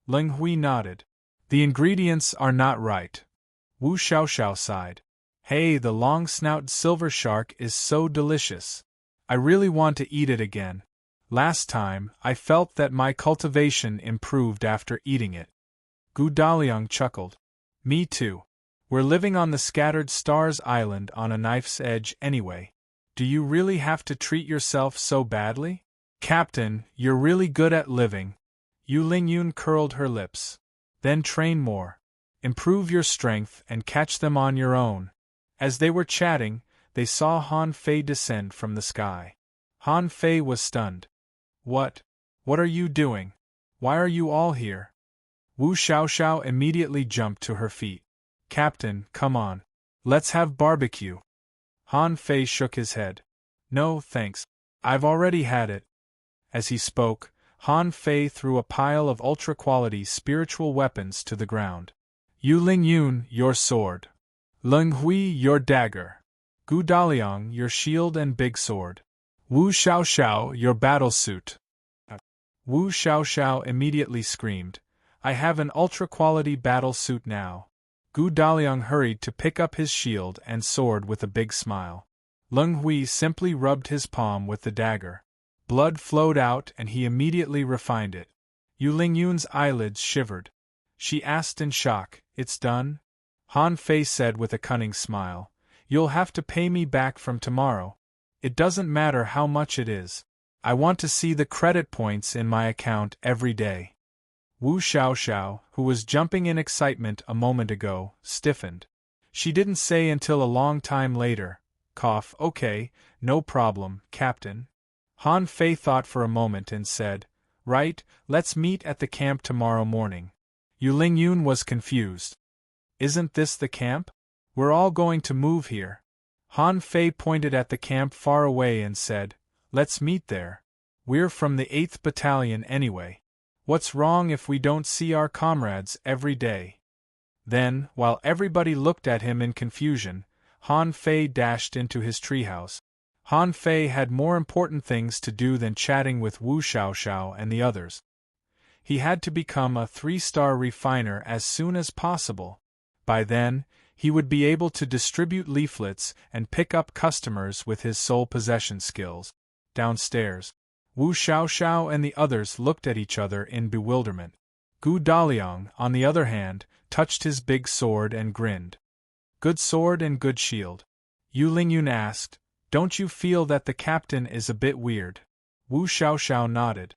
Speaker 1: Ling Hui nodded. The ingredients are not right. Wu Xiaoxiao sighed. Hey, the long-snouted silver shark is so delicious. I really want to eat it again. Last time, I felt that my cultivation improved after eating it. Gu Daliang chuckled. Me too. We're living on the scattered stars island on a knife's edge anyway. Do you really have to treat yourself so badly? Captain, you're really good at living. Yu Lingyun curled her lips. Then train more. Improve your strength and catch them on your own. As they were chatting, they saw Han Fei descend from the sky. Han Fei was stunned. What? What are you doing? Why are you all here? Wu Xiaoxiao immediately jumped to her feet. Captain, come on. Let's have barbecue. Han Fei shook his head. No, thanks. I've already had it. As he spoke, Han Fei threw a pile of ultra-quality spiritual weapons to the ground. Yu Lingyun, your sword. Ling Hui, your dagger. Gu Daliang, your shield and big sword. Wu Xiaoxiao, your battle suit. Wu Xiaoxiao immediately screamed, I have an ultra-quality battle suit now. Gu Daliang hurried to pick up his shield and sword with a big smile. Ling Hui simply rubbed his palm with the dagger. Blood flowed out and he immediately refined it. Yu Lingyun's eyelids shivered. She asked in shock, It's done? Han Fei said with a cunning smile, You'll have to pay me back from tomorrow. It doesn't matter how much it is. I want to see the credit points in my account every day. Wu Xiaoxiao, who was jumping in excitement a moment ago, stiffened. She didn't say until a long time later, cough, okay, no problem, Captain. Han Fei thought for a moment and said, Right, let's meet at the camp tomorrow morning. Yu Lingyun was confused. Isn't this the camp? We're all going to move here. Han Fei pointed at the camp far away and said, Let's meet there. We're from the 8th Battalion anyway. What's wrong if we don't see our comrades every day? Then, while everybody looked at him in confusion, Han Fei dashed into his treehouse. Han Fei had more important things to do than chatting with Wu Xiaoxiao and the others. He had to become a 3-star refiner as soon as possible. By then, he would be able to distribute leaflets and pick up customers with his sole possession skills. Downstairs, Wu Xiaoxiao and the others looked at each other in bewilderment. Gu Daliang, on the other hand, touched his big sword and grinned. Good sword and good shield. Yu Lingyun asked, Don't you feel that the captain is a bit weird? Wu Xiaoxiao nodded.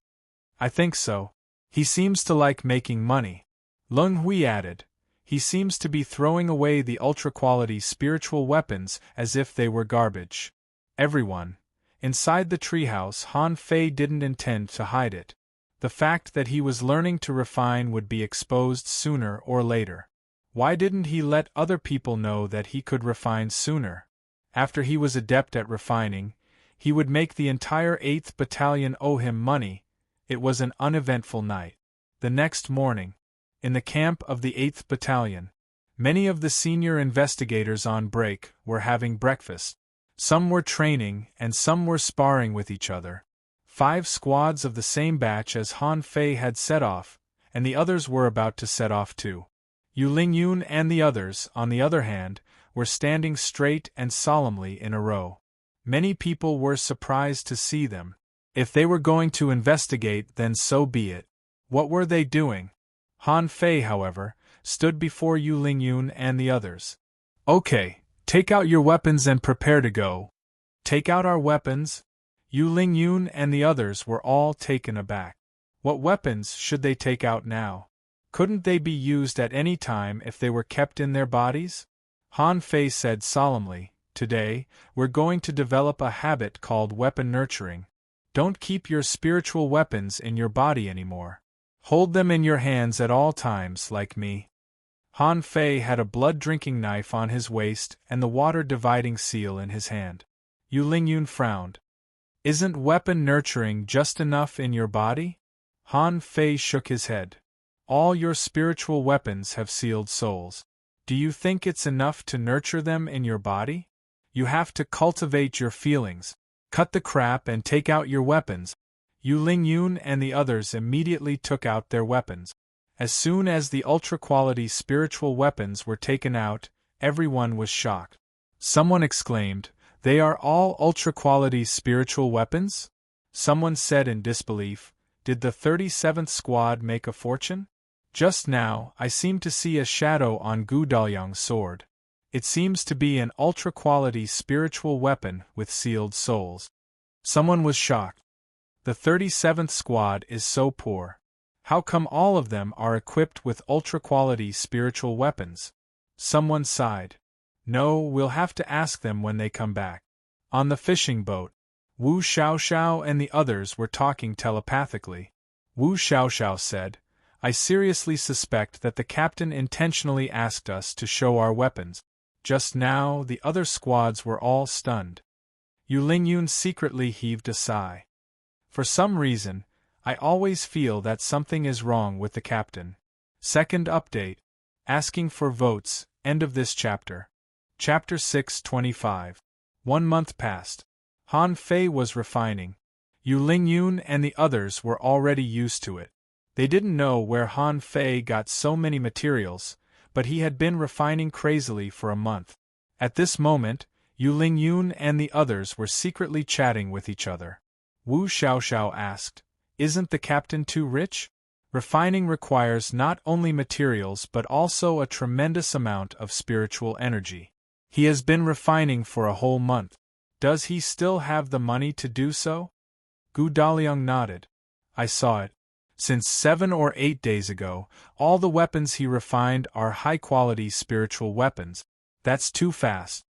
Speaker 1: I think so. He seems to like making money. Ling Hui added, He seems to be throwing away the ultra-quality spiritual weapons as if they were garbage. Everyone. Inside the treehouse, Han Fei didn't intend to hide it. The fact that he was learning to refine would be exposed sooner or later. Why didn't he let other people know that he could refine sooner? After he was adept at refining, he would make the entire 8th Battalion owe him money. It was an uneventful night. The next morning, in the camp of the 8th Battalion, many of the senior investigators on break were having breakfast. Some were training and some were sparring with each other. 5 squads of the same batch as Han Fei had set off, and the others were about to set off too. Yu Lingyun and the others, on the other hand, were standing straight and solemnly in a row. Many people were surprised to see them. If they were going to investigate, then so be it. What were they doing? Han Fei, however, stood before Yu Lingyun and the others. Okay. Take out your weapons and prepare to go. Take out our weapons? Yu Lingyun and the others were all taken aback. What weapons should they take out now? Couldn't they be used at any time if they were kept in their bodies? Han Fei said solemnly, Today, we're going to develop a habit called weapon nurturing. Don't keep your spiritual weapons in your body anymore. Hold them in your hands at all times like me. Han Fei had a blood-drinking knife on his waist and the water-dividing seal in his hand. Yu Lingyun frowned. Isn't weapon nurturing just enough in your body? Han Fei shook his head. All your spiritual weapons have sealed souls. Do you think it's enough to nurture them in your body? You have to cultivate your feelings. Cut the crap and take out your weapons. Yu Lingyun and the others immediately took out their weapons. As soon as the ultra-quality spiritual weapons were taken out, everyone was shocked. Someone exclaimed, "They are all ultra-quality spiritual weapons?" Someone said in disbelief, "Did the 37th Squad make a fortune? Just now, I seem to see a shadow on Gu Daoyang's sword. It seems to be an ultra-quality spiritual weapon with sealed souls." Someone was shocked. The 37th Squad is so poor. How come all of them are equipped with ultra-quality spiritual weapons? Someone sighed. No, we'll have to ask them when they come back. On the fishing boat, Wu Xiaoxiao and the others were talking telepathically. Wu Xiaoxiao said, "I seriously suspect that the captain intentionally asked us to show our weapons." Just now, the other squads were all stunned. Yu Lingyun secretly heaved a sigh. For some reason, I always feel that something is wrong with the captain. Second update. Asking for votes, end of this chapter. Chapter 625. 1 month passed. Han Fei was refining. Yu Lingyun and the others were already used to it. They didn't know where Han Fei got so many materials, but he had been refining crazily for a month. At this moment, Yu Lingyun and the others were secretly chatting with each other. Wu Xiaoxiao asked, "Isn't the captain too rich? Refining requires not only materials but also a tremendous amount of spiritual energy. He has been refining for a whole month. Does he still have the money to do so?" Gu Daliang nodded. "I saw it. Since 7 or 8 days ago, all the weapons he refined are high-quality spiritual weapons. That's too fast."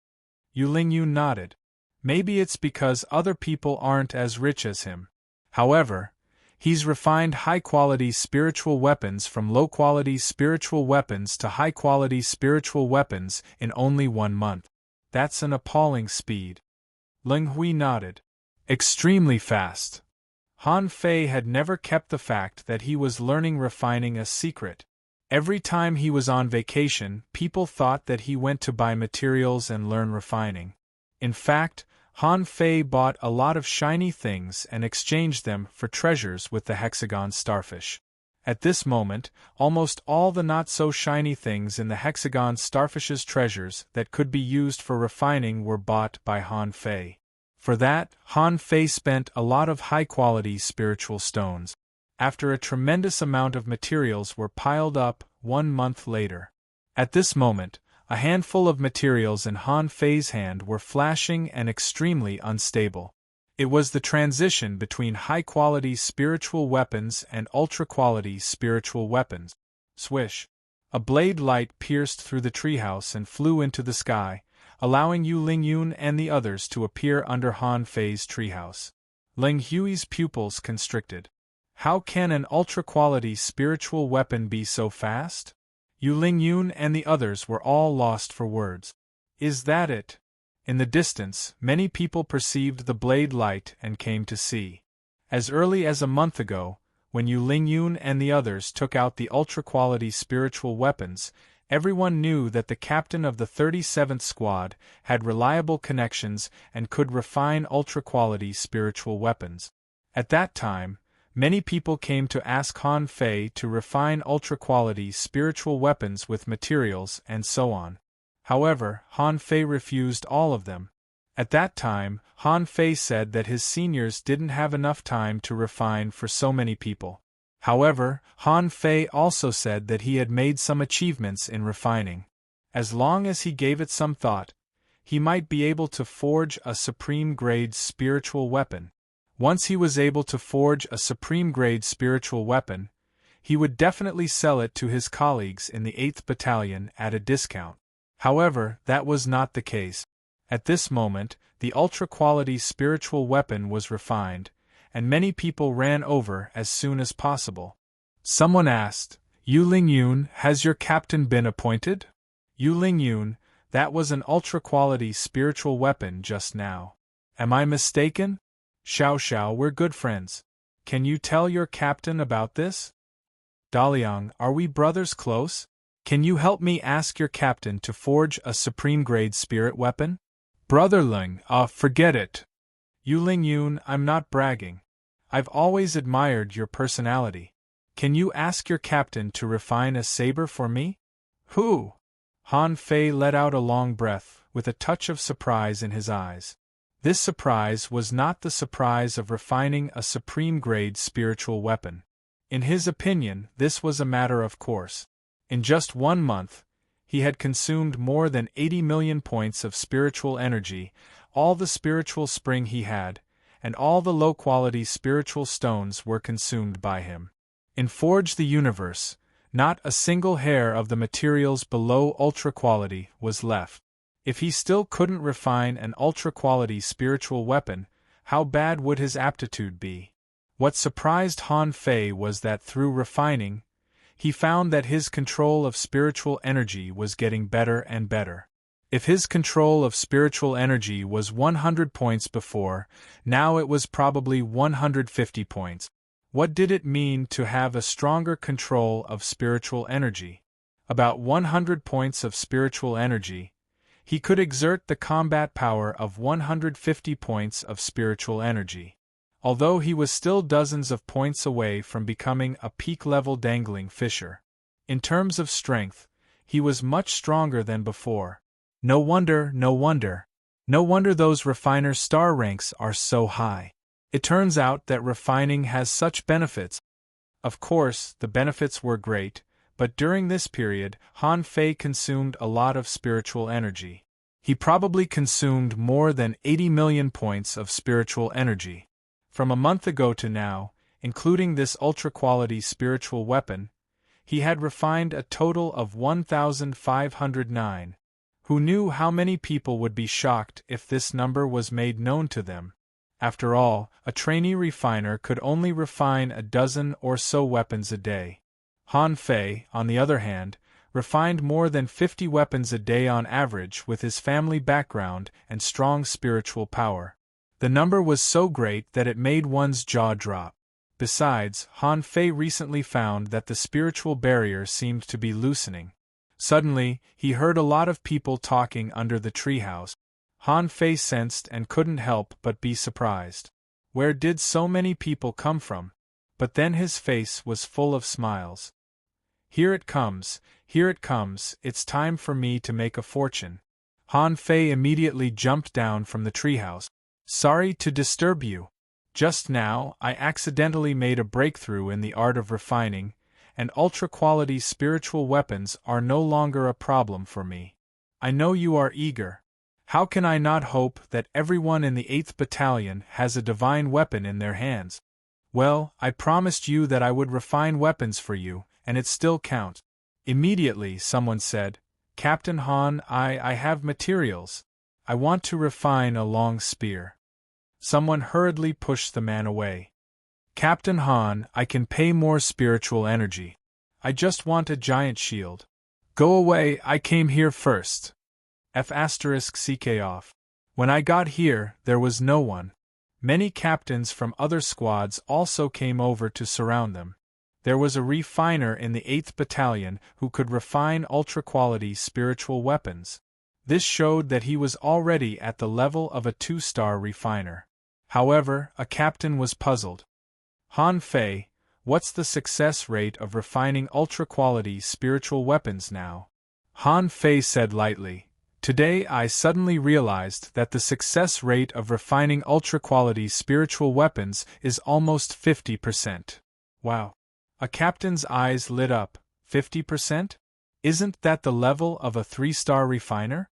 Speaker 1: Yu Lingyun nodded. "Maybe it's because other people aren't as rich as him. However, he's refined high-quality spiritual weapons from low-quality spiritual weapons to high-quality spiritual weapons in only 1 month. That's an appalling speed." Ling Hui nodded. "Extremely fast." Han Fei had never kept the fact that he was learning refining a secret. Every time he was on vacation, people thought that he went to buy materials and learn refining. In fact, Han Fei bought a lot of shiny things and exchanged them for treasures with the hexagon starfish. At this moment, almost all the not-so-shiny things in the hexagon starfish's treasures that could be used for refining were bought by Han Fei. For that, Han Fei spent a lot of high-quality spiritual stones. After a tremendous amount of materials were piled up 1 month later. At this moment, a handful of materials in Han Fei's hand were flashing and extremely unstable. It was the transition between high-quality spiritual weapons and ultra-quality spiritual weapons. Swish! A blade light pierced through the treehouse and flew into the sky, allowing Yu Lingyun and the others to appear under Han Fei's treehouse. Ling Hui's pupils constricted. How can an ultra-quality spiritual weapon be so fast? Yu Lingyun and the others were all lost for words. Is that it? In the distance, many people perceived the blade light and came to see. As early as a month ago, when Yu Lingyun and the others took out the ultra-quality spiritual weapons, everyone knew that the captain of the 37th Squad had reliable connections and could refine ultra-quality spiritual weapons. At that time, many people came to ask Han Fei to refine ultra-quality spiritual weapons with materials and so on. However, Han Fei refused all of them. At that time, Han Fei said that his seniors didn't have enough time to refine for so many people. However, Han Fei also said that he had made some achievements in refining. As long as he gave it some thought, he might be able to forge a supreme-grade spiritual weapon. Once he was able to forge a supreme-grade spiritual weapon, he would definitely sell it to his colleagues in the 8th Battalion at a discount. However, that was not the case. At this moment, the ultra-quality spiritual weapon was refined, and many people ran over as soon as possible. Someone asked, Yu Lingyun, has your captain been appointed? Yu Lingyun, that was an ultra-quality spiritual weapon just now. Am I mistaken? Xiao Xiao, we're good friends. Can you tell your captain about this? Daliang, are we brothers close? Can you help me ask your captain to forge a supreme-grade spirit weapon? Brother Ling, forget it. Yu Lingyun, I'm not bragging. I've always admired your personality. Can you ask your captain to refine a saber for me? Who? Han Fei let out a long breath, with a touch of surprise in his eyes. This surprise was not the surprise of refining a supreme-grade spiritual weapon. In his opinion, this was a matter of course. In just 1 month, he had consumed more than 80 million points of spiritual energy, all the spiritual spring he had, and all the low-quality spiritual stones were consumed by him. In Forge the Universe, not a single hair of the materials below ultra-quality was left. If he still couldn't refine an ultra-quality spiritual weapon, how bad would his aptitude be? What surprised Han Fei was that through refining, he found that his control of spiritual energy was getting better and better. If his control of spiritual energy was 100 points before, now it was probably 150 points. What did it mean to have a stronger control of spiritual energy? About 100 points of spiritual energy. He could exert the combat power of 150 points of spiritual energy. Although he was still dozens of points away from becoming a peak-level dangling fisher. In terms of strength, he was much stronger than before. No wonder those refiner star ranks are so high. It turns out that refining has such benefits. Of course, the benefits were great, but during this period, Han Fei consumed a lot of spiritual energy. He probably consumed more than 80 million points of spiritual energy. From a month ago to now, including this ultra-quality spiritual weapon, he had refined a total of 1,509. Who knew how many people would be shocked if this number was made known to them? After all, a trainee refiner could only refine a dozen or so weapons a day. Han Fei, on the other hand, refined more than 50 weapons a day on average with his family background and strong spiritual power. The number was so great that it made one's jaw drop. Besides, Han Fei recently found that the spiritual barrier seemed to be loosening. Suddenly, he heard a lot of people talking under the treehouse. Han Fei sensed and couldn't help but be surprised. Where did so many people come from? But then his face was full of smiles. Here it comes, it's time for me to make a fortune. Han Fei immediately jumped down from the treehouse. Sorry to disturb you. Just now, I accidentally made a breakthrough in the art of refining, and ultra-quality spiritual weapons are no longer a problem for me. I know you are eager. How can I not hope that everyone in the 8th Battalion has a divine weapon in their hands? Well, I promised you that I would refine weapons for you, and it still counts. Immediately, someone said, Captain Han, I have materials. I want to refine a long spear. Someone hurriedly pushed the man away. Captain Han, I can pay more spiritual energy. I just want a giant shield. Go away, I came here first. F***ck off. When I got here, there was no one. Many captains from other squads also came over to surround them. There was a refiner in the 8th Battalion who could refine ultra-quality spiritual weapons. This showed that he was already at the level of a 2-star refiner. However, a captain was puzzled. Han Fei, what's the success rate of refining ultra-quality spiritual weapons now? Han Fei said lightly, Today I suddenly realized that the success rate of refining ultra-quality spiritual weapons is almost 50%. Wow. A captain's eyes lit up. 50%? Isn't that the level of a 3-star refiner?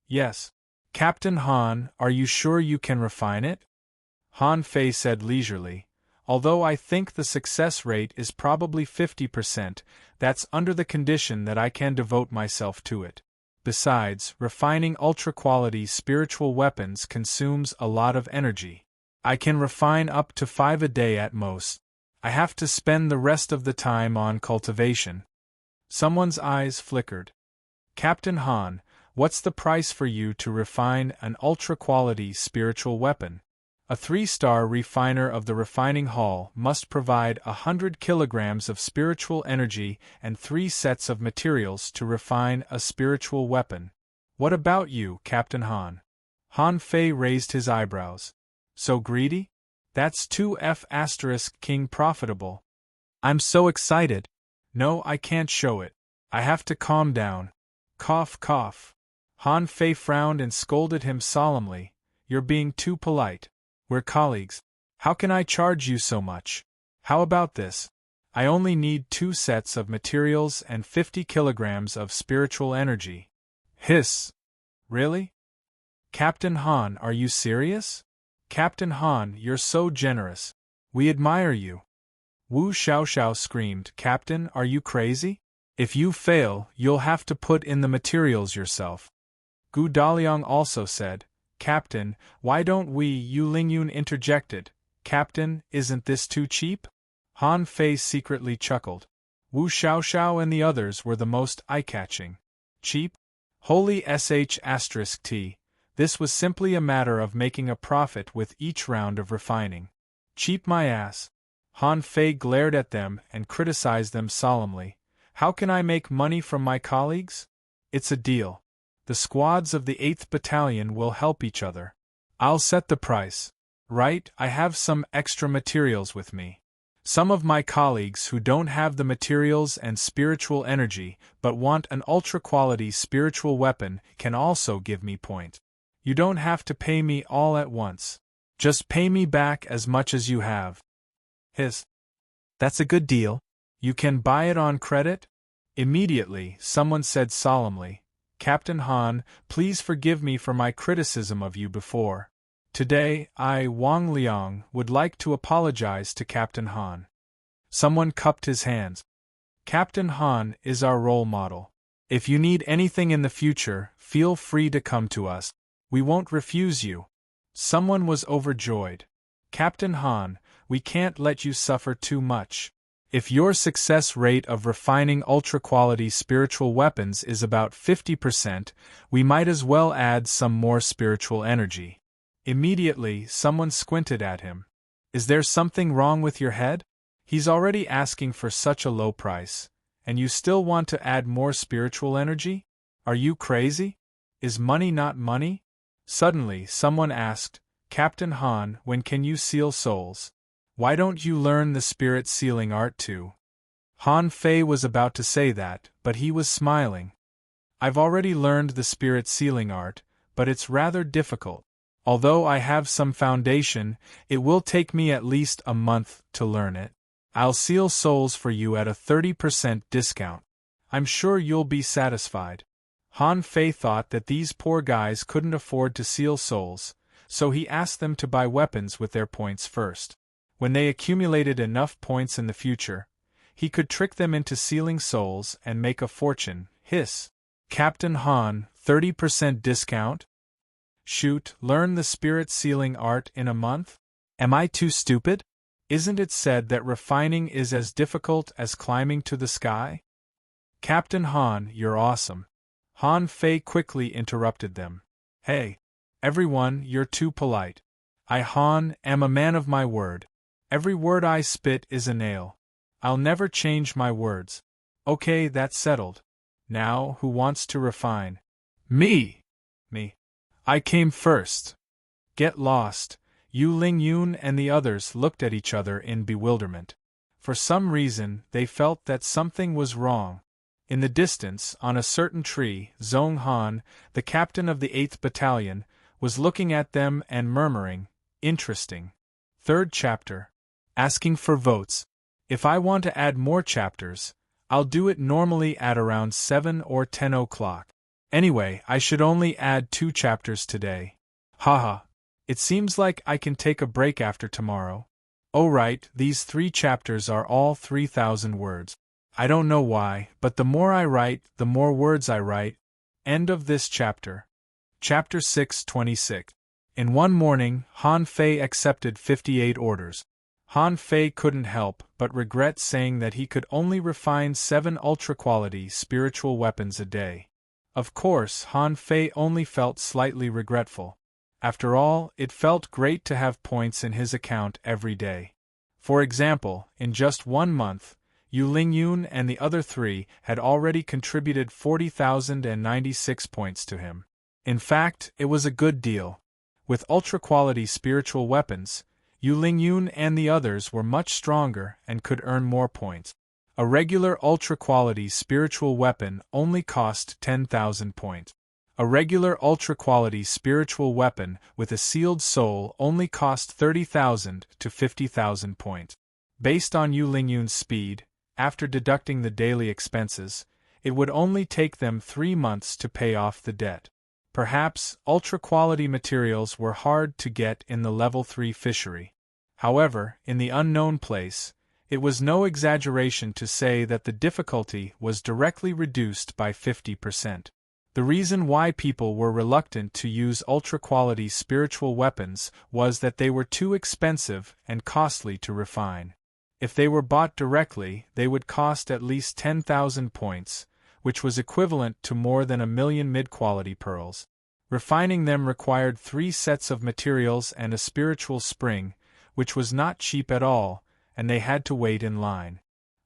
Speaker 1: Yes. Captain Han, are you sure you can refine it? Han Fei said leisurely, Although I think the success rate is probably 50%, that's under the condition that I can devote myself to it. Besides, refining ultra-quality spiritual weapons consumes a lot of energy. I can refine up to 5 a day at most. I have to spend the rest of the time on cultivation. Someone's eyes flickered. Captain Han, what's the price for you to refine an ultra-quality spiritual weapon? A 3-star refiner of the refining hall must provide 100 kilograms of spiritual energy and 3 sets of materials to refine a spiritual weapon. What about you, Captain Han? Han Fei raised his eyebrows. So greedy? That's 2F** king profitable. I'm so excited. No, I can't show it. I have to calm down. Cough, cough. Han Fei frowned and scolded him solemnly. You're being too polite. We're colleagues. How can I charge you so much? How about this? I only need 2 sets of materials and 50 kilograms of spiritual energy. Hiss. Really? Captain Han, are you serious? Captain Han, you're so generous. We admire you. Wu Xiaoxiao screamed, Captain, are you crazy? If you fail, you'll have to put in the materials yourself. Gu Daliang also said, Captain, why don't we? Yu Lingyun interjected, Captain, isn't this too cheap? Han Fei secretly chuckled. Wu Xiaoxiao and the others were the most eye-catching. Cheap? Holy **t. This was simply a matter of making a profit with each round of refining. Cheap my ass. Han Fei glared at them and criticized them solemnly. How can I make money from my colleagues? It's a deal. The squads of the 8th Battalion will help each other. I'll set the price. Right, I have some extra materials with me. Some of my colleagues who don't have the materials and spiritual energy but want an ultra-quality spiritual weapon can also give me point. You don't have to pay me all at once. Just pay me back as much as you have. Hiss. That's a good deal. You can buy it on credit? Immediately, someone said solemnly, Captain Han, please forgive me for my criticism of you before. Today, I, Wang Liang, would like to apologize to Captain Han. Someone cupped his hands. Captain Han is our role model. If you need anything in the future, feel free to come to us. We won't refuse you. Someone was overjoyed. Captain Han, we can't let you suffer too much. If your success rate of refining ultra-quality spiritual weapons is about 50%, we might as well add some more spiritual energy. Immediately, someone squinted at him. Is there something wrong with your head? He's already asking for such a low price, and you still want to add more spiritual energy? Are you crazy? Is money not money? Suddenly, someone asked, Captain Han, when can you seal souls? Why don't you learn the spirit sealing art too? Han Fei was about to say that, but he was smiling. I've already learned the spirit sealing art, but it's rather difficult. Although I have some foundation, it will take me at least a month to learn it. I'll seal souls for you at a 30% discount. I'm sure you'll be satisfied. Han Fei thought that these poor guys couldn't afford to seal souls, so he asked them to buy weapons with their points first. When they accumulated enough points in the future, he could trick them into sealing souls and make a fortune. Hiss. Captain Han, 30% discount? Shoot, learn the spirit sealing art in a month? Am I too stupid? Isn't it said that refining is as difficult as climbing to the sky? Captain Han, you're awesome. Han Fei quickly interrupted them. Hey, everyone, you're too polite. I, Han, am a man of my word. Every word I spit is a nail. I'll never change my words. Okay, that's settled. Now, who wants to refine? Me. I came first. Get lost. Yu Lingyun and the others looked at each other in bewilderment. For some reason, they felt that something was wrong. In the distance, on a certain tree, Zhong Han, the captain of the 8th Battalion, was looking at them and murmuring, Interesting. 3rd chapter. Asking for votes. If I want to add more chapters, I'll do it normally at around 7 or 10 o'clock. Anyway, I should only add 2 chapters today. Haha. It seems like I can take a break after tomorrow. Oh right, these 3 chapters are all 3,000 words. I don't know why, but the more I write, the more words I write. End of this chapter. Chapter 626. In one morning, Han Fei accepted 58 orders. Han Fei couldn't help but regret saying that he could only refine 7 ultra-quality spiritual weapons a day. Of course, Han Fei only felt slightly regretful. After all, it felt great to have points in his account every day. For example, in just 1 month, Yu Lingyun and the other 3 had already contributed 40,096 points to him. In fact, it was a good deal. With ultra-quality spiritual weapons, Yu Lingyun and the others were much stronger and could earn more points. A regular ultra-quality spiritual weapon only cost 10,000 points. A regular ultra-quality spiritual weapon with a sealed soul only cost 30,000 to 50,000 points. Based on Yu Lingyun's speed, after deducting the daily expenses, it would only take them 3 months to pay off the debt. Perhaps, ultra-quality materials were hard to get in the level 3 fishery. However, in the unknown place, it was no exaggeration to say that the difficulty was directly reduced by 50%. The reason why people were reluctant to use ultra-quality spiritual weapons was that they were too expensive and costly to refine. If they were bought directly, they would cost at least 10,000 points, which was equivalent to more than 1,000,000 mid-quality pearls. Refining them required 3 sets of materials and a spiritual spring, which was not cheap at all, and they had to wait in line.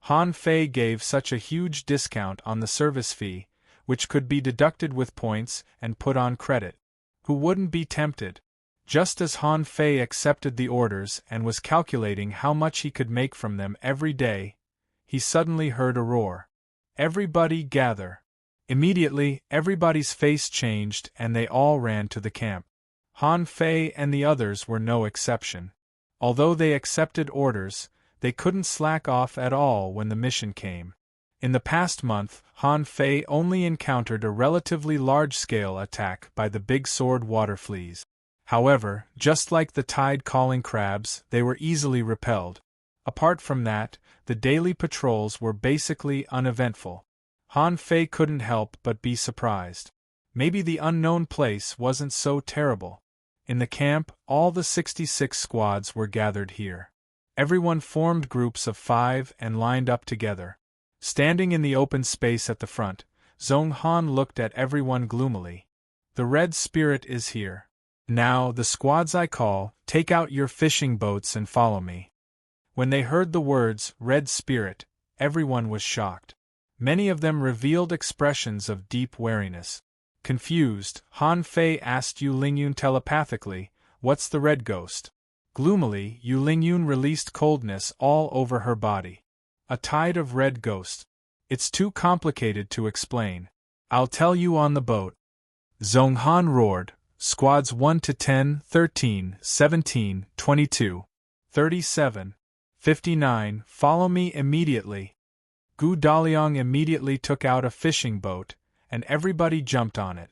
Speaker 1: Han Fei gave such a huge discount on the service fee, which could be deducted with points and put on credit. Who wouldn't be tempted? Just as Han Fei accepted the orders and was calculating how much he could make from them every day, he suddenly heard a roar. "Everybody gather!" Immediately, everybody's face changed and they all ran to the camp. Han Fei and the others were no exception. Although they accepted orders, they couldn't slack off at all when the mission came. In the past month, Han Fei only encountered a relatively large-scale attack by the big sword water fleas. However, just like the tide-calling crabs, they were easily repelled. Apart from that, the daily patrols were basically uneventful. Han Fei couldn't help but be surprised. Maybe the unknown place wasn't so terrible. In the camp, all the 66 squads were gathered here. Everyone formed groups of 5 and lined up together. Standing in the open space at the front, Zhong Han looked at everyone gloomily. "The Red Spirit is here. Now, the squads I call, take out your fishing boats and follow me." When they heard the words, Red Spirit, everyone was shocked. Many of them revealed expressions of deep wariness. Confused, Han Fei asked Yu Lingyun telepathically, "What's the red ghost?" Gloomily, Yu Lingyun released coldness all over her body. "A tide of red ghost. It's too complicated to explain. I'll tell you on the boat." Zhong Han roared, "Squads 1 to 10, 13, 17, 22, 37, 59, follow me immediately." Gu Daliang immediately took out a fishing boat, and everybody jumped on it.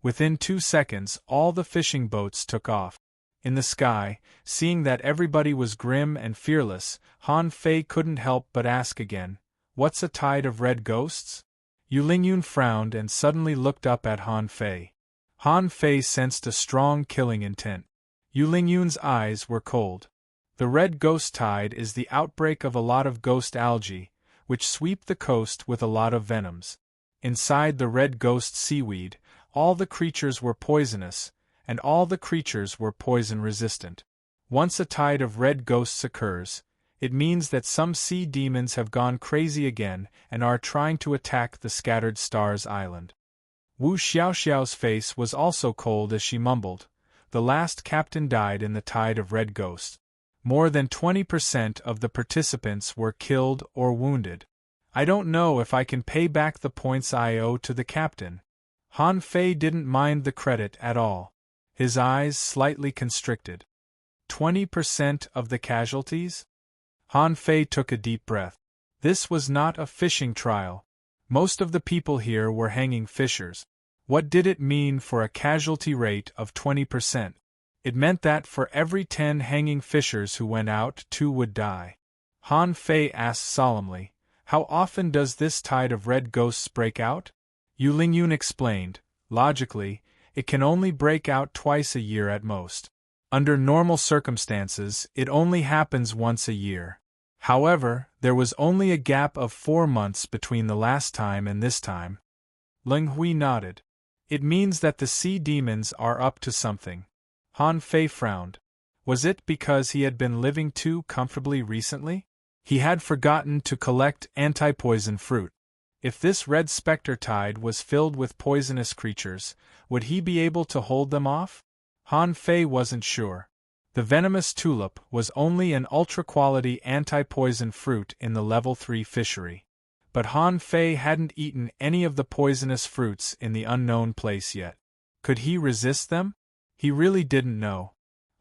Speaker 1: Within 2 seconds, all the fishing boats took off. In the sky, seeing that everybody was grim and fearless, Han Fei couldn't help but ask again, "What's a tide of red ghosts?" Yu Lingyun frowned and suddenly looked up at Han Fei. Han Fei sensed a strong killing intent. Yu Lingyun's eyes were cold. The red ghost tide is the outbreak of a lot of ghost algae, which sweep the coast with a lot of venoms. Inside the red ghost seaweed, all the creatures were poisonous, and all the creatures were poison-resistant. Once a tide of red ghosts occurs, it means that some sea demons have gone crazy again and are trying to attack the Scattered Stars Island. Wu Xiaoxiao's face was also cold as she mumbled, "The last captain died in the tide of red ghosts. More than 20% of the participants were killed or wounded. I don't know if I can pay back the points I owe to the captain." Han Fei didn't mind the credit at all. His eyes slightly constricted. 20% of the casualties? Han Fei took a deep breath. This was not a fishing trial. Most of the people here were hanging fishers. What did it mean for a casualty rate of 20%? It meant that for every 10 hanging fishers who went out, 2 would die. Han Fei asked solemnly, "How often does this tide of red ghosts break out?" Yu Lingyun explained, "Logically, it can only break out twice a year at most. Under normal circumstances, it only happens once a year. However, there was only a gap of 4 months between the last time and this time. Ling Hui nodded. It means that the sea demons are up to something. Han Fei frowned. Was it because he had been living too comfortably recently? He had forgotten to collect anti-poison fruit. If this red spectre tide was filled with poisonous creatures, would he be able to hold them off? Han Fei wasn't sure. The venomous tulip was only an ultra-quality anti-poison fruit in the level 3 fishery. But Han Fei hadn't eaten any of the poisonous fruits in the unknown place yet. Could he resist them? He really didn't know.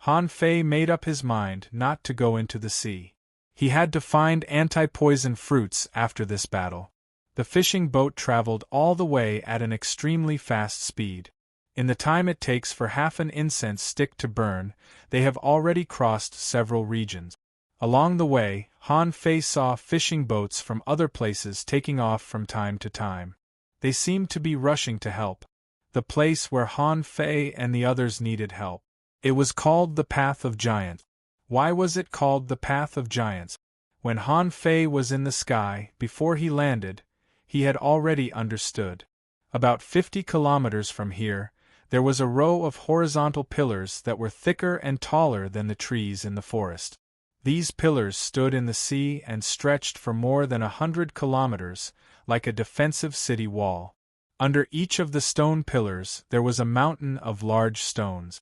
Speaker 1: Han Fei made up his mind not to go into the sea. He had to find anti-poison fruits after this battle. The fishing boat traveled all the way at an extremely fast speed. In the time it takes for half an incense stick to burn, they have already crossed several regions. Along the way, Han Fei saw fishing boats from other places taking off from time to time. They seemed to be rushing to help. The place where Han Fei and the others needed help. It was called the Path of Giants. Why was it called the Path of Giants? When Han Fei was in the sky, before he landed, he had already understood. About 50 kilometers from here, there was a row of horizontal pillars that were thicker and taller than the trees in the forest. These pillars stood in the sea and stretched for more than 100 kilometers, like a defensive city wall. Under each of the stone pillars there was a mountain of large stones.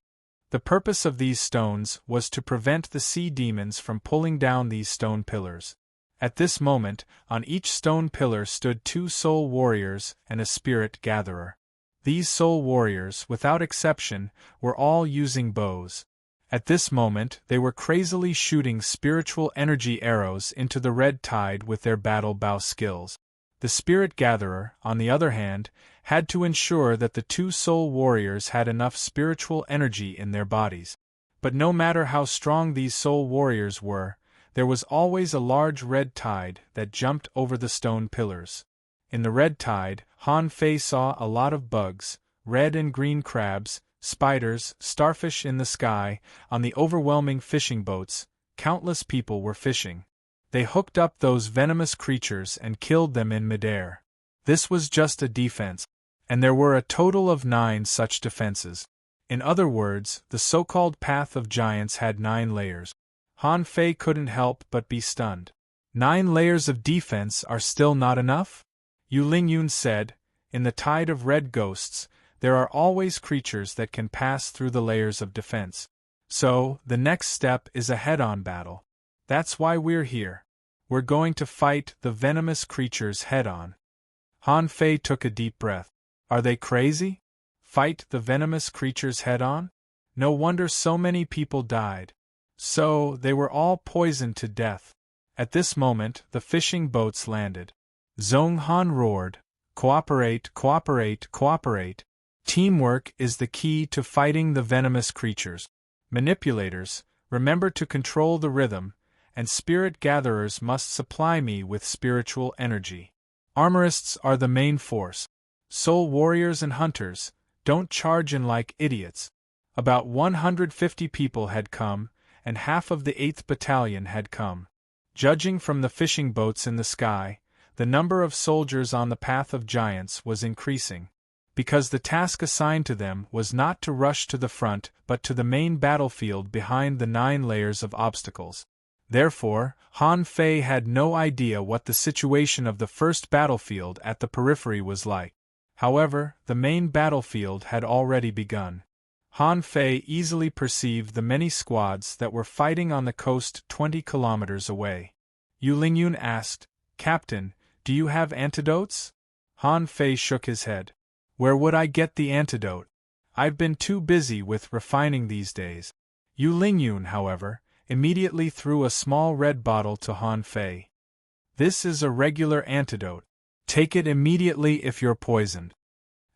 Speaker 1: The purpose of these stones was to prevent the sea demons from pulling down these stone pillars. At this moment, on each stone pillar stood 2 soul warriors and a spirit gatherer. These soul warriors, without exception, were all using bows. At this moment, they were crazily shooting spiritual energy arrows into the red tide with their battle bow skills. The spirit gatherer, on the other hand, had to ensure that the 2 soul warriors had enough spiritual energy in their bodies. But no matter how strong these soul warriors were, there was always a large red tide that jumped over the stone pillars. In the red tide, Han Fei saw a lot of bugs, red and green crabs, spiders, starfish in the sky. On the overwhelming fishing boats, countless people were fishing. They hooked up those venomous creatures and killed them in midair. This was just a defense, and there were a total of 9 such defenses. In other words, the so-called Path of Giants had 9 layers. Han Fei couldn't help but be stunned. 9 layers of defense are still not enough? Yu Lingyun said, in the tide of red ghosts, there are always creatures that can pass through the layers of defense. So, the next step is a head-on battle. That's why we're here. We're going to fight the venomous creatures head-on. Han Fei took a deep breath. Are they crazy? Fight the venomous creatures head-on? No wonder so many people died. So, they were all poisoned to death. At this moment, the fishing boats landed. Zhong Han roared, "Cooperate, cooperate, cooperate. Teamwork is the key to fighting the venomous creatures. Manipulators, remember to control the rhythm, and spirit gatherers must supply me with spiritual energy. Armorists are the main force. Soul warriors and hunters, don't charge in like idiots." About 150 people had come, and half of the 8th Battalion had come. Judging from the fishing boats in the sky, the number of soldiers on the Path of Giants was increasing. Because the task assigned to them was not to rush to the front but to the main battlefield behind the 9 layers of obstacles. Therefore, Han Fei had no idea what the situation of the first battlefield at the periphery was like. However, the main battlefield had already begun. Han Fei easily perceived the many squads that were fighting on the coast 20 kilometers away. Yu Lingyun asked, "Captain, do you have antidotes?" Han Fei shook his head. "Where would I get the antidote? I've been too busy with refining these days." Yu Lingyun, however, immediately threw a small red bottle to Han Fei. "This is a regular antidote. Take it immediately if you're poisoned."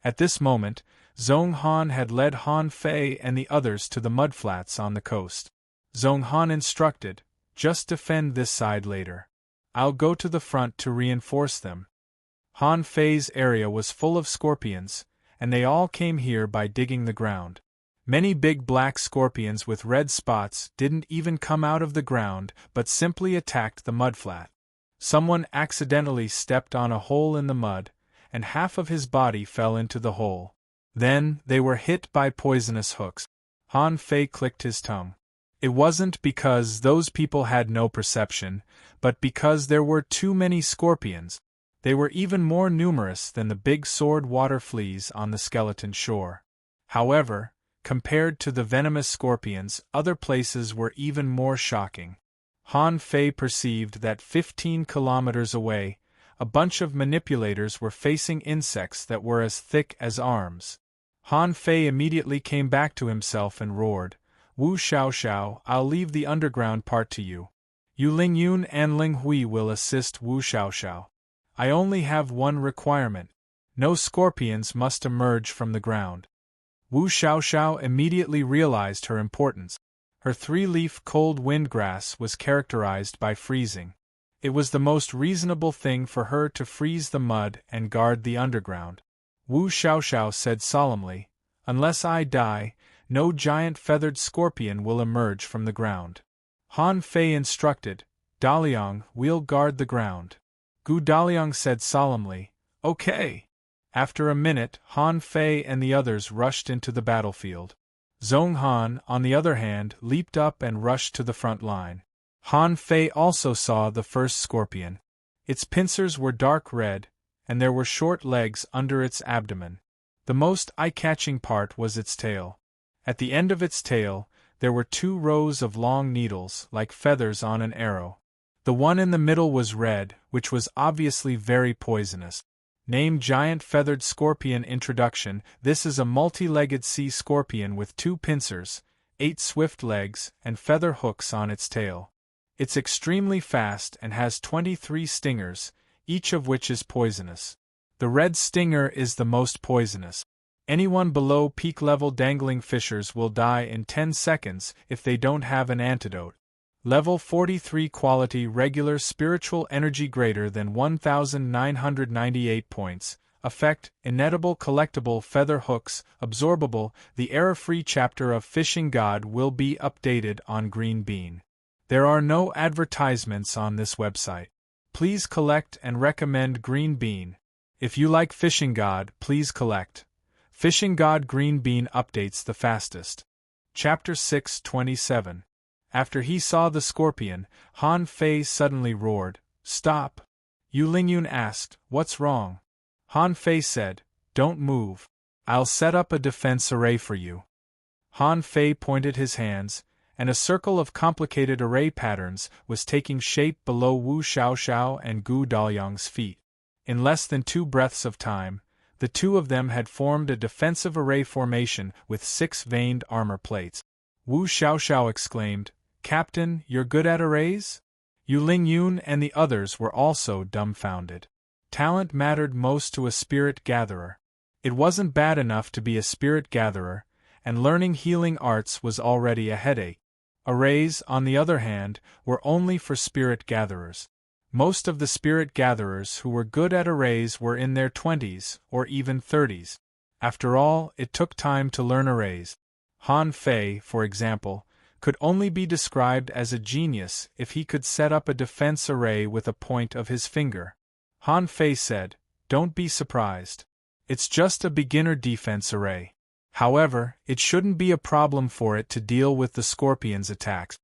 Speaker 1: At this moment, Zhong Han had led Han Fei and the others to the mudflats on the coast. Zhong Han instructed, "Just defend this side later. I'll go to the front to reinforce them." Han Fei's area was full of scorpions, and they all came here by digging the ground. Many big black scorpions with red spots didn't even come out of the ground but simply attacked the mudflat. Someone accidentally stepped on a hole in the mud, and half of his body fell into the hole. Then, they were hit by poisonous hooks. Han Fei clicked his tongue. It wasn't because those people had no perception, but because there were too many scorpions. They were even more numerous than the big sword water fleas on the skeleton shore. However, compared to the venomous scorpions, other places were even more shocking. Han Fei perceived that 15 kilometers away, a bunch of manipulators were facing insects that were as thick as arms. Han Fei immediately came back to himself and roared, "Wu Xiaoxiao, I'll leave the underground part to you. Yu Lingyun and Ling Hui will assist Wu Xiaoxiao. I only have one requirement. No scorpions must emerge from the ground." Wu Xiaoxiao immediately realized her importance. Her three-leaf cold windgrass was characterized by freezing. It was the most reasonable thing for her to freeze the mud and guard the underground. Wu Xiaoxiao said solemnly, "Unless I die, no giant feathered scorpion will emerge from the ground." Han Fei instructed, "Daliang, we'll guard the ground." Gu Daliang said solemnly, "Okay." After a minute, Han Fei and the others rushed into the battlefield. Zhong Han, on the other hand, leaped up and rushed to the front line. Han Fei also saw the first scorpion. Its pincers were dark red, and there were short legs under its abdomen. The most eye-catching part was its tail. At the end of its tail, there were 2 rows of long needles, like feathers on an arrow. The one in the middle was red, which was obviously very poisonous. Name Giant Feathered Scorpion. Introduction. This is a multi-legged sea scorpion with 2 pincers, 8 swift legs, and feather hooks on its tail. It's extremely fast and has 23 stingers, each of which is poisonous. The red stinger is the most poisonous. Anyone below peak level dangling fishers will die in 10 seconds if they don't have an antidote. Level 43 quality regular spiritual energy greater than 1998 points. Effect, inedible collectible feather hooks, absorbable. The error-free chapter of Fishing God will be updated on Green Bean. There are no advertisements on this website. Please collect and recommend Green Bean. If you like Fishing God, please collect. Fishing God Green Bean updates the fastest. Chapter 6:27. After he saw the scorpion, Han Fei suddenly roared, "Stop!" Yu Lingyun asked, "What's wrong?" Han Fei said, "Don't move. I'll set up a defense array for you." Han Fei pointed his hands, and a circle of complicated array patterns was taking shape below Wu Xiaoxiao and Gu Daliang's feet. In less than 2 breaths of time, the 2 of them had formed a defensive array formation with 6 veined armor plates. Wu Xiaoxiao exclaimed, "Captain, you're good at arrays?" Yu Lingyun and the others were also dumbfounded. Talent mattered most to a spirit gatherer. It wasn't bad enough to be a spirit gatherer, and learning healing arts was already a headache. Arrays, on the other hand, were only for spirit gatherers. Most of the spirit gatherers who were good at arrays were in their 20s, or even 30s. After all, it took time to learn arrays. Han Fei, for example, could only be described as a genius if he could set up a defense array with a point of his finger. Han Fei said, "Don't be surprised. It's just a beginner defense array. However, it shouldn't be a problem for it to deal with the scorpion's attacks."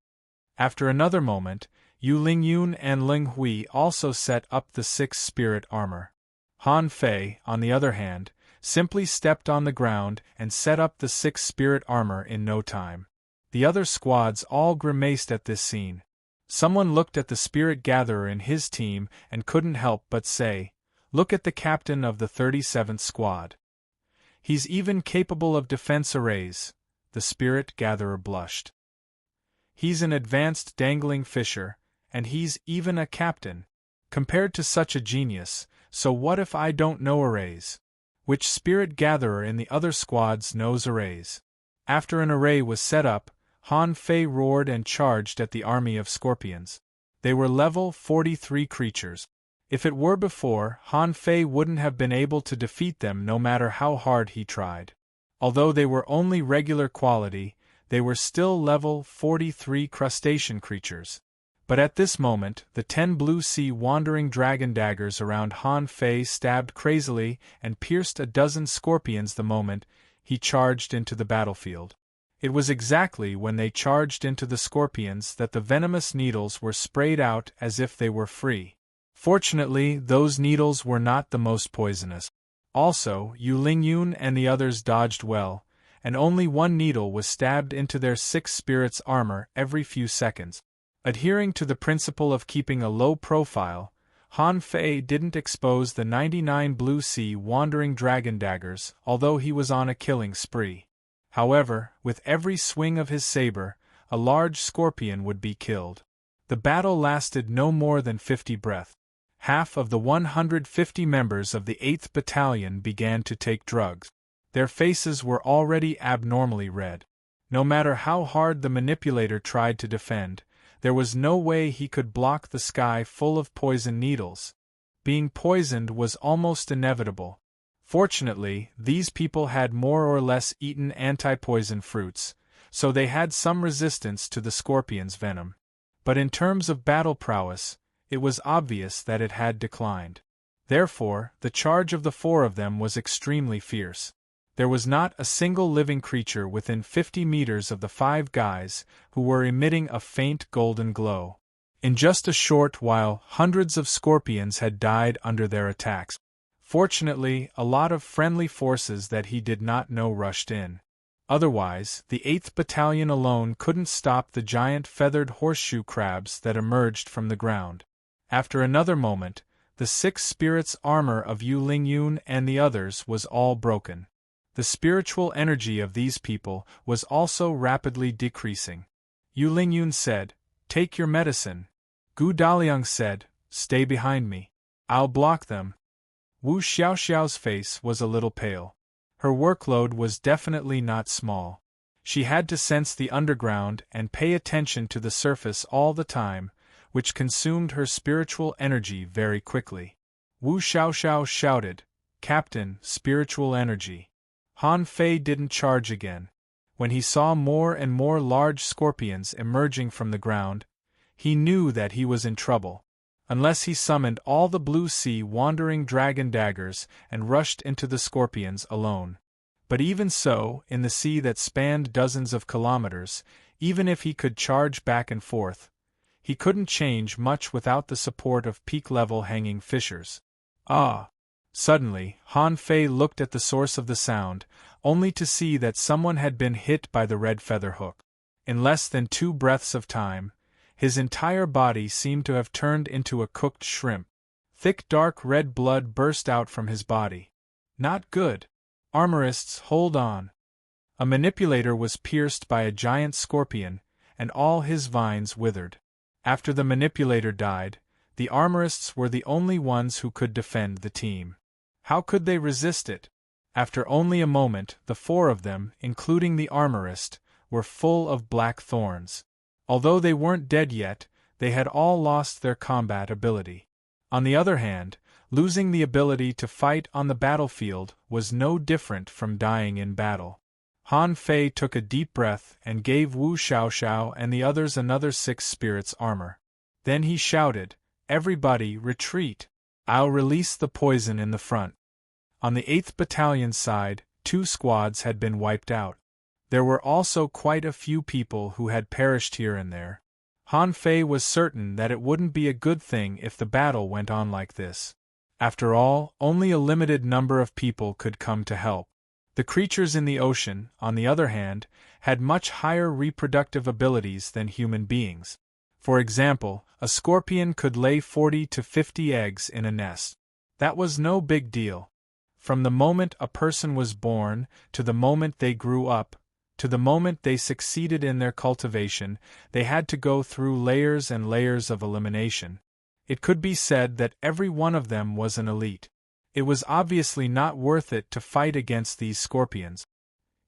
Speaker 1: After another moment, Yu Lingyun and Ling Hui also set up the 6 spirit armor. Han Fei, on the other hand, simply stepped on the ground and set up the 6 spirit armor in no time. The other squads all grimaced at this scene. Someone looked at the spirit gatherer in his team and couldn't help but say, "Look at the captain of the 37th squad. He's even capable of defense arrays." The spirit gatherer blushed. "He's an advanced dangling fisher, and he's even a captain. Compared to such a genius, so what if I don't know arrays? Which spirit gatherer in the other squads knows arrays?" After an array was set up, Han Fei roared and charged at the army of scorpions. They were level 43 creatures. If it were before, Han Fei wouldn't have been able to defeat them no matter how hard he tried. Although they were only regular quality, they were still level 43 crustacean creatures. But at this moment, the 10 blue sea wandering dragon daggers around Han Fei stabbed crazily and pierced a dozen scorpions the moment he charged into the battlefield. It was exactly when they charged into the scorpions that the venomous needles were sprayed out as if they were free. Fortunately, those needles were not the most poisonous. Also, Yu Lingyun and the others dodged well, and only one needle was stabbed into their 6 spirits' armor every few seconds. Adhering to the principle of keeping a low profile, Han Fei didn't expose the 99 blue sea wandering dragon daggers, although he was on a killing spree. However, with every swing of his saber, a large scorpion would be killed. The battle lasted no more than 50 breaths. Half of the 150 members of the 8th Battalion began to take drugs. Their faces were already abnormally red. No matter how hard the manipulator tried to defend, there was no way he could block the sky full of poison needles. Being poisoned was almost inevitable. Fortunately, these people had more or less eaten anti-poison fruits, so they had some resistance to the scorpion's venom. But in terms of battle prowess, it was obvious that it had declined. Therefore, the charge of the 4 of them was extremely fierce. There was not a single living creature within 50 meters of the 5 guys, who were emitting a faint golden glow. In just a short while, hundreds of scorpions had died under their attacks. Fortunately, a lot of friendly forces that he did not know rushed in. Otherwise, the 8th Battalion alone couldn't stop the giant feathered horseshoe crabs that emerged from the ground. After another moment, the 6 spirits' armor of Yu Lingyun and the others was all broken. The spiritual energy of these people was also rapidly decreasing. Yu Lingyun said, "Take your medicine." Gu Daliang said, "Stay behind me. I'll block them." Wu Xiaoxiao's face was a little pale. Her workload was definitely not small. She had to sense the underground and pay attention to the surface all the time, which consumed her spiritual energy very quickly. Wu Xiaoxiao shouted, "Captain, spiritual energy." Han Fei didn't charge again. When he saw more and more large scorpions emerging from the ground, he knew that he was in trouble. Unless he summoned all the blue sea wandering dragon daggers and rushed into the scorpions alone. But even so, in the sea that spanned dozens of kilometers, even if he could charge back and forth, he couldn't change much without the support of peak-level hanging fissures. Ah! Suddenly, Han Fei looked at the source of the sound, only to see that someone had been hit by the red feather hook. In less than 2 breaths of time, his entire body seemed to have turned into a cooked shrimp. Thick dark red blood burst out from his body. Not good. Armorists, hold on. A manipulator was pierced by a giant scorpion, and all his vines withered. After the manipulator died, the armorists were the only ones who could defend the team. How could they resist it? After only a moment, the 4 of them, including the armorist, were full of black thorns. Although they weren't dead yet, they had all lost their combat ability. On the other hand, losing the ability to fight on the battlefield was no different from dying in battle. Han Fei took a deep breath and gave Wu Xiaoxiao and the others another 6 spirits armor. Then he shouted, "Everybody, retreat! I'll release the poison in the front." On the 8th Battalion's side, 2 squads had been wiped out. There were also quite a few people who had perished here and there. Han Fei was certain that it wouldn't be a good thing if the battle went on like this. After all, only a limited number of people could come to help. The creatures in the ocean, on the other hand, had much higher reproductive abilities than human beings. For example, a scorpion could lay 40 to 50 eggs in a nest. That was no big deal. From the moment a person was born, to the moment they grew up, to the moment they succeeded in their cultivation, they had to go through layers and layers of elimination. It could be said that every one of them was an elite. It was obviously not worth it to fight against these scorpions.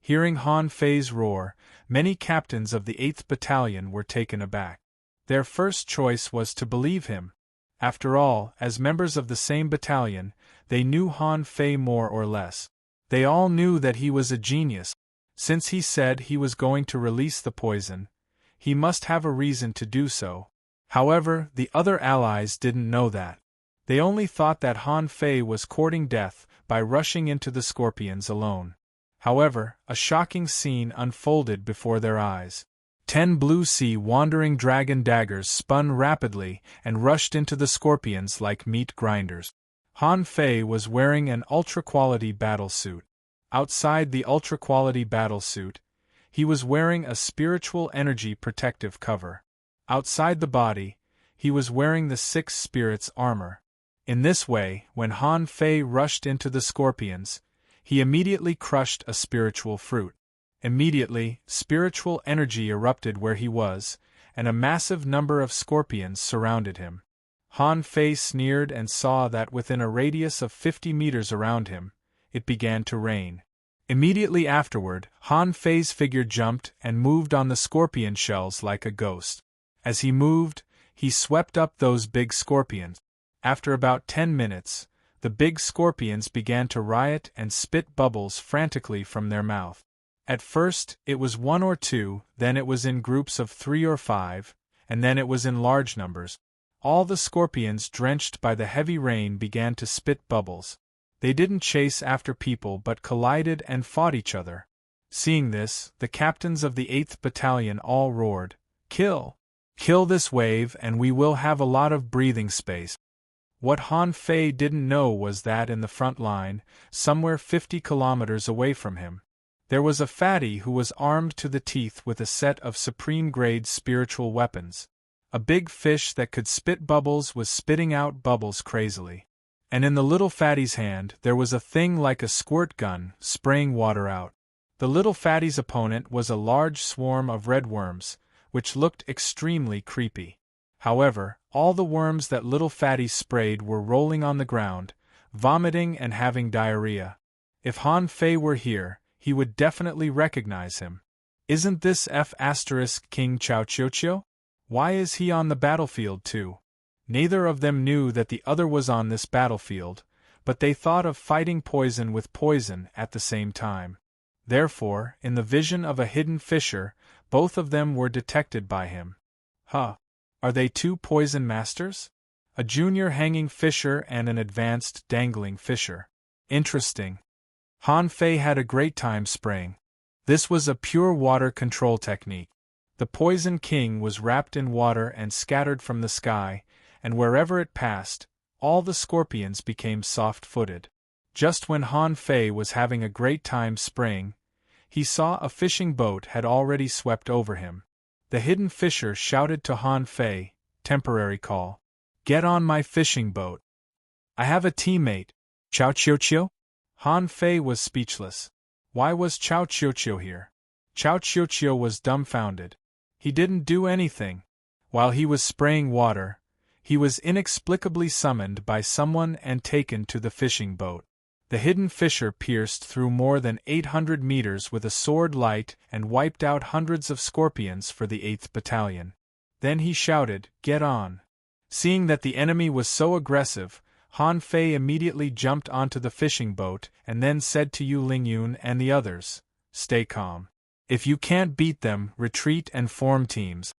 Speaker 1: Hearing Han Fei's roar, many captains of the 8th Battalion were taken aback. Their first choice was to believe him. After all, as members of the same battalion, they knew Han Fei more or less. They all knew that he was a genius. Since he said he was going to release the poison, he must have a reason to do so. However, the other allies didn't know that. They only thought that Han Fei was courting death by rushing into the scorpions alone. However, a shocking scene unfolded before their eyes. 10 blue sea wandering dragon daggers spun rapidly and rushed into the scorpions like meat grinders. Han Fei was wearing an ultra-quality battlesuit. Outside the ultra-quality battlesuit, he was wearing a spiritual energy protective cover. Outside the body, he was wearing the 6 spirits armor. In this way, when Han Fei rushed into the scorpions, he immediately crushed a spiritual fruit. Immediately, spiritual energy erupted where he was, and a massive number of scorpions surrounded him. Han Fei sneered and saw that within a radius of 50 meters around him, it began to rain. Immediately afterward, Han Fei's figure jumped and moved on the scorpion shells like a ghost. As he moved, he swept up those big scorpions. After about 10 minutes, the big scorpions began to riot and spit bubbles frantically from their mouth. At first, it was 1 or 2, then it was in groups of 3 or 5, and then it was in large numbers. All the scorpions drenched by the heavy rain began to spit bubbles. They didn't chase after people but collided and fought each other. Seeing this, the captains of the 8th Battalion all roared, "Kill! Kill this wave and we will have a lot of breathing space." What Han Fei didn't know was that in the front line, somewhere 50 kilometers away from him, there was a fatty who was armed to the teeth with a set of supreme-grade spiritual weapons. A big fish that could spit bubbles was spitting out bubbles crazily. And in the little fatty's hand there was a thing like a squirt gun, spraying water out. The little fatty's opponent was a large swarm of red worms, which looked extremely creepy. However, all the worms that little fatty sprayed were rolling on the ground, vomiting and having diarrhea. If Han Fei were here, he would definitely recognize him. Isn't this King Chao Chiu? Why is he on the battlefield too? Neither of them knew that the other was on this battlefield, but they thought of fighting poison with poison at the same time. Therefore, in the vision of a hidden fisher, both of them were detected by him. Huh! Are they 2 poison masters? A junior hanging fisher and an advanced dangling fisher. Interesting. Han Fei had a great time spraying. This was a pure water control technique. The Poison King was wrapped in water and scattered from the sky, and wherever it passed, all the scorpions became soft-footed. Just when Han Fei was having a great time spraying, he saw a fishing boat had already swept over him. The hidden fisher shouted to Han Fei, temporary call, "Get on my fishing boat. I have a teammate, Chao Chiu." Han Fei was speechless. Why was Chao Chiu here? Chao Chiu was dumbfounded. He didn't do anything. While he was spraying water, he was inexplicably summoned by someone and taken to the fishing boat. The hidden fisher pierced through more than 800 meters with a sword light and wiped out hundreds of scorpions for the 8th Battalion. Then he shouted, "Get on." Seeing that the enemy was so aggressive, Han Fei immediately jumped onto the fishing boat and then said to Yu Lingyun and the others, "Stay calm. If you can't beat them, retreat and form teams."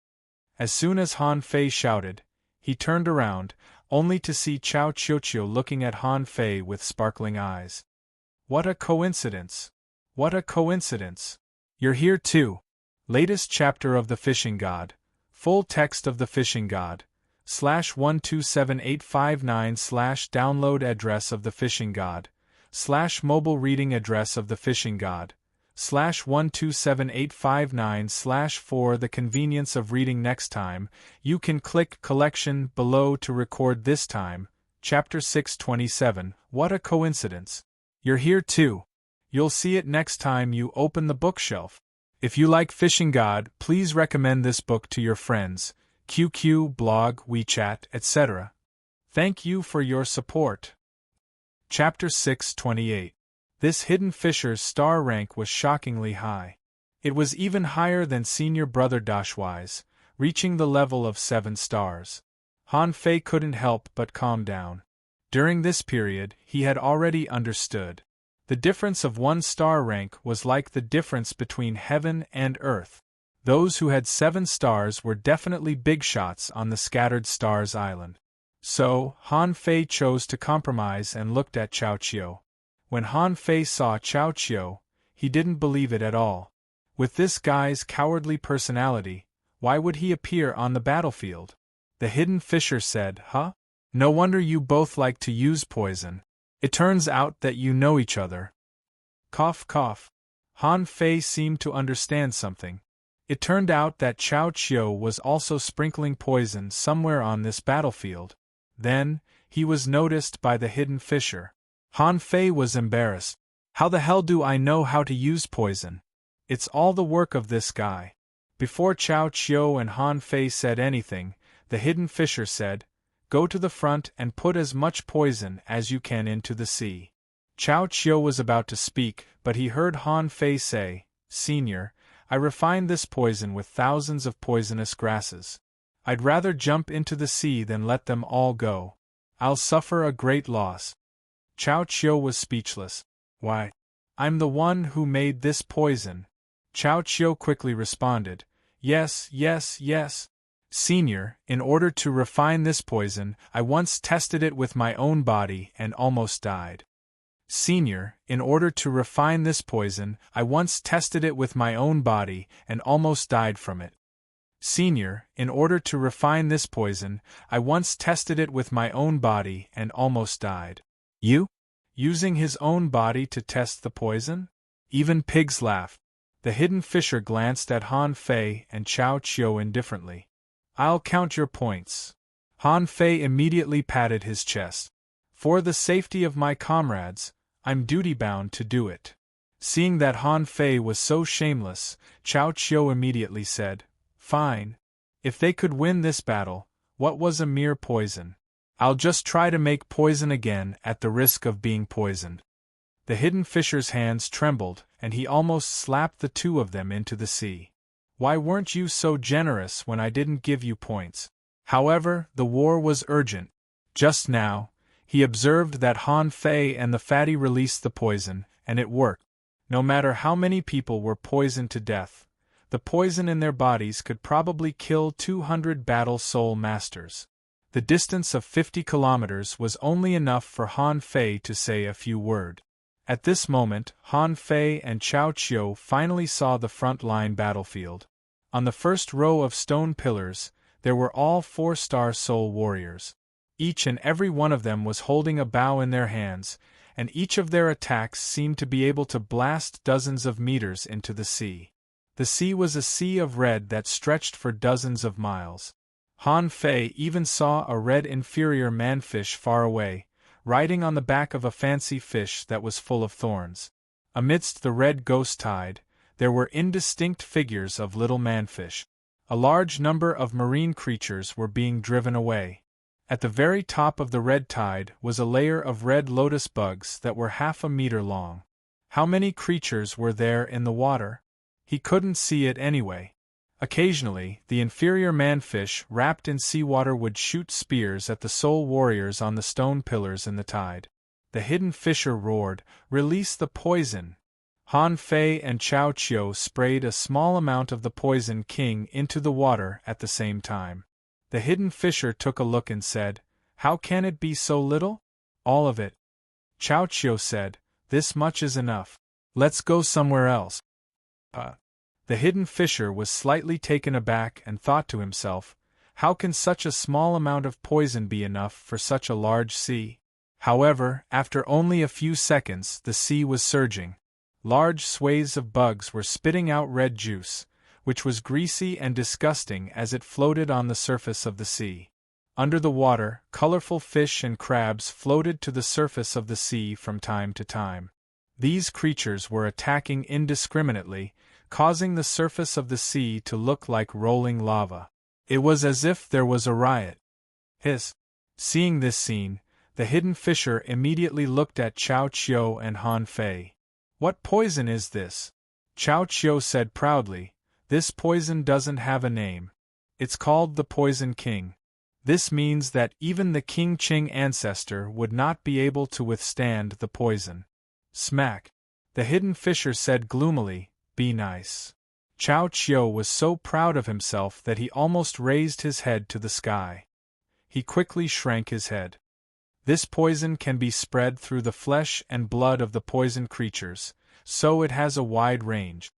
Speaker 1: As soon as Han Fei shouted, he turned around, only to see Chao Chiu looking at Han Fei with sparkling eyes. What a coincidence! What a coincidence! You're here too. Latest chapter of The Fishing God. Full text of The Fishing God. /127859/ download address of The Fishing God. / mobile reading address of The Fishing God. /127859/ for the convenience of reading next time, you can click collection below to record this time, chapter 627, What a Coincidence. You're here too. You'll see it next time you open the bookshelf. If you like Fishing God, please recommend this book to your friends, QQ, blog, WeChat, etc. Thank you for your support. Chapter 628. This hidden fisher's star rank was shockingly high. It was even higher than senior brother Dashwai's, reaching the level of 7 stars. Han Fei couldn't help but calm down. During this period, he had already understood. The difference of 1 star rank was like the difference between heaven and earth. Those who had 7 stars were definitely big shots on the scattered stars island. So, Han Fei chose to compromise and looked at Chao Chiu. When Han Fei saw Chao Chiu, he didn't believe it at all. With this guy's cowardly personality, why would he appear on the battlefield? The hidden fisher said, "Huh? No wonder you both like to use poison. It turns out that you know each other." Cough cough. Han Fei seemed to understand something. It turned out that Chao Chiu was also sprinkling poison somewhere on this battlefield. Then, he was noticed by the hidden fisher. Han Fei was embarrassed. How the hell do I know how to use poison? It's all the work of this guy. Before Chao Chiu and Han Fei said anything, the hidden fisher said, "Go to the front and put as much poison as you can into the sea." Chao Chiu was about to speak, but he heard Han Fei say, "Senior, I refined this poison with thousands of poisonous grasses. I'd rather jump into the sea than let them all go. I'll suffer a great loss." Chao Chiu was speechless. "Why? I'm the one who made this poison." Chao Chiu quickly responded, "Yes, yes, yes. Senior, in order to refine this poison, I once tested it with my own body and almost died. Senior, in order to refine this poison, I once tested it with my own body and almost died from it. Senior, in order to refine this poison, I once tested it with my own body and almost died." You? Using his own body to test the poison? Even pigs laugh. The hidden fisher glanced at Han Fei and Chao Chiu indifferently. "I'll count your points." Han Fei immediately patted his chest. "For the safety of my comrades, I'm duty-bound to do it." Seeing that Han Fei was so shameless, Chao Chiu immediately said, "Fine. If they could win this battle, what was a mere poison? I'll just try to make poison again at the risk of being poisoned." The hidden fisher's hands trembled, and he almost slapped the two of them into the sea. "Why weren't you so generous when I didn't give you points?" However, the war was urgent. Just now, he observed that Han Fei and the fatty released the poison, and it worked. No matter how many people were poisoned to death, the poison in their bodies could probably kill 200 battle soul masters. The distance of 50 kilometers was only enough for Han Fei to say a few words. At this moment, Han Fei and Chao Chiu finally saw the front-line battlefield. On the first row of stone pillars, there were all 4-star soul warriors. Each and every one of them was holding a bow in their hands, and each of their attacks seemed to be able to blast dozens of meters into the sea. The sea was a sea of red that stretched for dozens of miles. Han Fei even saw a red inferior manfish far away, riding on the back of a fancy fish that was full of thorns. Amidst the red ghost tide, there were indistinct figures of little manfish. A large number of marine creatures were being driven away. At the very top of the red tide was a layer of red lotus bugs that were half a meter long. How many creatures were there in the water? He couldn't see it anyway. Occasionally, the inferior manfish wrapped in seawater would shoot spears at the soul warriors on the stone pillars in the tide. The hidden fisher roared, "Release the poison!" Han Fei and Chao Chiu sprayed a small amount of the poison king into the water at the same time. The hidden fisher took a look and said, "How can it be so little?" "All of it." Chao Chiu said, "This much is enough. Let's go somewhere else." The hidden fisher was slightly taken aback and thought to himself, "How can such a small amount of poison be enough for such a large sea?" However, after only a few seconds the sea was surging. Large swathes of bugs were spitting out red juice, which was greasy and disgusting as it floated on the surface of the sea. Under the water, colorful fish and crabs floated to the surface of the sea from time to time. These creatures were attacking indiscriminately, causing the surface of the sea to look like rolling lava. It was as if there was a riot. Hiss! Seeing this scene, the hidden fisher immediately looked at Chao Chiu and Han Fei. "What poison is this?" Chao Chiu said proudly, "This poison doesn't have a name. It's called the Poison King. This means that even the King Qing ancestor would not be able to withstand the poison. Smack. The hidden fisher said gloomily, "Be nice." Chao Chiu was so proud of himself that he almost raised his head to the sky. He quickly shrank his head. This poison can be spread through the flesh and blood of the poison creatures, so it has a wide range.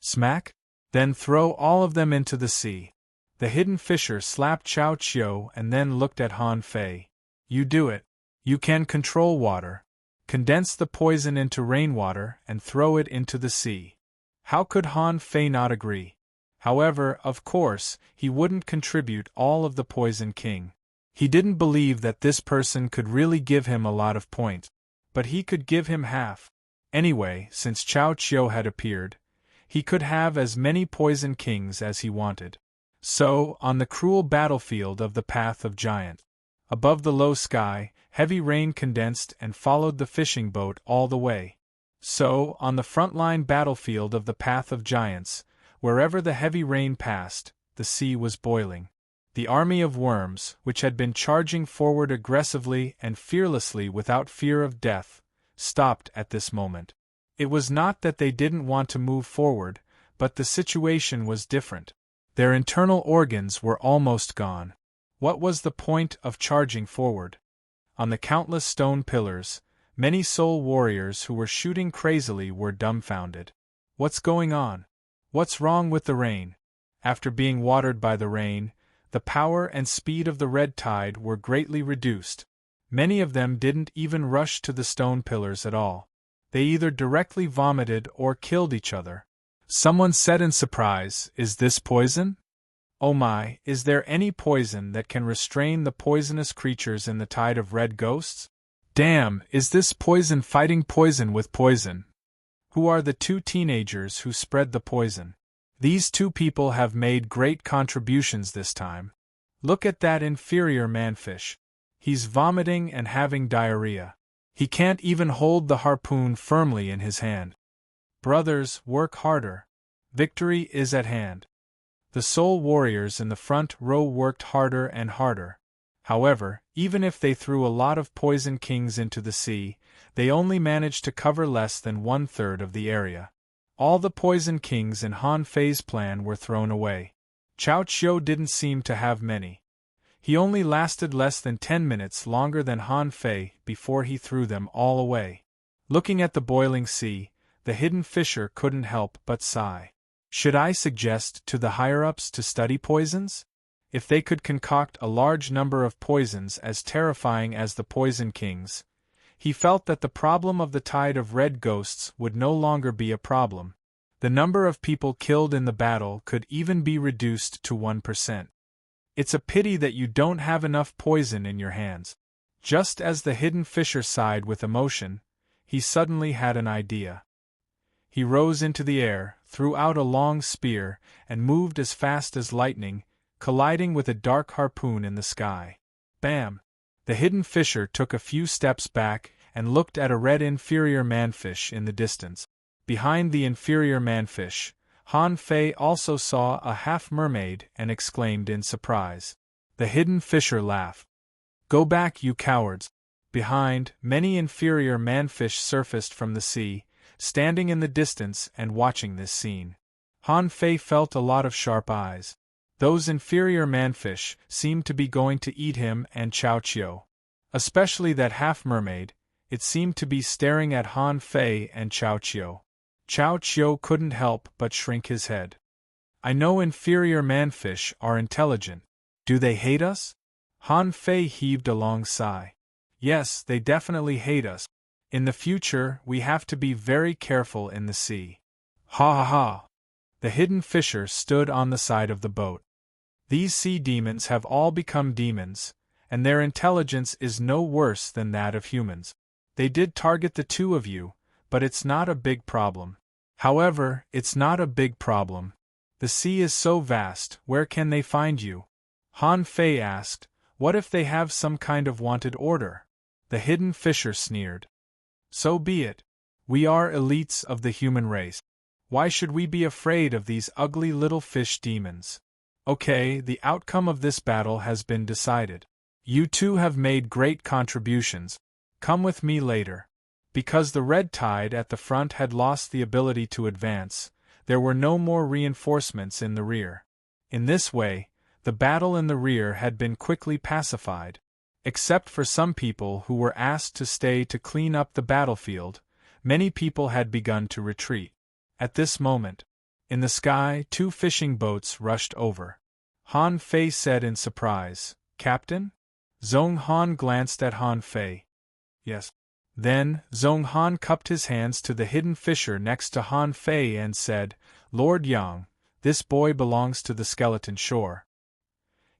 Speaker 1: Smack? Then throw all of them into the sea. The hidden fisher slapped Chao Chiu and then looked at Han Fei. You do it. You can control water. Condense the poison into rainwater and throw it into the sea. How could Han Fei not agree? However, of course, he wouldn't contribute all of the Poison King. He didn't believe that this person could really give him a lot of points, but he could give him half. Anyway, since Chao Chiu had appeared, he could have as many Poison Kings as he wanted. So, on the cruel battlefield of the Path of Giants, above the low sky, heavy rain condensed and followed the fishing boat all the way. So, on the front-line battlefield of the Path of Giants, wherever the heavy rain passed, the sea was boiling. The army of worms, which had been charging forward aggressively and fearlessly without fear of death, stopped at this moment. It was not that they didn't want to move forward, but the situation was different. Their internal organs were almost gone. What was the point of charging forward? On the countless stone pillars, many soul warriors who were shooting crazily were dumbfounded. What's going on? What's wrong with the rain? After being watered by the rain, the power and speed of the red tide were greatly reduced. Many of them didn't even rush to the stone pillars at all. They either directly vomited or killed each other. Someone said in surprise, "Is this poison? Oh my, is there any poison that can restrain the poisonous creatures in the tide of red ghosts? Damn, is this poison fighting poison with poison? Who are the two teenagers who spread the poison? These two people have made great contributions this time. Look at that inferior manfish. He's vomiting and having diarrhea. He can't even hold the harpoon firmly in his hand. Brothers, work harder. Victory is at hand." The soul warriors in the front row worked harder and harder. However, even if they threw a lot of Poison Kings into the sea, they only managed to cover less than 1/3 of the area. All the Poison Kings in Han Fei's plan were thrown away. Chao Chiu didn't seem to have many. He only lasted less than 10 minutes longer than Han Fei before he threw them all away. Looking at the boiling sea, the hidden fisher couldn't help but sigh. Should I suggest to the higher-ups to study poisons? If they could concoct a large number of poisons as terrifying as the Poison Kings, he felt that the problem of the tide of red ghosts would no longer be a problem. The number of people killed in the battle could even be reduced to 1%. It's a pity that you don't have enough poison in your hands. Just as the hidden fisher sighed with emotion, he suddenly had an idea. He rose into the air, threw out a long spear, and moved as fast as lightning, colliding with a dark harpoon in the sky. Bam! The hidden fisher took a few steps back and looked at a red inferior manfish in the distance. Behind the inferior manfish, Han Fei also saw a half-mermaid and exclaimed in surprise. The hidden fisher laughed. "Go back, you cowards!" Behind, many inferior manfish surfaced from the sea, standing in the distance and watching this scene. Han Fei felt a lot of sharp eyes. Those inferior manfish seemed to be going to eat him and Chao Chiu. Especially that half-mermaid, it seemed to be staring at Han Fei and Chao Chiu. Chao Chiu couldn't help but shrink his head. "I know inferior manfish are intelligent. Do they hate us?" Han Fei heaved a long sigh. "Yes, they definitely hate us. In the future, we have to be very careful in the sea." Ha ha ha! The hidden fisher stood on the side of the boat. "These sea demons have all become demons, and their intelligence is no worse than that of humans. They did target the two of you, but it's not a big problem. However, it's not a big problem. The sea is so vast, where can they find you?" Han Fei asked. "What if they have some kind of wanted order?" The hidden fisher sneered. "So be it. We are elites of the human race. Why should we be afraid of these ugly little fish demons? Okay, the outcome of this battle has been decided. You two have made great contributions. Come with me later. Because the red tide at the front had lost the ability to advance, there were no more reinforcements in the rear. In this way, the battle in the rear had been quickly pacified. Except for some people who were asked to stay to clean up the battlefield, many people had begun to retreat. At this moment, in the sky, 2 fishing boats rushed over. Han Fei said in surprise, "Captain?" Zhong Han glanced at Han Fei. "Yes." Then, Zhong Han cupped his hands to the hidden fissure next to Han Fei and said, "Lord Yang, this boy belongs to the Skeleton Shore.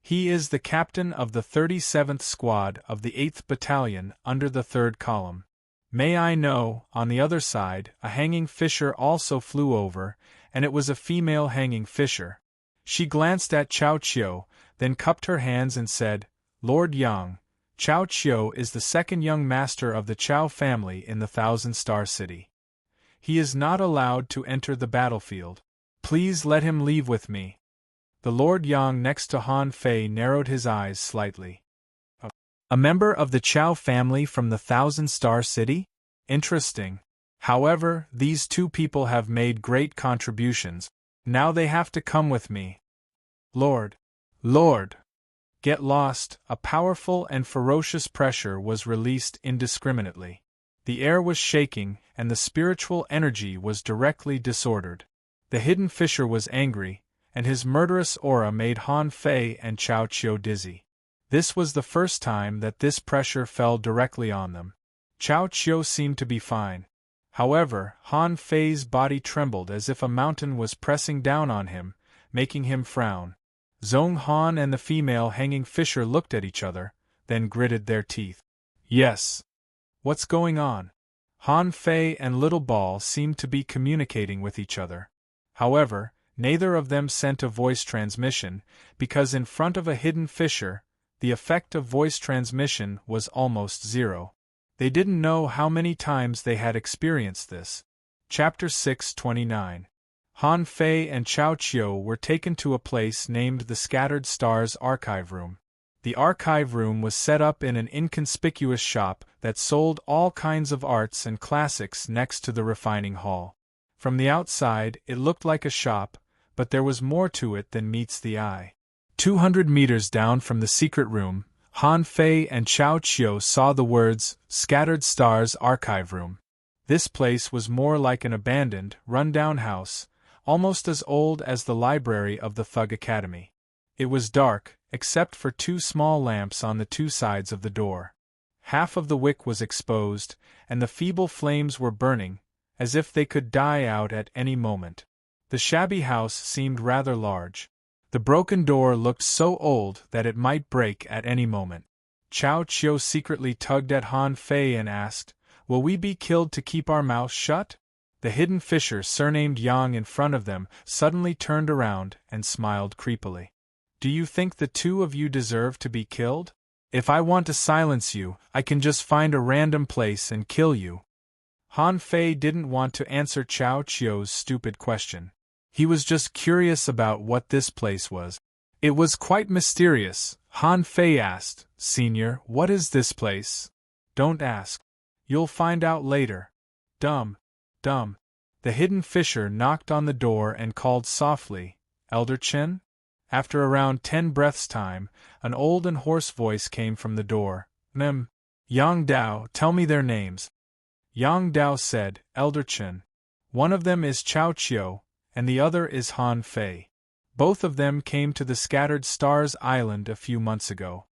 Speaker 1: He is the captain of the 37th Squad of the 8th Battalion under the 3rd Column. May I know?" On the other side, a hanging fisher also flew over, and it was a female hanging fisher. She glanced at Chao Chiu, then cupped her hands and said, "Lord Yang, Chao Chiu is the 2nd young master of the Chao family in the Thousand-Star City. He is not allowed to enter the battlefield. Please let him leave with me." The Lord Yang next to Han Fei narrowed his eyes slightly. "A member of the Chao family from the Thousand-Star City? Interesting. However, these 2 people have made great contributions. Now they have to come with me." Lord! Get lost! A powerful and ferocious pressure was released indiscriminately. The air was shaking, and the spiritual energy was directly disordered. The hidden fisher was angry, and his murderous aura made Han Fei and Chao Chiu dizzy. This was the first time that this pressure fell directly on them. Chao Chiu seemed to be fine. However, Han Fei's body trembled as if a mountain was pressing down on him, making him frown. Zhong Han and the female hanging fisher looked at each other, then gritted their teeth. "Yes. What's going on?" Han Fei and Little Ball seemed to be communicating with each other. However, neither of them sent a voice transmission, because in front of a hidden fisher, the effect of voice transmission was almost zero. They didn't know how many times they had experienced this. Chapter 629. Han Fei and Chao Chiu were taken to a place named the Scattered Stars Archive Room. The archive room was set up in an inconspicuous shop that sold all kinds of arts and classics next to the refining hall. From the outside, it looked like a shop, but there was more to it than meets the eye. 200 meters down from the secret room, Han Fei and Chao Chiu saw the words, "Scattered Stars Archive Room." This place was more like an abandoned, run-down house, almost as old as the library of the Thug Academy. It was dark, except for 2 small lamps on the 2 sides of the door. Half of the wick was exposed, and the feeble flames were burning, as if they could die out at any moment. The shabby house seemed rather large. The broken door looked so old that it might break at any moment. Chao Chiu secretly tugged at Han Fei and asked, "Will we be killed to keep our mouths shut?" The hidden fisher surnamed Yang in front of them suddenly turned around and smiled creepily. "Do you think the 2 of you deserve to be killed? If I want to silence you, I can just find a random place and kill you." Han Fei didn't want to answer Chao Chiu's stupid question. He was just curious about what this place was. It was quite mysterious. Han Fei asked, "Senior, what is this place?" "Don't ask. You'll find out later." Dumb. The hidden fisher knocked on the door and called softly, "Elder Chen?" After around 10 breaths' time, an old and hoarse voice came from the door. Yang Dao, tell me their names." Yang Dao said, "Elder Chen. One of them is Chao Chiu, and the other is Han Fei. Both of them came to the Scattered Stars Island a few months ago."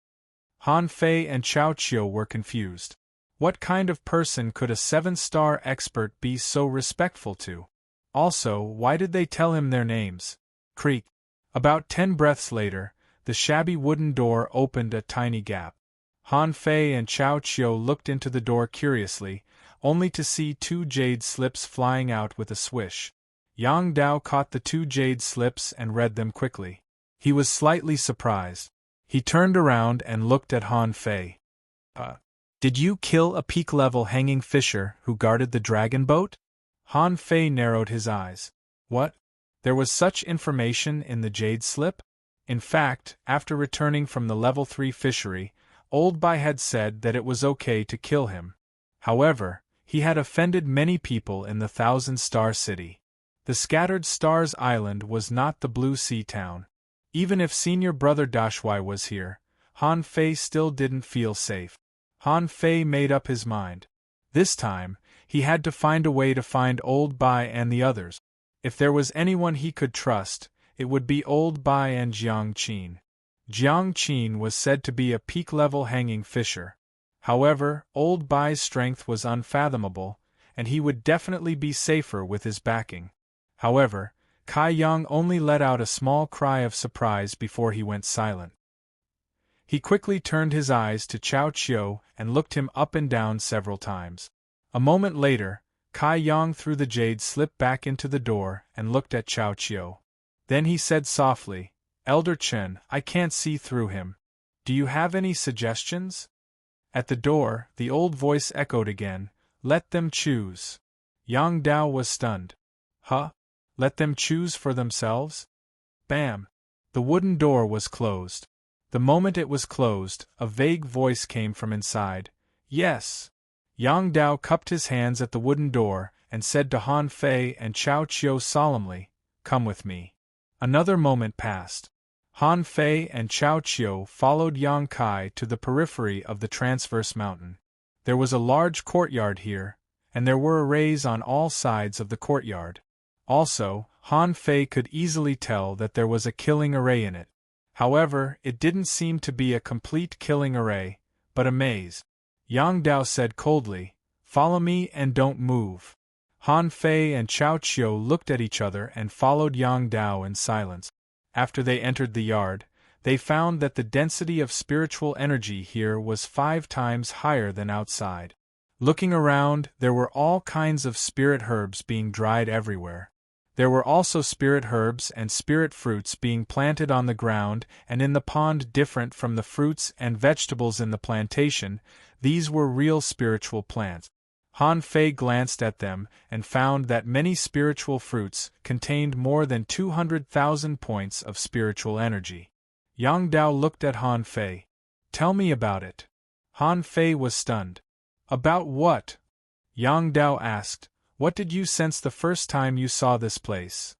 Speaker 1: Han Fei and Chao Chiu were confused. What kind of person could a 7-star expert be so respectful to? Also, why did they tell him their names? Creak. About 10 breaths later, the shabby wooden door opened a tiny gap. Han Fei and Chao Chiu looked into the door curiously, only to see 2 jade slips flying out with a swish. Yang Dao caught the 2 jade slips and read them quickly. He was slightly surprised. He turned around and looked at Han Fei. Did you kill a peak-level hanging fisher who guarded the dragon boat?" Han Fei narrowed his eyes. "What? There was such information in the jade slip?" In fact, after returning from the level 3 fishery, Old Bai had said that it was okay to kill him. However, He had offended many people in the Thousand-Star City. The Scattered Stars Island was not the Blue Sea Town. Even if Senior Brother Dashwai was here, Han Fei still didn't feel safe. Han Fei made up his mind. This time, he had to find a way to find Old Bai and the others. If there was anyone he could trust, it would be Old Bai and Jiang Qin. Jiang Qin was said to be a peak-level hanging fisher. However, Old Bai's strength was unfathomable, and he would definitely be safer with his backing. However, Kai Yang only let out a small cry of surprise before he went silent. He quickly turned his eyes to Chao Chiu and looked him up and down several times. A moment later, Kai Yang threw the jade slip back into the door and looked at Chao Chiu. Then he said softly, "Elder Chen, I can't see through him. Do you have any suggestions?" At the door, the old voice echoed again, "Let them choose." Yang Dao was stunned. Huh? Let them choose for themselves? Bam! The wooden door was closed. The moment it was closed, a vague voice came from inside. "Yes." Yang Dao cupped his hands at the wooden door and said to Han Fei and Chao Chiu solemnly, "Come with me." Another moment passed. Han Fei and Chao Chiu followed Yang Kai to the periphery of the transverse mountain. There was a large courtyard here, and there were arrays on all sides of the courtyard. Also, Han Fei could easily tell that there was a killing array in it. However, it didn't seem to be a complete killing array, but a maze. Yang Dao said coldly, "Follow me and don't move." Han Fei and Chao Chiu looked at each other and followed Yang Dao in silence. After they entered the yard, they found that the density of spiritual energy here was 5 times higher than outside. Looking around, there were all kinds of spirit herbs being dried everywhere. There were also spirit herbs and spirit fruits being planted on the ground and in the pond. Different from the fruits and vegetables in the plantation, these were real spiritual plants. Han Fei glanced at them and found that many spiritual fruits contained more than 200,000 points of spiritual energy. Yang Dao looked at Han Fei. "Tell me about it." Han Fei was stunned. "About what?" Yang Dao asked. "What did you sense the first time you saw this place?"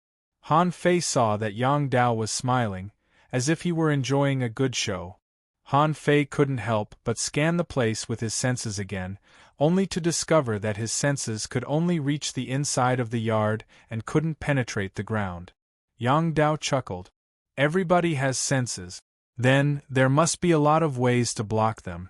Speaker 1: Han Fei saw that Yang Dao was smiling, as if he were enjoying a good show. Han Fei couldn't help but scan the place with his senses again, only to discover that his senses could only reach the inside of the yard and couldn't penetrate the ground. Yang Dao chuckled. "Everybody has senses. Then, there must be a lot of ways to block them."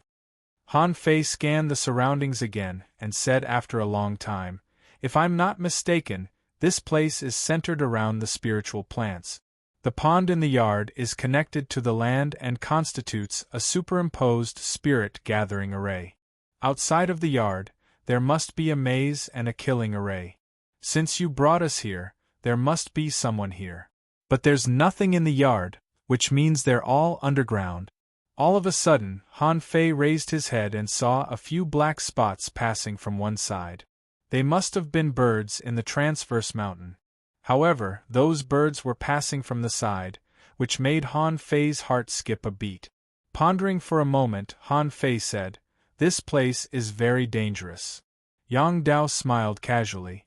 Speaker 1: Han Fei scanned the surroundings again and said after a long time, "If I'm not mistaken, this place is centered around the spiritual plants. The pond in the yard is connected to the land and constitutes a superimposed spirit gathering array. Outside of the yard, there must be a maze and a killing array. Since you brought us here, there must be someone here. But there's nothing in the yard, which means they're all underground." All of a sudden, Han Fei raised his head and saw a few black spots passing from one side. They must have been birds in the transverse mountain. However, those birds were passing from the side, which made Han Fei's heart skip a beat. Pondering for a moment, Han Fei said, "This place is very dangerous." Yang Dao smiled casually.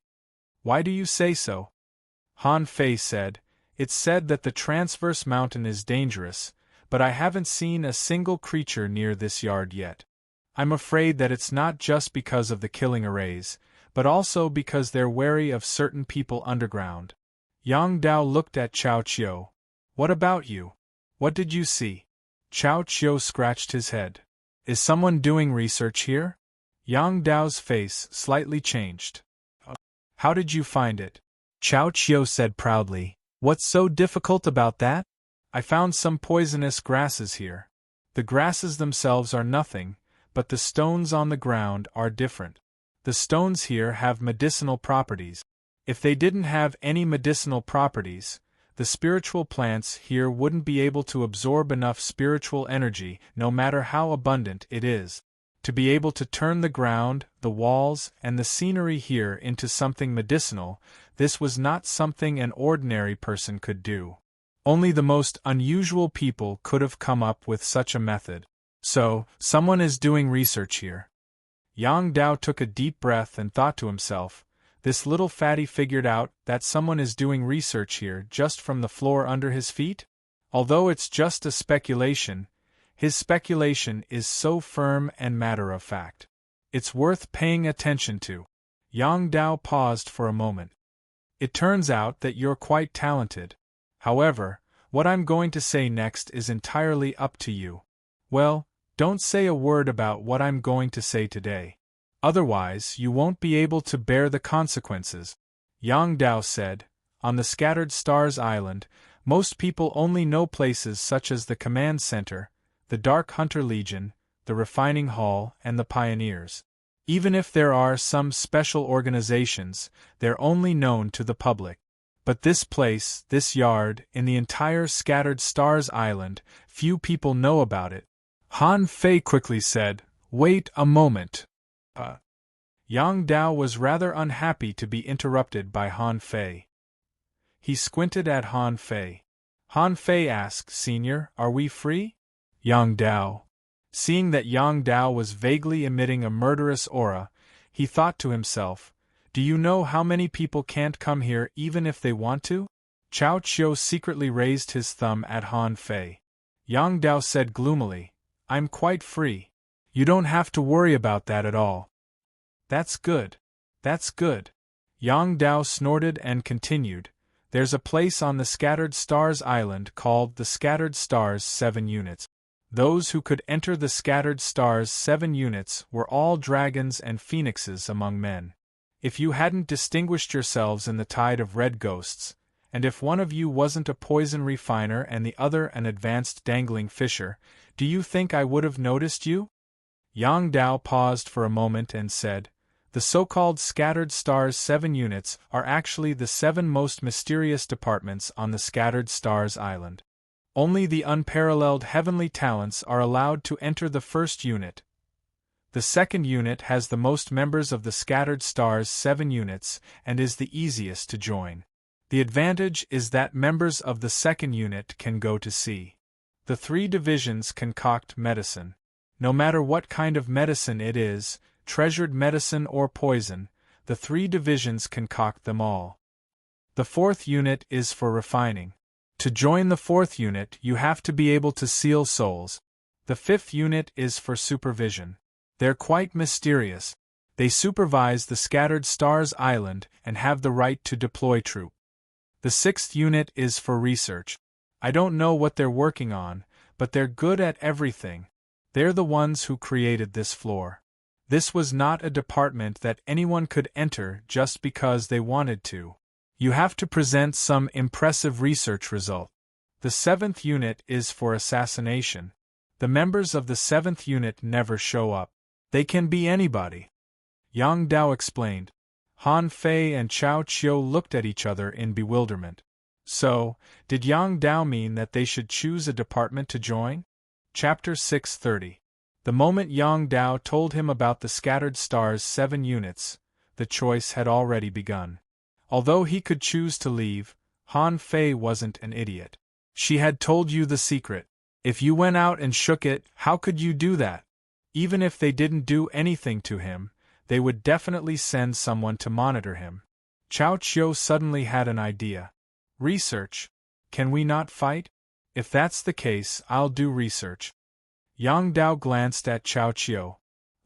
Speaker 1: "Why do you say so?" Han Fei said, "It's said that the transverse mountain is dangerous, but I haven't seen a single creature near this yard yet. I'm afraid that it's not just because of the killing arrays, but also because they're wary of certain people underground." Yang Dao looked at Chao Chiu. "What about you? What did you see?" Chao Chiu scratched his head. "Is someone doing research here?" Yang Dao's face slightly changed. "How did you find it?" Chao Chiu said proudly. "What's so difficult about that? I found some poisonous grasses here. The grasses themselves are nothing, but the stones on the ground are different. The stones here have medicinal properties. If they didn't have any medicinal properties, the spiritual plants here wouldn't be able to absorb enough spiritual energy, no matter how abundant it is, to be able to turn the ground, the walls, and the scenery here into something medicinal. This was not something an ordinary person could do. Only the most unusual people could have come up with such a method. So, someone is doing research here." Yang Dao took a deep breath and thought to himself, this little fatty figured out that someone is doing research here just from the floor under his feet? Although it's just a speculation, his speculation is so firm and matter-of-fact. It's worth paying attention to. Yang Dao paused for a moment. It turns out that you're quite talented. However, what I'm going to say next is entirely up to you. Well, don't say a word about what I'm going to say today. Otherwise, you won't be able to bear the consequences. Yang Dao said, on the Scattered Stars Island, most people only know places such as the Command Center, the Dark Hunter Legion, the Refining Hall, and the Pioneers. Even if there are some special organizations, they're only known to the public. But this place, this yard, in the entire Scattered Stars Island, few people know about it. Han Fei quickly said, wait a moment. Yang Dao was rather unhappy to be interrupted by Han Fei. He squinted at Han Fei. Han Fei asked, Senior, are we free? Yang Dao. Seeing that Yang Dao was vaguely emitting a murderous aura, he thought to himself, do you know how many people can't come here even if they want to? Chao Chiu secretly raised his thumb at Han Fei. Yang Dao said gloomily, I'm quite free. You don't have to worry about that at all. That's good. That's good. Yang Dao snorted and continued, there's a place on the Scattered Stars Island called the Scattered Stars 7 Units. Those who could enter the Scattered Stars 7 Units were all dragons and phoenixes among men. If you hadn't distinguished yourselves in the tide of red ghosts, and if one of you wasn't a poison refiner and the other an advanced dangling fisher, do you think I would have noticed you? Yang Dao paused for a moment and said, the so-called Scattered Stars 7 Units are actually the 7 most mysterious departments on the Scattered Stars Island. Only the unparalleled heavenly talents are allowed to enter the first unit. The second unit has the most members of the Scattered Stars 7 Units and is the easiest to join. The advantage is that members of the second unit can go to sea. The 3 divisions concoct medicine. No matter what kind of medicine it is, treasured medicine or poison, the 3 divisions concoct them all. The 4th unit is for refining. To join the 4th unit, you have to be able to seal souls. The 5th unit is for supervision. They're quite mysterious. They supervise the Scattered Stars Island and have the right to deploy troops. The 6th unit is for research. I don't know what they're working on, but they're good at everything. They're the ones who created this floor. This was not a department that anyone could enter just because they wanted to. You have to present some impressive research result. The 7th unit is for assassination. The members of the 7th unit never show up. They can be anybody. Yang Dao explained. Han Fei and Chao Chiu looked at each other in bewilderment. So, did Yang Dao mean that they should choose a department to join? Chapter 630. The moment Yang Dao told him about the Scattered Stars 7 Units, the choice had already begun. Although he could choose to leave, Han Fei wasn't an idiot. She had told you the secret. If you went out and shook it, how could you do that? Even if they didn't do anything to him, they would definitely send someone to monitor him. Chao Chiu suddenly had an idea. Research. Can we not fight? If that's the case, I'll do research. Yang Dao glanced at Chao Chiu.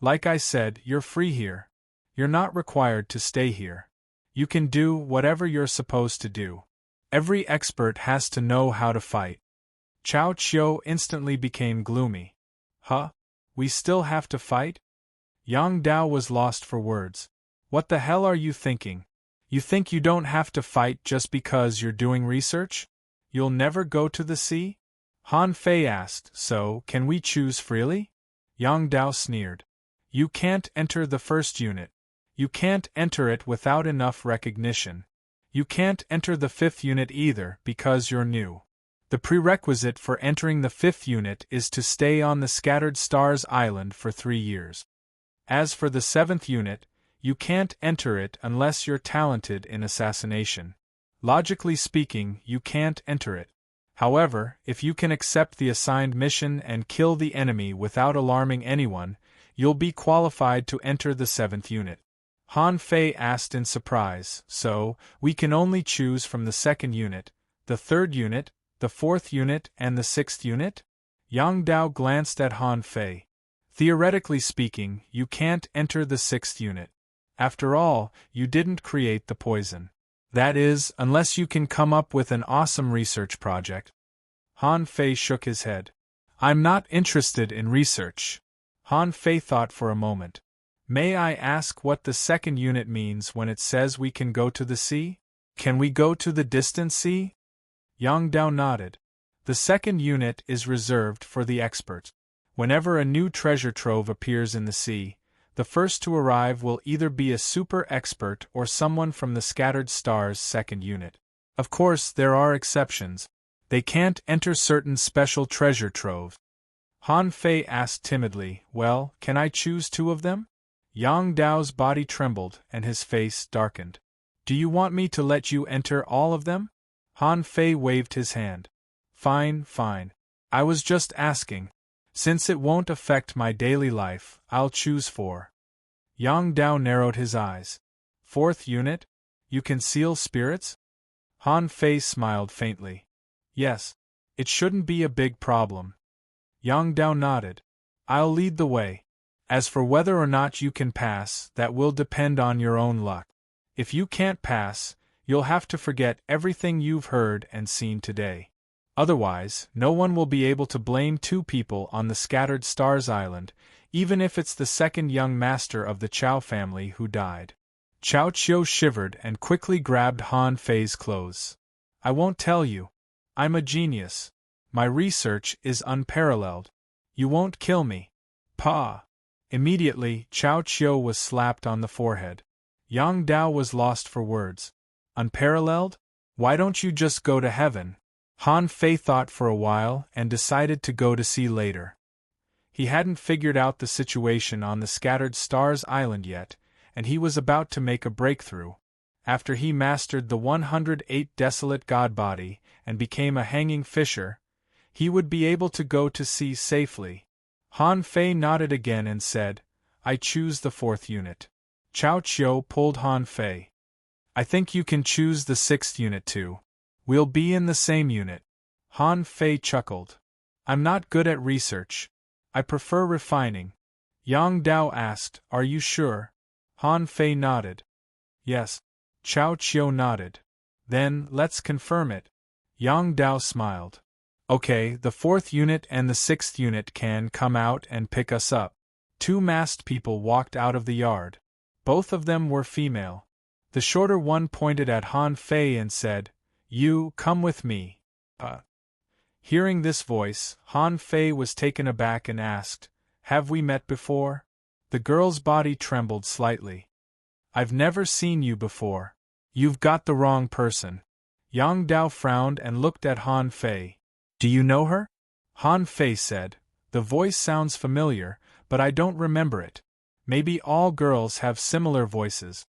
Speaker 1: Like I said, you're free here. You're not required to stay here. You can do whatever you're supposed to do. Every expert has to know how to fight. Chao Chiu instantly became gloomy. Huh? We still have to fight? Yang Dao was lost for words. What the hell are you thinking? You think you don't have to fight just because you're doing research? You'll never go to the sea? Han Fei asked, so, can we choose freely? Yang Dao sneered. You can't enter the first unit. You can't enter it without enough recognition. You can't enter the 5th unit either because you're new. The prerequisite for entering the 5th unit is to stay on the Scattered Stars Island for 3 years. As for the 7th unit, you can't enter it unless you're talented in assassination. Logically speaking, you can't enter it. However, if you can accept the assigned mission and kill the enemy without alarming anyone, you'll be qualified to enter the 7th unit. Han Fei asked in surprise, so, we can only choose from the 2nd unit, the 3rd unit, the 4th unit and the 6th unit? Yang Dao glanced at Han Fei. Theoretically speaking, you can't enter the 6th unit. After all, you didn't create the poison. That is, unless you can come up with an awesome research project. Han Fei shook his head. I'm not interested in research. Han Fei thought for a moment. May I ask what the 2nd unit means when it says we can go to the sea? Can we go to the distant sea? Yang Dao nodded. The 2nd unit is reserved for the experts. Whenever a new treasure trove appears in the sea, the first to arrive will either be a super expert or someone from the Scattered Stars 2nd unit. Of course, there are exceptions. They can't enter certain special treasure troves. Han Fei asked timidly, well, can I choose 2 of them? Yang Dao's body trembled and his face darkened. Do you want me to let you enter all of them? Han Fei waved his hand. Fine, fine. I was just asking. Since it won't affect my daily life, I'll choose 4. Yang Dao narrowed his eyes. 4th unit? You conceal spirits? Han Fei smiled faintly. Yes. It shouldn't be a big problem. Yang Dao nodded. I'll lead the way. As for whether or not you can pass, that will depend on your own luck. If you can't pass, you'll have to forget everything you've heard and seen today. Otherwise, no one will be able to blame 2 people on the Scattered Stars Island, even if it's the 2nd young master of the Chao family who died. Chao Qiu shivered and quickly grabbed Han Fei's clothes. I won't tell you. I'm a genius. My research is unparalleled. You won't kill me. Pa! Immediately, Chao Qiu was slapped on the forehead. Yang Dao was lost for words. Unparalleled? Why don't you just go to heaven? Han Fei thought for a while and decided to go to sea later. He hadn't figured out the situation on the Scattered Stars Island yet, and he was about to make a breakthrough. After he mastered the 108 desolate god body and became a hanging fisher, he would be able to go to sea safely. Han Fei nodded again and said, I choose the 4th unit. Chao Qiu pulled Han Fei. I think you can choose the 6th unit too. We'll be in the same unit. Han Fei chuckled. I'm not good at research. I prefer refining. Yang Dao asked, Are you sure? Han Fei nodded. Yes. Chao Qiu nodded. Then, let's confirm it. Yang Dao smiled. Okay, the 4th unit and the 6th unit can come out and pick us up. 2 masked people walked out of the yard. Both of them were female. The shorter one pointed at Han Fei and said, You, come with me. Hearing this voice, Han Fei was taken aback and asked, Have we met before? The girl's body trembled slightly. I've never seen you before. You've got the wrong person. Yang Dao frowned and looked at Han Fei. Do you know her? Han Fei said, The voice sounds familiar, but I don't remember it. Maybe all girls have similar voices.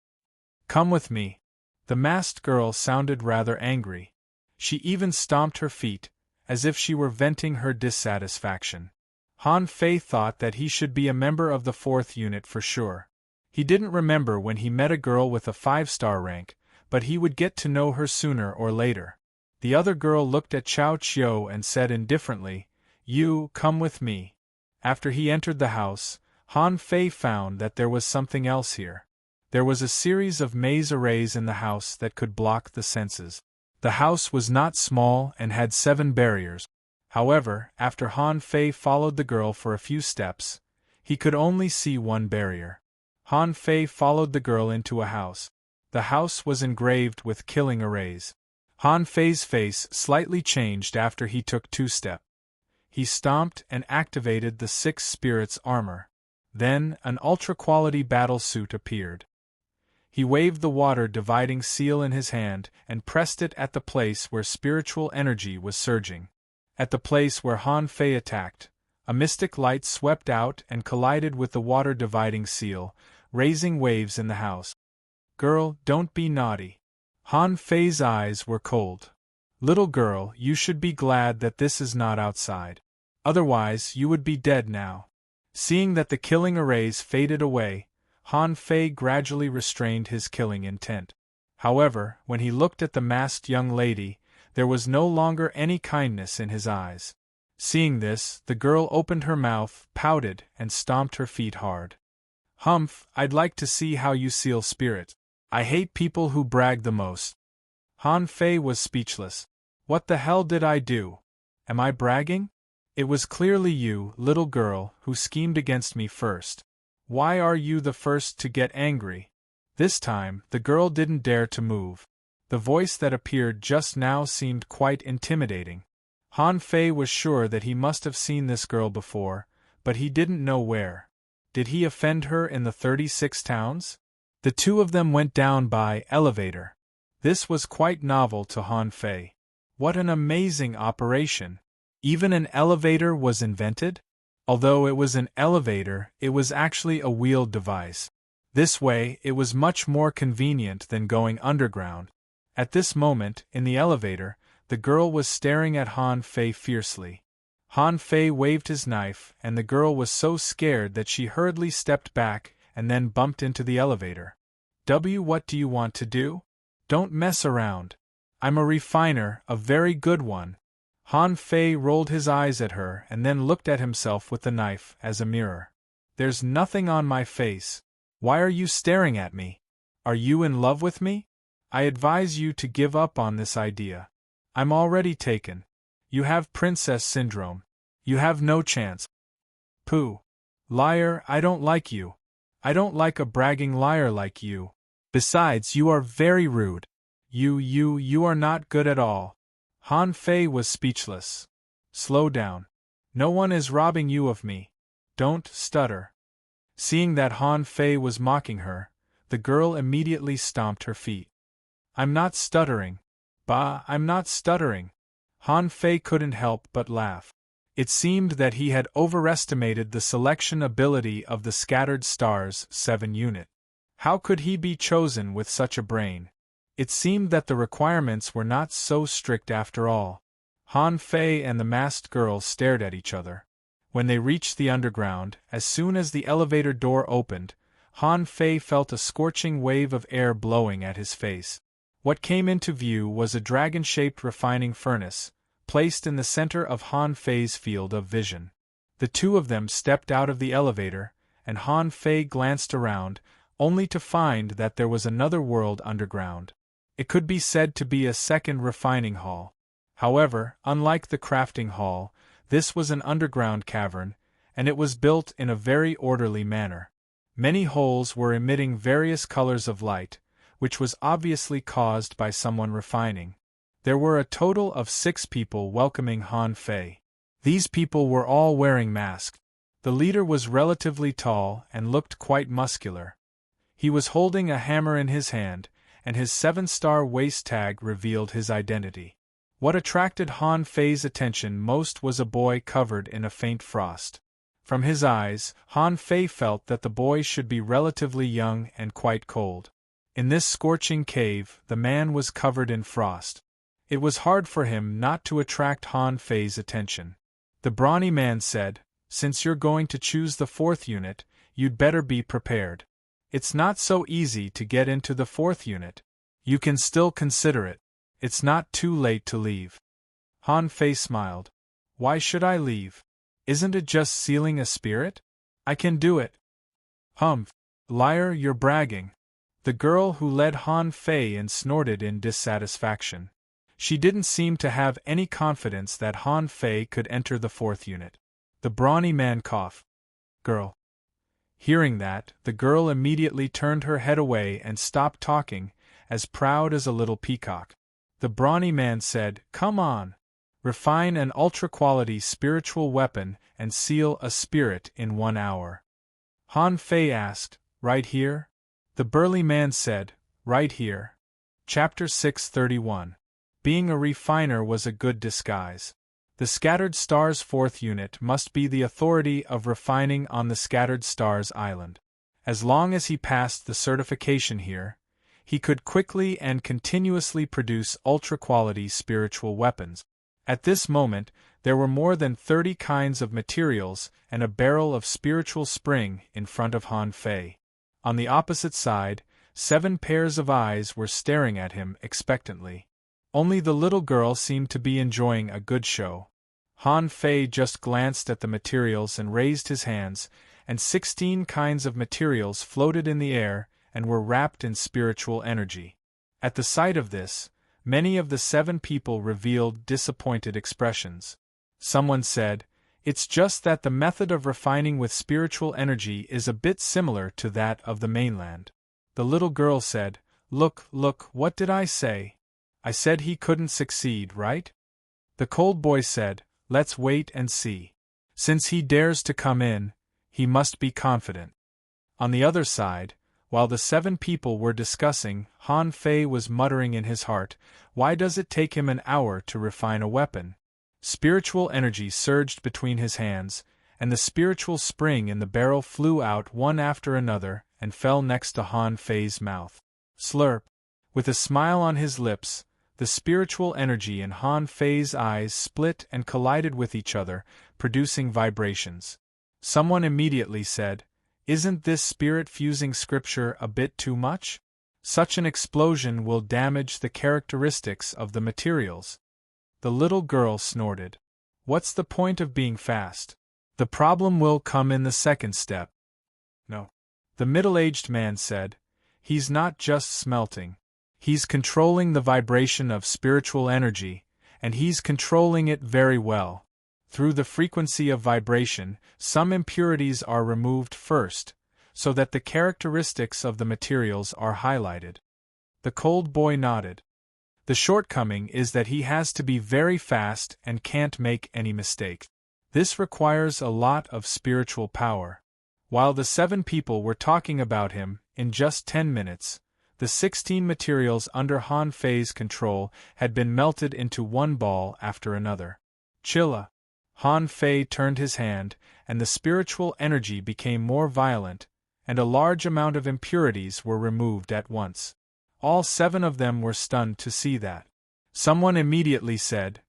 Speaker 1: Come with me. The masked girl sounded rather angry. She even stomped her feet, as if she were venting her dissatisfaction. Han Fei thought that he should be a member of the 4th unit for sure. He didn't remember when he met a girl with a 5-star rank, but he would get to know her sooner or later. The other girl looked at Chao Qiu and said indifferently, You, come with me. After he entered the house, Han Fei found that there was something else here. There was a series of maze arrays in the house that could block the senses. The house was not small and had 7 barriers. However, after Han Fei followed the girl for a few steps, he could only see 1 barrier. Han Fei followed the girl into a house. The house was engraved with killing arrays. Han Fei's face slightly changed after he took 2 steps. He stomped and activated the 6 spirits' armor. Then, an ultra-quality battle suit appeared. He waved the water-dividing seal in his hand and pressed it at the place where spiritual energy was surging. At the place where Han Fei attacked, a mystic light swept out and collided with the water-dividing seal, raising waves in the house. Girl, don't be naughty. Han Fei's eyes were cold. Little girl, you should be glad that this is not outside. Otherwise, you would be dead now. Seeing that the killing arrays faded away, Han Fei gradually restrained his killing intent. However, when he looked at the masked young lady, there was no longer any kindness in his eyes. Seeing this, the girl opened her mouth, pouted, and stomped her feet hard. Humph, I'd like to see how you seal spirit. I hate people who brag the most. Han Fei was speechless. What the hell did I do? Am I bragging? It was clearly you, little girl, who schemed against me first. Why are you the first to get angry? This time, the girl didn't dare to move. The voice that appeared just now seemed quite intimidating. Han Fei was sure that he must have seen this girl before, but he didn't know where. Did he offend her in the 36 towns? The two of them went down by elevator. This was quite novel to Han Fei. What an amazing operation! Even an elevator was invented? Although it was an elevator, it was actually a wheeled device. This way, it was much more convenient than going underground. At this moment, in the elevator, the girl was staring at Han Fei fiercely. Han Fei waved his knife, and the girl was so scared that she hurriedly stepped back and then bumped into the elevator. What do you want to do? Don't mess around. I'm a refiner, a very good one. Han Fei rolled his eyes at her and then looked at himself with the knife as a mirror. There's nothing on my face. Why are you staring at me? Are you in love with me? I advise you to give up on this idea. I'm already taken. You have princess syndrome. You have no chance. Pooh. Liar, I don't like you. I don't like a bragging liar like you. Besides, you are very rude. You are not good at all. Han Fei was speechless. Slow down. No one is robbing you of me. Don't stutter. Seeing that Han Fei was mocking her, the girl immediately stomped her feet. I'm not stuttering. Bah, I'm not stuttering. Han Fei couldn't help but laugh. It seemed that he had overestimated the selection ability of the Scattered Stars 7 unit. How could he be chosen with such a brain? It seemed that the requirements were not so strict after all. Han Fei and the masked girl stared at each other. When they reached the underground, as soon as the elevator door opened, Han Fei felt a scorching wave of air blowing at his face. What came into view was a dragon-shaped refining furnace, placed in the center of Han Fei's field of vision. The two of them stepped out of the elevator, and Han Fei glanced around, only to find that there was another world underground. It could be said to be a second refining hall. However, unlike the crafting hall, this was an underground cavern, and it was built in a very orderly manner. Many holes were emitting various colors of light, which was obviously caused by someone refining. There were a total of 6 people welcoming Han Fei. These people were all wearing masks. The leader was relatively tall and looked quite muscular. He was holding a hammer in his hand, and his 7-star waist tag revealed his identity. What attracted Han Fei's attention most was a boy covered in a faint frost. From his eyes, Han Fei felt that the boy should be relatively young and quite cold. In this scorching cave, the man was covered in frost. It was hard for him not to attract Han Fei's attention. The brawny man said, "Since you're going to choose the 4th unit, you'd better be prepared. It's not so easy to get into the 4th unit. You can still consider it. It's not too late to leave." Han Fei smiled. "Why should I leave? Isn't it just sealing a spirit? I can do it." "Humph! Liar, you're bragging." The girl who led Han Fei in snorted in dissatisfaction. She didn't seem to have any confidence that Han Fei could enter the 4th unit. The brawny man coughed. "Girl." Hearing that, the girl immediately turned her head away and stopped talking, as proud as a little peacock. The brawny man said, "Come on. Refine an ultra-quality spiritual weapon and seal a spirit in 1 hour." Han Fei asked, "Right here?" The burly man said, "Right here." Chapter 631. Being a refiner was a good disguise. The Scattered Stars 4th unit must be the authority of refining on the Scattered Stars Island. As long as he passed the certification here, he could quickly and continuously produce ultra-quality spiritual weapons. At this moment, There were more than 30 kinds of materials and a barrel of spiritual spring in front of Han Fei. On the opposite side, 7 pairs of eyes were staring at him expectantly. Only the little girl seemed to be enjoying a good show. Han Fei just glanced at the materials and raised his hands, and 16 kinds of materials floated in the air and were wrapped in spiritual energy. At the sight of this, many of the 7 people revealed disappointed expressions. Someone said, "It's just that the method of refining with spiritual energy is a bit similar to that of the mainland." The little girl said, Look, what did I say? I said he couldn't succeed, right?" The cold boy said, "Let's wait and see. Since he dares to come in, he must be confident." On the other side, while the 7 people were discussing, Han Fei was muttering in his heart, "Why does it take him an hour to refine a weapon?" Spiritual energy surged between his hands, and the spiritual spring in the barrel flew out one after another and fell next to Han Fei's mouth. Slurp! With a smile on his lips, the spiritual energy in Han Fei's eyes split and collided with each other, producing vibrations. Someone immediately said, "Isn't this spirit-fusing scripture a bit too much? Such an explosion will damage the characteristics of the materials." The little girl snorted. "What's the point of being fast? The problem will come in the second step." "No." The middle-aged man said, "He's not just smelting. He's controlling the vibration of spiritual energy, and he's controlling it very well. Through the frequency of vibration, some impurities are removed first, so that the characteristics of the materials are highlighted." The cold boy nodded. "The shortcoming is that he has to be very fast and can't make any mistakes. This requires a lot of spiritual power." While the 7 people were talking about him, in just 10 minutes, the 16 materials under Han Fei's control had been melted into one ball after another. Chilla! Han Fei turned his hand, and the spiritual energy became more violent, and a large amount of impurities were removed at once. All 7 of them were stunned to see that. Someone immediately said,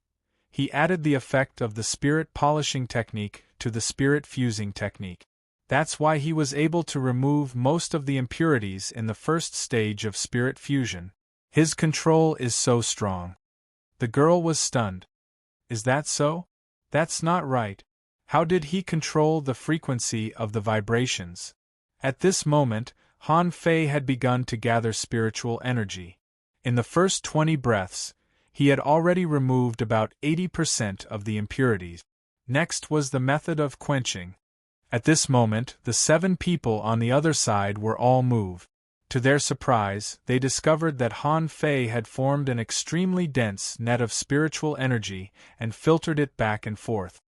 Speaker 1: "He added the effect of the spirit polishing technique to the spirit fusing technique. That's why he was able to remove most of the impurities in the first stage of spirit fusion. His control is so strong." The girl was stunned. "Is that so? That's not right. How did he control the frequency of the vibrations?" At this moment, Han Fei had begun to gather spiritual energy. In the first 20 breaths, he had already removed about 80% of the impurities. Next was the method of quenching. At this moment, the 7 people on the other side were all moved. To their surprise, they discovered that Han Fei had formed an extremely dense net of spiritual energy and filtered it back and forth.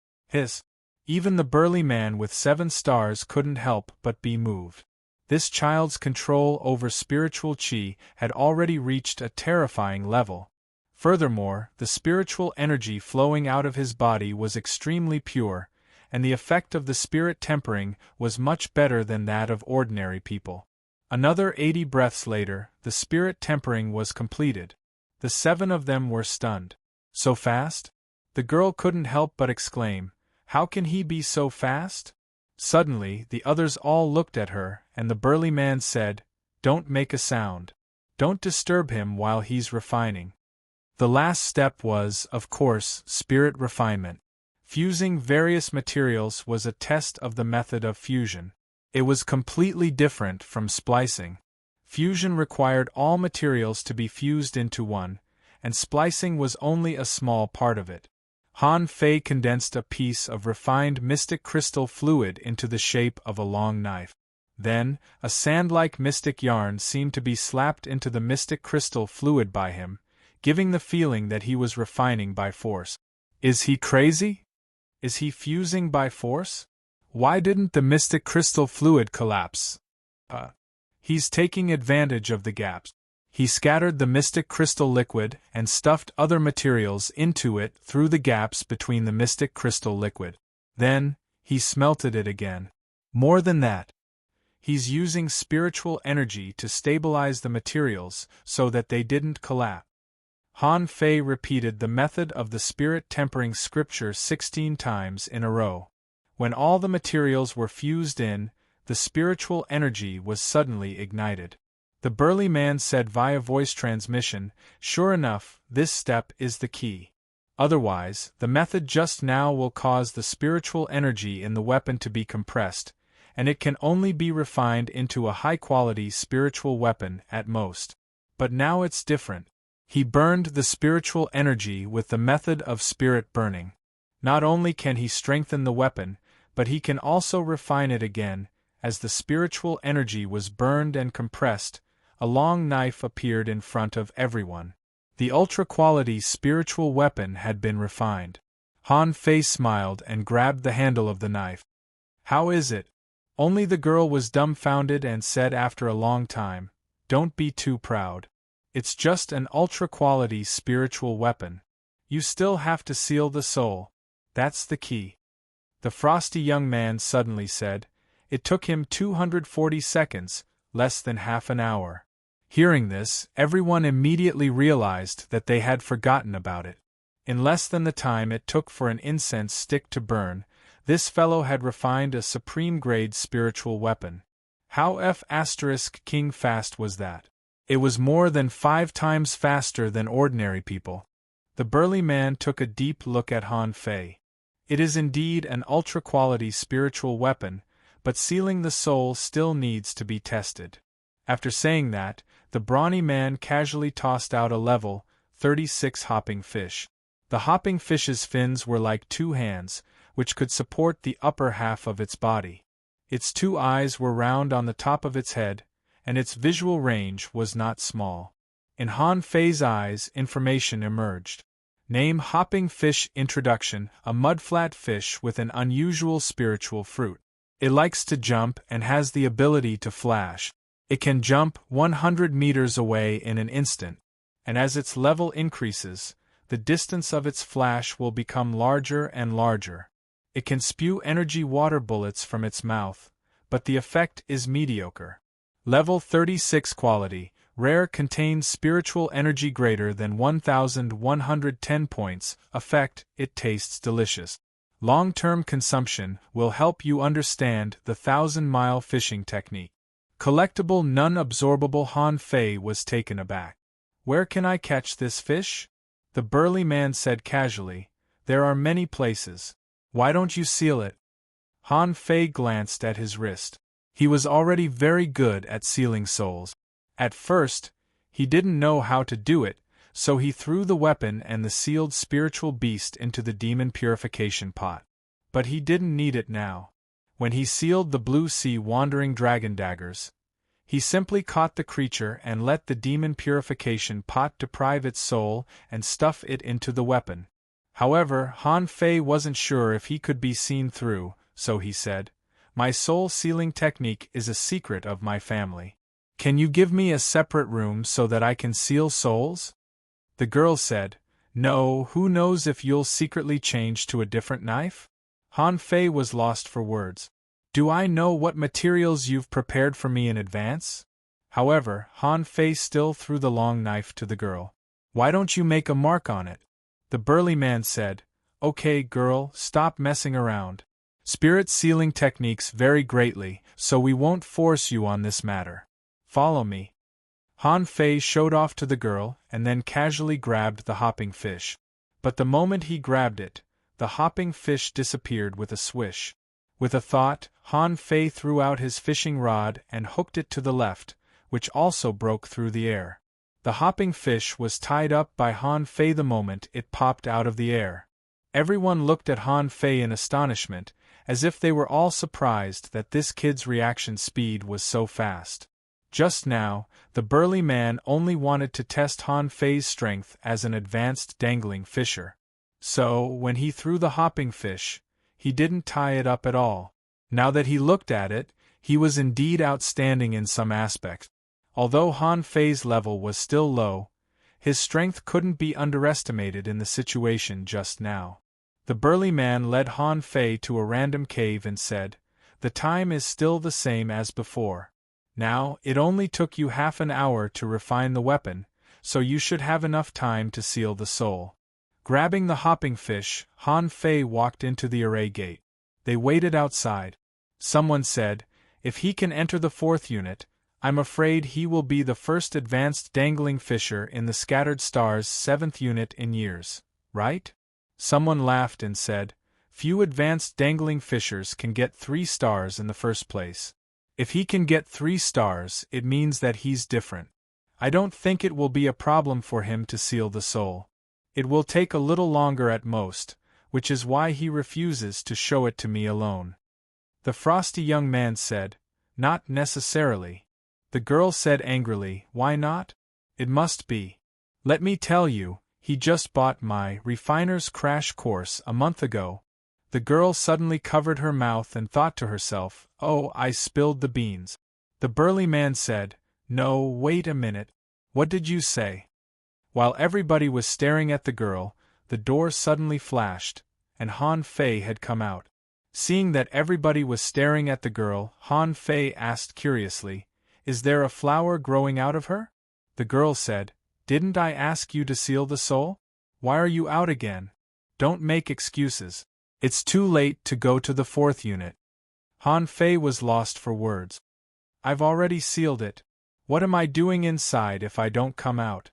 Speaker 1: Even the burly man with 7 stars couldn't help but be moved. This child's control over spiritual qi had already reached a terrifying level. Furthermore, the spiritual energy flowing out of his body was extremely pure, and the effect of the spirit tempering was much better than that of ordinary people. Another 80 breaths later, the spirit tempering was completed. The 7 of them were stunned. "So fast?" The girl couldn't help but exclaim, "How can he be so fast?" Suddenly, the others all looked at her, and the burly man said, "Don't make a sound. Don't disturb him while he's refining." The last step was, of course, spirit refinement. Fusing various materials was a test of the method of fusion. It was completely different from splicing. Fusion required all materials to be fused into one, and splicing was only a small part of it. Han Fei condensed a piece of refined mystic crystal fluid into the shape of a long knife. Then, a sand-like mystic yarn seemed to be slapped into the mystic crystal fluid by him, giving the feeling that he was refining by force. Is he crazy? Is he fusing by force? Why didn't the mystic crystal fluid collapse? He's taking advantage of the gaps. He scattered the mystic crystal liquid and stuffed other materials into it through the gaps between the mystic crystal liquid. Then, he smelted it again. More than that, he's using spiritual energy to stabilize the materials so that they didn't collapse. Han Fei repeated the method of the spirit-tempering scripture 16 times in a row. When all the materials were fused in, the spiritual energy was suddenly ignited. The burly man said via voice transmission, "Sure enough, this step is the key. Otherwise, the method just now will cause the spiritual energy in the weapon to be compressed, and it can only be refined into a high-quality spiritual weapon at most. But now it's different." He burned the spiritual energy with the method of spirit burning. Not only can he strengthen the weapon, but he can also refine it again. As the spiritual energy was burned and compressed, a long knife appeared in front of everyone. The ultra-quality spiritual weapon had been refined. Han Fei smiled and grabbed the handle of the knife. "How is it?" Only the girl was dumbfounded and said after a long time, "Don't be too proud. It's just an ultra-quality spiritual weapon. You still have to seal the soul. That's the key." The frosty young man suddenly said, "It took him 240 seconds, less than half an hour." Hearing this, everyone immediately realized that they had forgotten about it. In less than the time it took for an incense stick to burn, this fellow had refined a supreme-grade spiritual weapon. How King fast was that? It was more than 5 times faster than ordinary people. The burly man took a deep look at Han Fei. It is indeed an ultra-quality spiritual weapon, but sealing the soul still needs to be tested. After saying that, the brawny man casually tossed out a level 36 hopping fish. The hopping fish's fins were like 2 hands, which could support the upper half of its body. Its 2 eyes were round on the top of its head, and its visual range was not small. In Han Fei's eyes, information emerged. Name: hopping fish. Introduction: a mudflat fish with an unusual spiritual fruit. It likes to jump and has the ability to flash. It can jump 100 meters away in an instant, and as its level increases, the distance of its flash will become larger and larger. It can spew energy water bullets from its mouth, but the effect is mediocre. Level 36 quality, rare, contains spiritual energy greater than 1110 points. Effect: it tastes delicious. Long-term consumption will help you understand the 1,000-mile fishing technique. Collectible, non-absorbable. Han Fei was taken aback. "Where can I catch this fish?" The burly man said casually, "There are many places. Why don't you seal it?" Han Fei glanced at his wrist. He was already very good at sealing souls. At first, he didn't know how to do it, so he threw the weapon and the sealed spiritual beast into the demon purification pot. But he didn't need it now. When he sealed the blue sea wandering dragon daggers, he simply caught the creature and let the demon purification pot deprive its soul and stuff it into the weapon. However, Han Fei wasn't sure if he could be seen through, so he said, "My soul sealing technique is a secret of my family. Can you give me a separate room so that I can seal souls?" The girl said, "No, who knows if you'll secretly change to a different knife?" Han Fei was lost for words. "Do I know what materials you've prepared for me in advance?" However, Han Fei still threw the long knife to the girl. "Why don't you make a mark on it?" The burly man said, "Okay, girl, stop messing around. Spirit sealing techniques vary greatly, so we won't force you on this matter. Follow me." Han Fei showed off to the girl and then casually grabbed the hopping fish. But the moment he grabbed it, the hopping fish disappeared with a swish. With a thought, Han Fei threw out his fishing rod and hooked it to the left, which also broke through the air. The hopping fish was tied up by Han Fei the moment it popped out of the air. Everyone looked at Han Fei in astonishment, as if they were all surprised that this kid's reaction speed was so fast. Just now, the burly man only wanted to test Han Fei's strength as an advanced dangling fisher. So, when he threw the hopping fish, he didn't tie it up at all. Now that he looked at it, he was indeed outstanding in some aspects. Although Han Fei's level was still low, his strength couldn't be underestimated in the situation just now. The burly man led Han Fei to a random cave and said, "The time is still the same as before. Now, it only took you half an hour to refine the weapon, so you should have enough time to seal the soul. Grabbing the hopping fish, Han Fei walked into the array gate. They waited outside. Someone said, "If he can enter the 4th unit, I'm afraid he will be the first advanced dangling fisher in the Scattered Stars 7th unit in years, right?" Someone laughed and said, "Few advanced dangling fishers can get 3 stars in the first place. If he can get 3 stars, it means that he's different. I don't think it will be a problem for him to seal the soul. It will take a little longer at most, which is why he refuses to show it to me alone." The frosty young man said, "Not necessarily." The girl said angrily, "Why not? It must be. Let me tell you, he just bought my refiner's crash course a month ago." The girl suddenly covered her mouth and thought to herself, "Oh, I spilled the beans." The burly man said, "No, wait a minute. What did you say?" While everybody was staring at the girl, the door suddenly flashed, and Han Fei had come out. Seeing that everybody was staring at the girl, Han Fei asked curiously, "Is there a flower growing out of her?" The girl said, "Didn't I ask you to seal the soul? Why are you out again? Don't make excuses. It's too late to go to the 4th unit." Han Fei was lost for words. "I've already sealed it. What am I doing inside if I don't come out?"